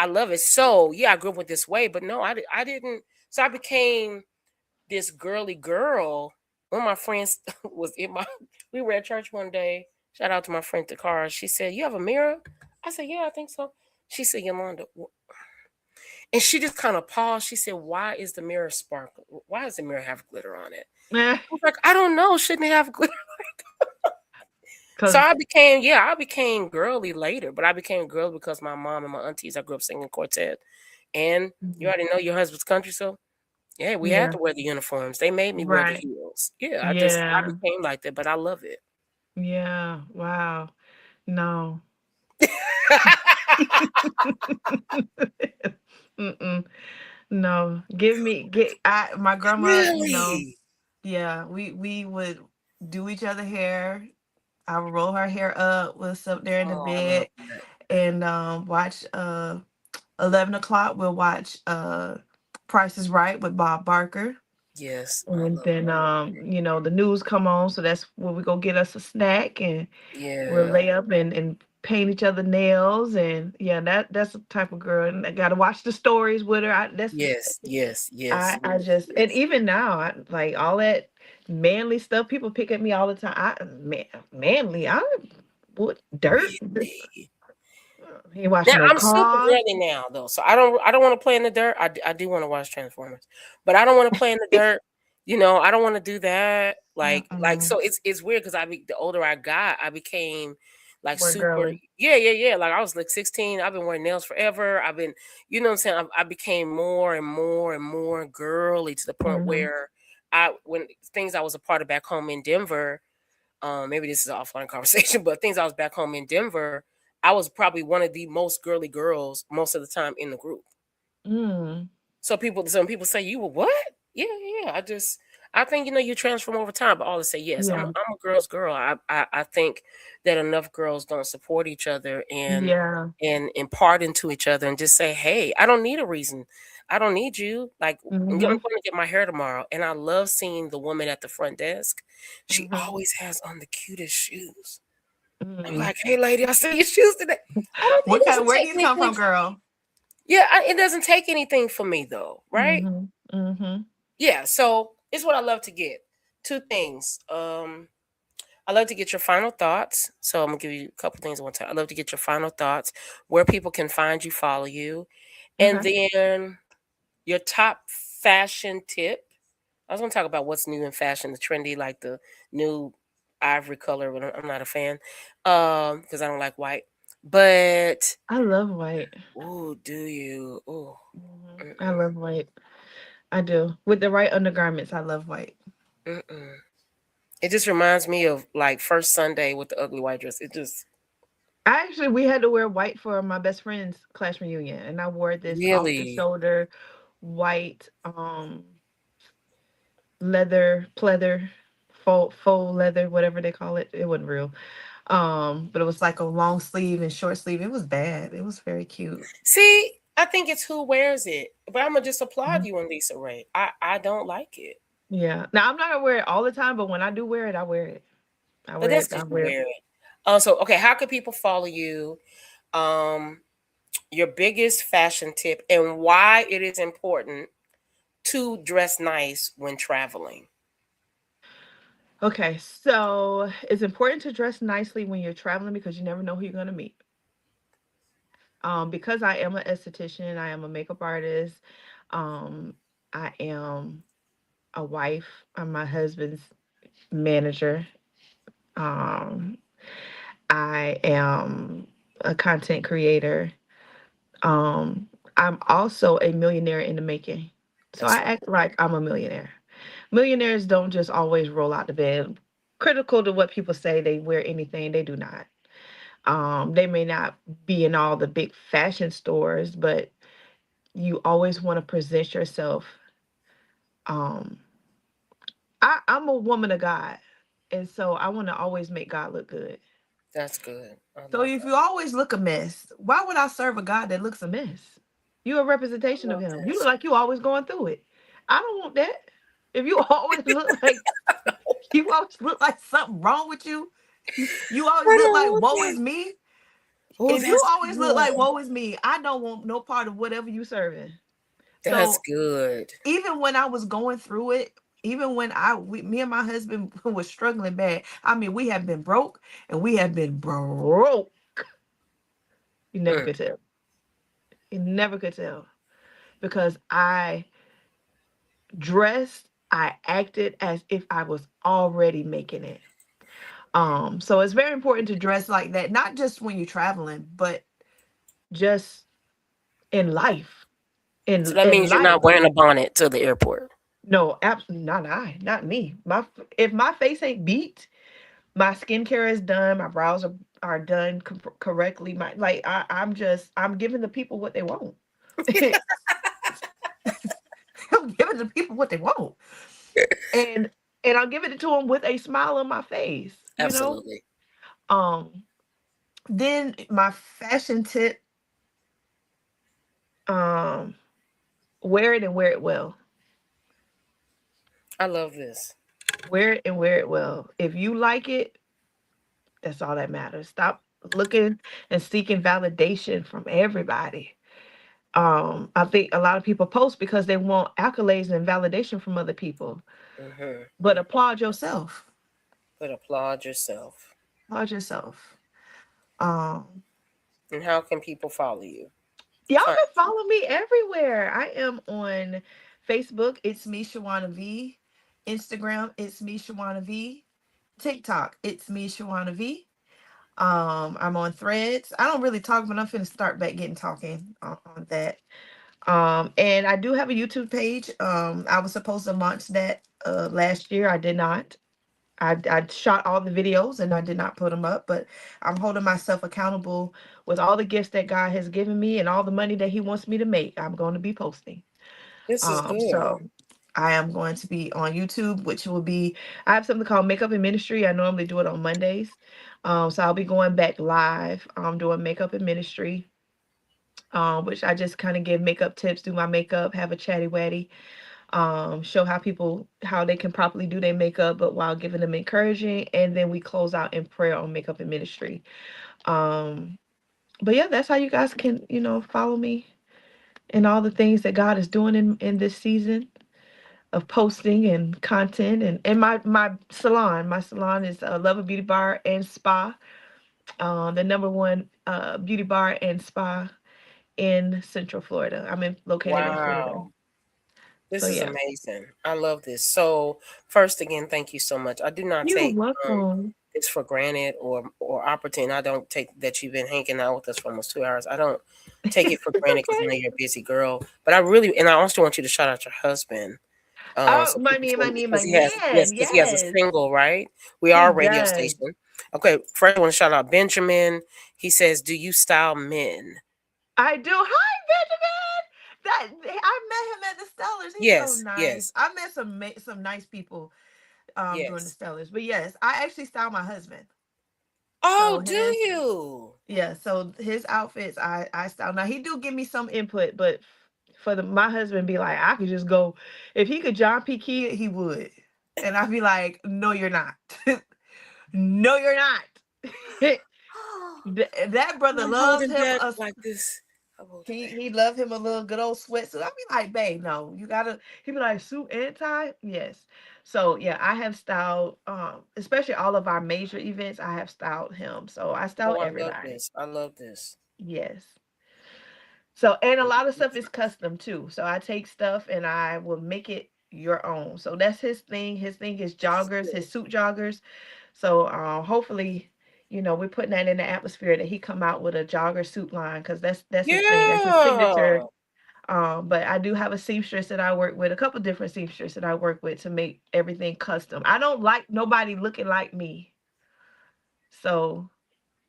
love it. So yeah, I grew up with this way, but no, I didn't. So I became this girly girl. One of my friends was in my. We were at church one day. Shout out to my friend Takara. She said, "You have a mirror?" I said, "Yeah, I think so." She said, "Yolanda," and she just kind of paused. She said, "Why is the mirror sparkling? Why does the mirror have glitter on it?" I was like, "I don't know. Shouldn't it have glitter?" So Cause I became girly later, but I became girly because my mom and my aunties, I grew up singing quartet. And you already know your husband's country, so yeah, we had yeah, to wear the uniforms. They made me wear the right. heels. Yeah, I Yeah, became like that, but I love it. yeah. Wow. No. Mm-mm. No. My grandma, Really? yeah, we would do each other hair. I would roll her hair up, we'll sit up there in the Oh, I love bed that. and watch 11 o'clock, we'll watch Price is Right with Bob Barker. Yes, I And love then the news come on, so that's where we go get us a snack and we'll yeah. lay up and paint each other nails. And yeah, that's the type of girl, and I gotta watch the stories with her. Yes, yes, yes, I yes, just, and yes. even now, like all that manly stuff, people pick at me all the time. Manly, what dirt? Really? He ain't Now washing no I'm super cars. girly now though, so I don't want to play in the dirt. I do want to watch Transformers, but I don't want to play in the dirt. I don't want to do that. Like Mm-mm. so it's weird because the older I got, I became like More super girly. yeah. Like I was like 16. I've been wearing nails forever. I've been what I'm saying. I became more and more and more girly to the point Hmm. where when things I was a part of back home in Denver. Maybe this is an offline conversation, but things I was back home in Denver, I was probably one of the most girly girls most of the time in the group. Mm. Some people say you were what? Yeah, yeah. I think you transform over time, but all to say yes, Yeah. I'm a girl's girl. I think that enough girls don't support each other Yeah. and impart into each other and just say, hey, I don't need a reason. I don't need you. Like I'm going Hmm. to get my hair tomorrow, and I love seeing the woman at the front desk. She Hmm. always has on the cutest shoes. I'm Mm. like, hey, lady, I see your shoes today. I don't. It doesn't Where take these come anything. from, girl? Yeah, it doesn't take anything for me though, right? Mhm, mhm. Yeah. So it's what I love to get. Two things. I love to get your final thoughts. So I'm gonna give you a couple things at one time. I love to get your final thoughts, where people can find you, follow you, And Okay. then your top fashion tip. I was going to talk about what's new in fashion, the trendy, like the new ivory color, but I'm not a fan because I don't like white. But, I love white. oh, do you? Oh, I mm-mm, love white. I do. With the right undergarments, I love white. mm-mm. It just reminds me of like first Sunday with the ugly white dress. It just We had to wear white for my best friend's class reunion, and I wore this off the really, shoulder white leather pleather faux leather, whatever they call it. It wasn't real. But it was like a long sleeve and short sleeve. It was bad. It was very cute. see, I think it's who wears it. But I'm gonna just applaud Mhm. you and Lisa Ray. I don't like it, Yeah. Now I'm not gonna wear it all the time, but when I do wear it, I wear it. I but wear that's it. I because you wear it. wear it. So okay, how can people follow you? Um, your biggest fashion tip and why it is important to dress nice when traveling. Okay, so it's important to dress nicely when you're traveling because you never know who you're gonna meet. Because I am an esthetician, I am a makeup artist, um, I am a wife, I'm my husband's manager. Um, I am a content creator. Um, I'm also a millionaire in the making. So I That's right. act like I'm a millionaire. Millionaires don't just always roll out the bed. Critical to what people say they wear anything, they do not. They may not be in all the big fashion stores, but you always want to present yourself. Um, I'm a woman of God, and so I want to always make God look good. That's good. I So love if that. you always look a mess, why would I serve a God that looks a mess? You're a I representation of love Him. You look this. like you always going through it. I don't want that. If you always look like you always look like something wrong with you, you always I look don't like want woe that. is me. Oh, If you that's always look like good. woe is me, I don't want no part of whatever you serving. That's So good. even when I was going through it, even when me and my husband was struggling bad, I mean, we have been broke and we have been broke. You never Mm, could tell. You never could tell because I dressed, I acted as if I was already making it. So it's very important to dress like that, not just when you're traveling, but just in life. so In that in means you're life. not wearing a bonnet to the airport. No, absolutely not me. If my face ain't beat, my skincare is done, my brows are done correctly. I'm giving the people what they want. I'm giving the people what they want. And I'm giving it to them with a smile on my face, you know? Absolutely. Um, then my fashion tip, um, wear it and wear it well. I love this. Wear it and wear it well. If you like it, that's all that matters. Stop looking and seeking validation from everybody. I think a lot of people post because they want accolades and validation from other people. But Hmm. applaud yourself. But applaud yourself. Applaud yourself. Um, And how can people follow you? Y'all Fine. can follow me everywhere. I am on Facebook. It's me, Shawana V. Instagram. It's me, Shawana V. TikTok. It's me, Shawana V. I'm on Threads. I don't really talk, but I'm finna start back getting talking on that. And I do have a YouTube page. I was supposed to launch that last year. I did not. I shot all the videos and I did not put them up, but I'm holding myself accountable with all the gifts that God has given me and all the money that He wants me to make. I'm going to be posting. This is good. So I am going to be on YouTube, which will be, I have something called Makeup and Ministry. I normally do it on Mondays. So I'll be going back live, doing Makeup and Ministry, which I just kind of give makeup tips, do my makeup, have a chatty watty, show how they can properly do their makeup, but while giving them encouraging, and then we close out in prayer on Makeup and Ministry. Um, but yeah, that's how you guys can, follow me and all the things that God is doing in this season of posting and content and my salon. My salon is Love a Beauty Bar and Spa, the number one beauty bar and spa in Central Florida. Located in Florida. Wow. So This is yeah. amazing. I love this. So first again, thank you so much. I do not You're take welcome. this for granted or opportunity. I don't take that you've been hanging out with us for almost 2 hours. I don't take it for It's granted because I okay. know you're a busy girl. But I really, and I also want you to shout out your husband. Oh, So my people man, my can, man, because my he has, yes, man. because he has a Yes, single, right? We he are a radio does. station. Okay, first I want to shout out Benjamin. He says, "Do you style men?" I do. Hi, Benjamin. I met him at the Stellars. He's so Yes, nice. yes, I met some nice people during the yes. Stellars. But yes, I actually style my husband. So Oh, do his you? yeah, so his outfits I style. Now he do give me some input, but for the my husband be like, I could just go if he could John P. Key it, he would. And I'd be like, no, you're not. No, you're not. That Am brother I loves holding him back a like this? I'm holding back. he loved him a little good old sweatsuit. I'd be like, babe, no, you gotta he'd be like suit and tie. Yes. So yeah, I have styled especially all of our major events, I have styled him. So I style Oh, I love everybody. this. I love this. Yes. So and a lot of stuff is custom too. So I take stuff and I will make it your own. So that's his thing. His thing is This is joggers, good. his suit joggers. So hopefully, we're putting that in the atmosphere that he come out with a jogger suit line because that's his thing. That's his Yeah. signature. But I do have a seamstress that I work with, a couple different seamstresses that I work with to make everything custom. I don't like nobody looking like me. So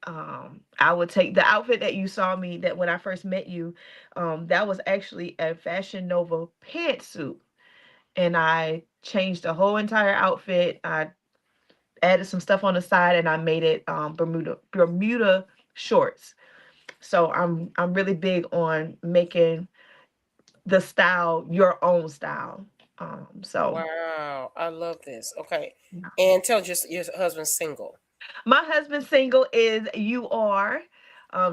I would take the outfit that you saw me that when I first met you, that was actually a Fashion Nova pantsuit. And I changed the whole entire outfit. I added some stuff on the side and I made it Bermuda shorts. So I'm really big on making the style your own style. So Wow. I love this. Okay. yeah. And tell just your husband's single. My husband's single is You Are,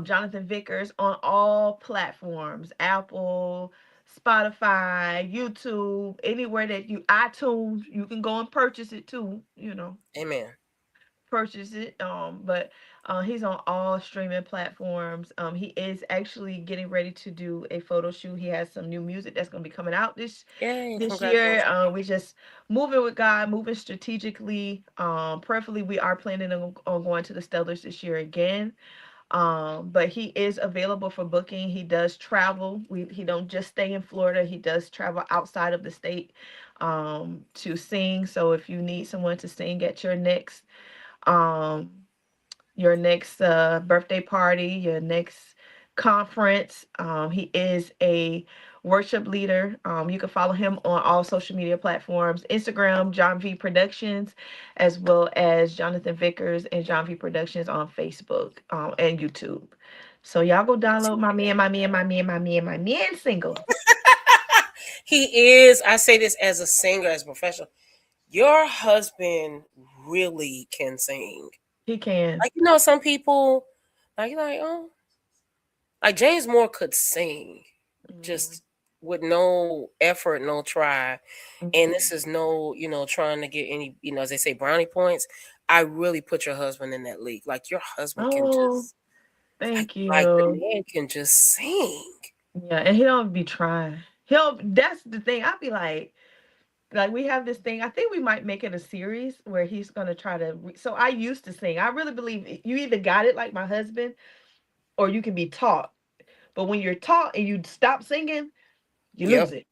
Jonathan Vickers on all platforms, Apple, Spotify, YouTube, anywhere that iTunes, you can go and purchase it too, Amen. purchase it. But he's on all streaming platforms. He is actually getting ready to do a photo shoot. He has some new music that's going to be coming out Yay. this year. Congratulations. We just moving with God, moving strategically. Prayerfully, we are planning on going to the Stellars this year again. But he is available for booking. He does travel. He don't just stay in Florida. He does travel outside of the state to sing. So if you need someone to sing at um your next birthday party, your next conference. He is a worship leader. You can follow him on all social media platforms Instagram, John V Productions, as well as Jonathan Vickers and John V Productions on Facebook and YouTube. So y'all go download my man single. He is, I say this as a singer, as a professional. Your husband really can sing. He can. Like, some people, oh, like James Moore could sing Mhm, just with no effort, no try. And this mhm. is no, trying to get any, as they say, brownie points. I really put your husband in that league. Like your husband can Oh, just, thank like the you. man can just sing. Yeah, and he don't be trying. He'll That's the thing. I'll be like we have this thing. I think we might make it a series where he's gonna try to. So I used to sing. I really believe you either got it like my husband, or you can be taught. But when you're taught and you stop singing, you Yep. lose it.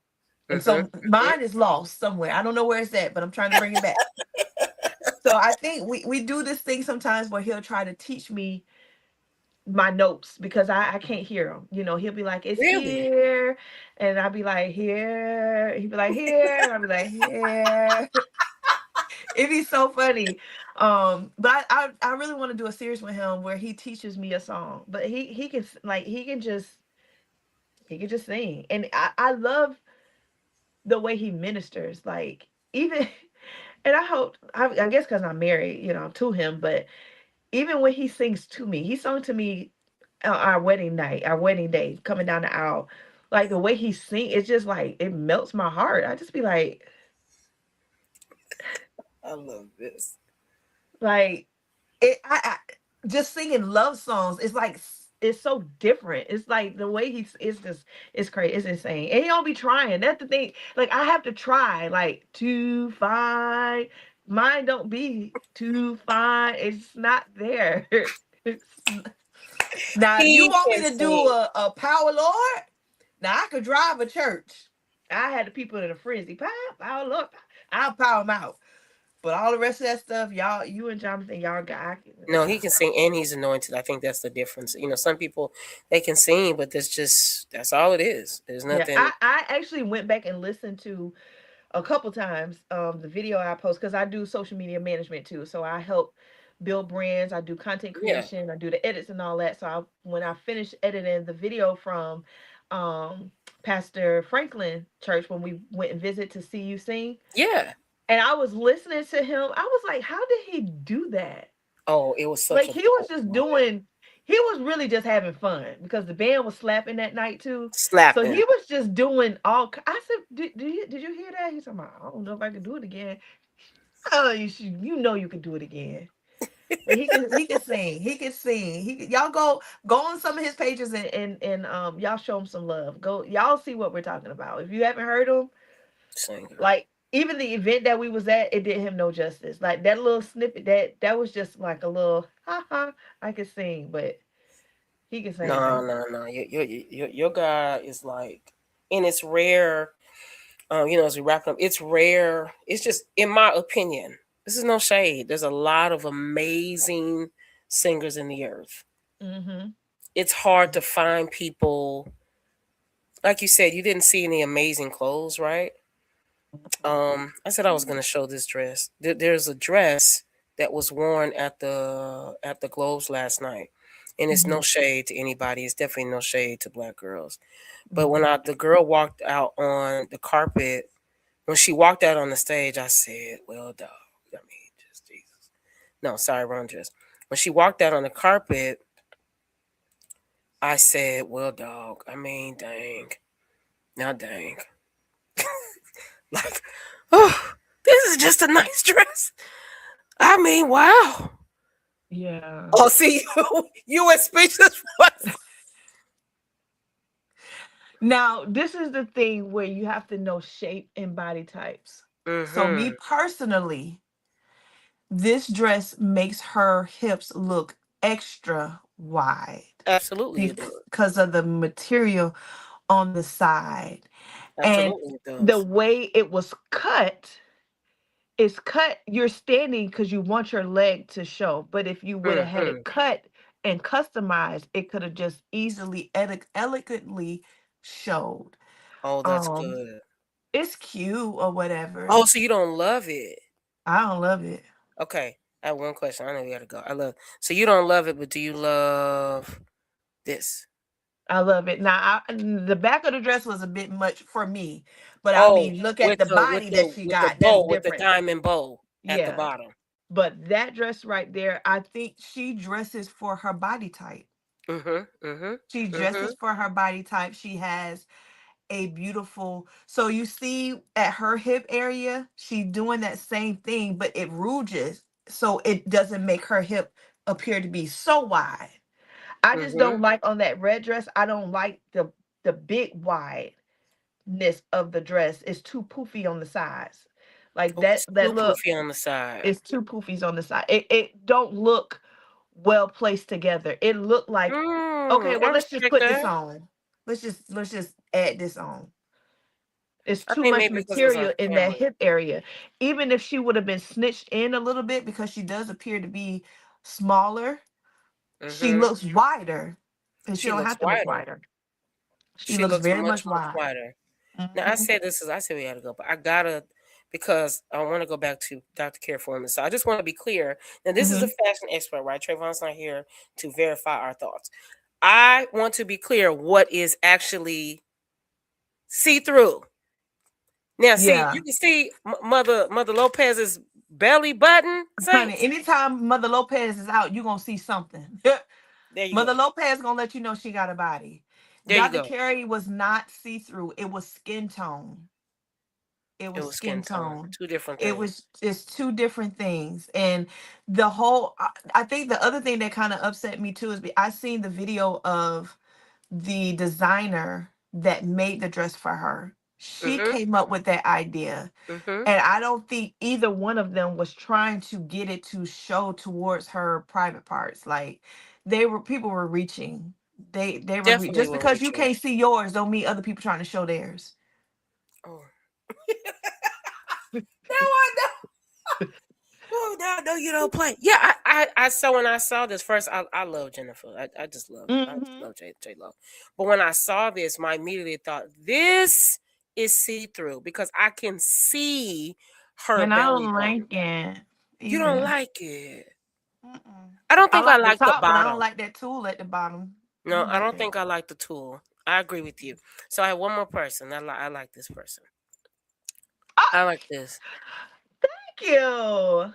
And Mm-hmm. so mine is lost somewhere. I don't know where it's at, but I'm trying to bring it back. So I think we do this thing sometimes where he'll try to teach me my notes because I can't hear him. He'll be like, it's Really? here. And I'll be like, here. He'll be like, here. And I'll be like, here. It'd be so funny. But I really want to do a series with him where he teaches me a song. But he can like he can just sing. And I love the way he ministers. Like even and I guess because I'm married, to him, but even when he sings to me, he sung to me our wedding night, our wedding day, coming down the aisle. Like the way he sing, it's just like it melts my heart. I just be I love this. like it. I just singing love songs. It's like it's so different. It's like the way it's crazy. It's insane. And he don't be trying. That's the thing. Like I have to try like to find mine don't be too fine. It's not there. Now, if you He want can me to do sing. a power lord, now I could drive a church. I had the people in a frenzy. Power lord, I'll power them out. But all the rest of that stuff, y'all, you and Jonathan, y'all got. No, he can sing and he's anointed. I think that's the difference. Some people they can sing, but that's all it is. There's Yeah, nothing. I actually went back and listened to a couple times the video I post because I do social media management too. So I help build brands, I do content Yeah, creation, I do the edits and all that. So when I finished editing the video from um Pastor Franklin Church when we went and visit to see you sing, yeah. and I was listening to him, I was like, how did he do that? Oh, it was such Like a he was dope just moment. doing he was really just having fun because the band was slapping that night too. So Slapping. he was just doing I said, did you hear that? He's like, I don't know if I can do it again. Oh, you know you can do it again. But he can sing. He can sing. Y'all go on some of his pages and y'all show him some love. Go y'all see what we're talking about. If you haven't heard him, Singer. like even the event that we was at, it did him no justice. Like that little snippet that was just like a little ha. I can sing, but he can sing No, too. no, no. Your guy is like, and it's rare. As we wrap up, it's rare. It's just, in my opinion, this is no shade. There's a lot of amazing singers in the earth. Mm-hmm. It's hard to find people. Like you said, you didn't see any amazing clothes, right? I said I was gonna show this dress. There's a dress that was worn at the Globes last night, and it's no Mm-hmm. shade to anybody. It's definitely no shade to black girls. But when Mm-hmm. the girl walked out on the carpet, when she walked out on the stage, I said, "Well, dog." I mean, just Jesus. No, sorry, wrong dress. When she walked out on the carpet, I said, "Well, dog." I mean, dang. Now, dang. Like, oh, this is just a nice dress. I mean, wow. Yeah. Oh, see, you were speechless. Now, this is the thing where you have to know shape and body types. So me Mm-hmm. personally, this dress makes her hips look extra wide Absolutely, it does. because of the material on the side. And Absolutely, it the does. way it was cut is cut, you're standing because you want your leg to show. But if you would have had Mm-hmm. it cut and customized, it could have just easily, elegantly showed. Oh, that's Um, good. it's cute or whatever. Oh, so you don't love it? I don't love it. Okay, I have one question. I know you gotta go. So you don't love it, but do you love this? I love it. Now, the back of the dress was a bit much for me, but I Oh, mean, look at the body that she with the got. That's bow, with the different. diamond bow at the Yeah, bottom. but that dress right there, I think she dresses for her body type. Mm-hmm. Mm-hmm. She Mm-hmm. dresses for her body type. She has a beautiful. So you see at her hip area, she's doing that same thing, but it rouges, so it doesn't make her hip appear to be so wide. I just Mm-hmm. don't like on that red dress. I don't like the big wideness of the dress. It's too poofy on the sides. Like Oh, that it's that too look poofy on the side. is too poofies on the side. It don't look well placed together. It looked like okay, I well let's just respect put this that. on. Let's just add this on. It's I too think much maybe because it was on material in that camera. hip area. Even if she would have been snitched in a little bit because she does appear to be smaller, she Mm-hmm. looks wider. And she She don't looks have to look wider. wider. She She looks looks very much, much much wide. wider. Now Mhm. I said we had to go, but I gotta, because I want to go back to Dr. Care for a minute. So I just want to be clear. Now this is a Mhm. fashion expert, right? Trayvon's not here to verify our thoughts. I want to be clear what is actually see through. Now, see, Yeah. you can see Mother Lopez's belly button, Honey, Saints. anytime Mother Lopez is out, you're gonna see something. There you Mother go. Lopez gonna let you know she got a body. There you Dr. go. Carey was not see-through, it was skin tone. It It was was skin skin tone. tone. Two different It things. was just two different things. And the whole, I think the other thing that kind of upset me too is I seen the video of the designer that made the dress for her. She Mm-hmm. came up with that idea. Mm-hmm. And I don't think either one of them was trying to get it to show towards her private parts. Like people were reaching. They were Definitely just were because you reaching. can't see yours don't mean other people trying to show theirs. Oh. Now I know. Oh, now you don't play. Yeah, I saw when I saw this first. I love Jennifer. I just Hmm. love J Lo. But when I saw this, my immediately thought this is see through because I can see her And I belly don't button. like it You don't either. like it. Mm-mm. I don't I think I like the like the top, but I don't bottom. like that tool at the bottom. I No, don't I like don't that. think I like the tool. I agree with you. So I have one more person. I like this person. Ah, I like this. thank you.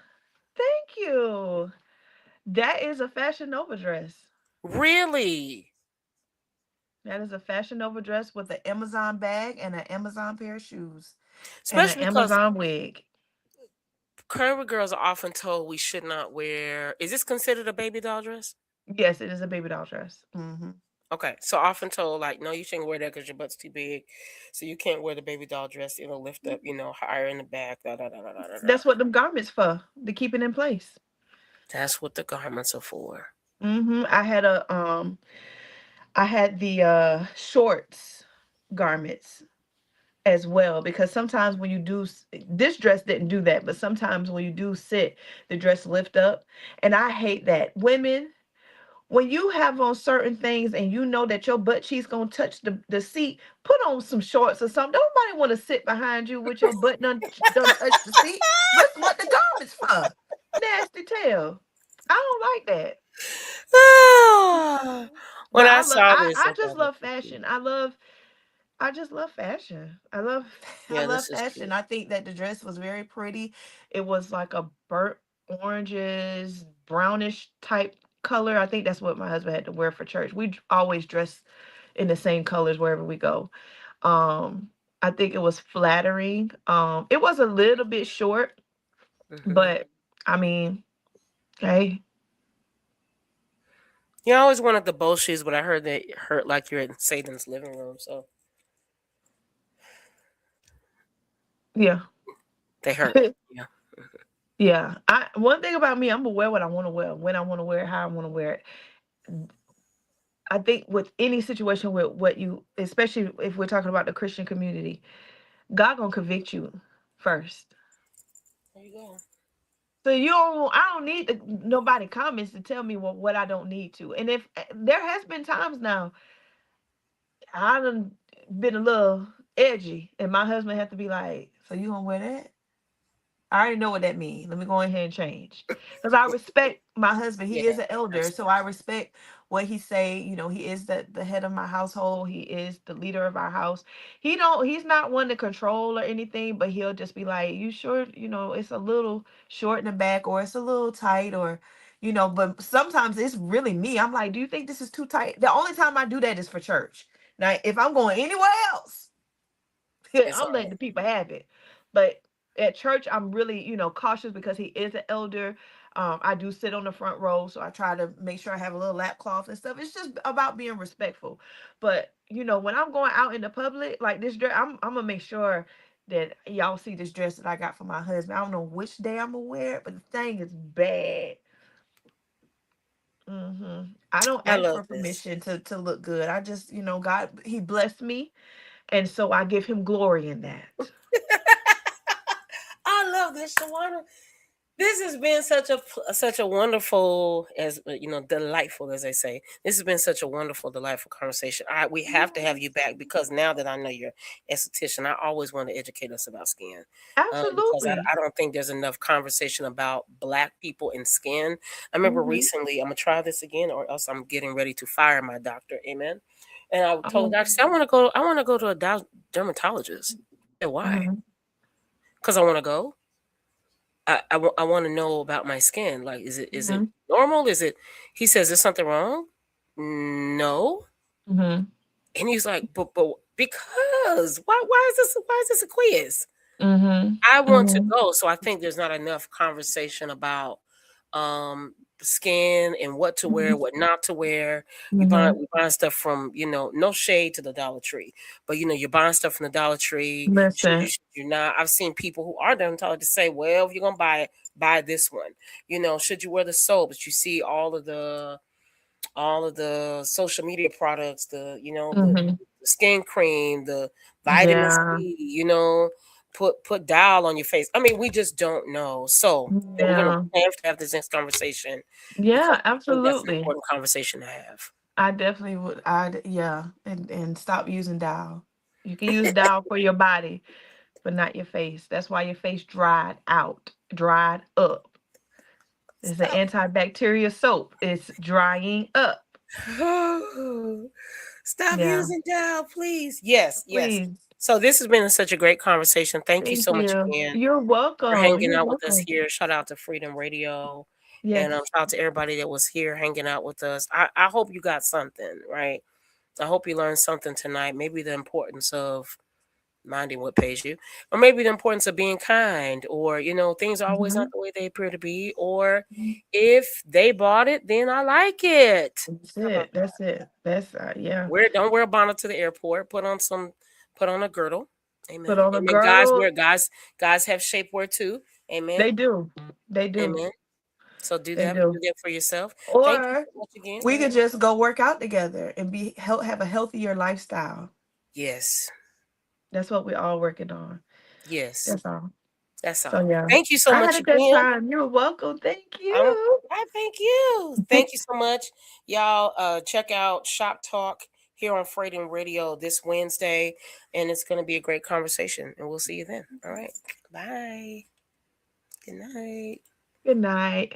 Thank you. That is a Fashion Nova dress. Really? That is a Fashion Nova dress with an Amazon bag and an Amazon pair of shoes and an Especially because Amazon wig. curvy girls are often told we should not wear. Is this considered a baby doll dress? Yes, it is a baby doll dress. Hmm. Okay, so often told like, no, you shouldn't wear that because your butt's too big, so you can't wear the baby doll dress. It'll lift up, higher in the back. Da, da, da, da, da, da, da. That's what them garments for, to keep it in place. That's what the garments are for. I had I had the shorts garments as well, because sometimes when you do this dress didn't do that, but sometimes when you do sit, the dress lift up, and I hate that. Women, when you have on certain things and you know that your butt cheeks gonna touch the seat, put on some shorts or something. Nobody want to sit behind you with your butt done touch the seat. That's what the garment's for. Nasty tail. I don't like that. Ah, when But I saw this, I I just thought this love was cute. fashion. I just love fashion. I Yeah, love this is fashion. cute. I think that the dress was very pretty. It was like a burnt oranges, brownish type color. I think that's what my husband had to wear for church. Always dress in the same colors wherever we go. Um, I think it was flattering. It was a little bit short, Hmm. but I mean, hey, You always wanted the bow shoes, but I heard they hurt like you're in Satan's living room, so yeah. they hurt. Yeah. Yeah. One thing about me, I'm gonna wear what I want to wear, when I want to wear it, how I want to wear it. I think with any situation with what you, especially if we're talking about the Christian community, God gonna convict you first. There you go. So I don't need nobody comments to tell me what I don't need to. And if there has been times now, I done been a little edgy, and my husband had to be like, "So you gonna wear that?" I already know what that means. Let me go ahead and change. Because I respect my husband. Yeah, He is an elder. So I absolutely. respect what he say. He is the head of my household. He is the leader of our house. He's not one to control or anything, but he'll just be like, "You sure, it's a little short in the back, or it's a little tight, or but sometimes it's really me. I'm like, do you think this is too tight? The only time I do that is for church. Now, if I'm going anywhere else, It's I'm all letting right. the people have it. But at church, I'm really, cautious because he is an elder. I do sit on the front row, so I try to make sure I have a little lap cloth and stuff. It's just about being respectful. But when I'm going out in the public, like this dress, I'm gonna make sure that y'all see this dress that I got for my husband. I don't know which day I'm gonna wear it, but the thing is bad. I don't I ask love for this. permission to look good. I just, God, He blessed me, and so I give Him glory in that. I love this, Shawana. This has been such a wonderful, as delightful, as they say. This has been such a wonderful, delightful conversation. We have to have Yes, you back because now that I know you're esthetician, I always want to educate us about skin, because absolutely. I don't think there's enough conversation about Black people and skin. I remember Mhm. recently, I'm gonna try this again, or else I'm getting ready to fire my doctor. Amen. And I told the Oh, doctor, I want to go. I want to go to a dermatologist. I said, why? mhm, Because I want to go. I want to know about my skin. Like, is it mhm, normal? Is it? He says, "Is something wrong?" No. mhm. And he's like, but because why is this a quiz? Mm-hmm. I want to Mm-hmm. go, so I think there's not enough conversation about skin and what to wear, what not to wear. We Mm-hmm. buying stuff from, no shade to the Dollar Tree, but you're buying stuff from the Dollar Tree. Listen. Should you not? I've seen people who are dermatologists say, well, if you're gonna buy it, buy this one. Should you wear the soap? But you see all of the social media products, the Mm-hmm. skin cream, the vitamin Yeah. C, put dial on your face. I mean, we just don't know. So we're gonna Yeah. have to have this next conversation because Yeah, I think that's an absolutely. important conversation to have. I definitely would. Yeah, and stop using Dial. You can use Dial for your body, but not your face. That's why your face dried up. It's an Stop. antibacterial soap. It's drying up. Stop Yeah, using dial, please. Yes, yes. please. So this has been such a great conversation. Thank you Thank so much you. again You're for welcome. hanging You're out with us welcome. here. Shout out to Freedom Radio. And Yes. shout out to everybody that was here hanging out with us. I hope you got something, right? I hope you learned something tonight. Maybe the importance of minding what pays you, or maybe the importance of being kind, or, things are always not Mhm. the way they appear to be, or if they bought it, then I like it. That's How about it. That's it. That's yeah. don't wear a bonnet to the airport. Put on a girdle. Put Amen. on a Amen. Guys girdle. wear guys have shapewear too. Amen. They do. They do. Amen. So do They that. do. Do that for yourself. Thank you Or so much again. Go we ahead. could just go work out together and have a healthier lifestyle. Yes. That's what we're all working on. Yes. That's all. That's So all. yeah. Thank you so I had much a good again. time. You're welcome. Thank I, you. I thank you. Thank you so much. Y'all check out Shop Talk here on Freedom Radio this Wednesday. And it's going to be a great conversation. And we'll see you then. All right. Bye. Good night. Good night.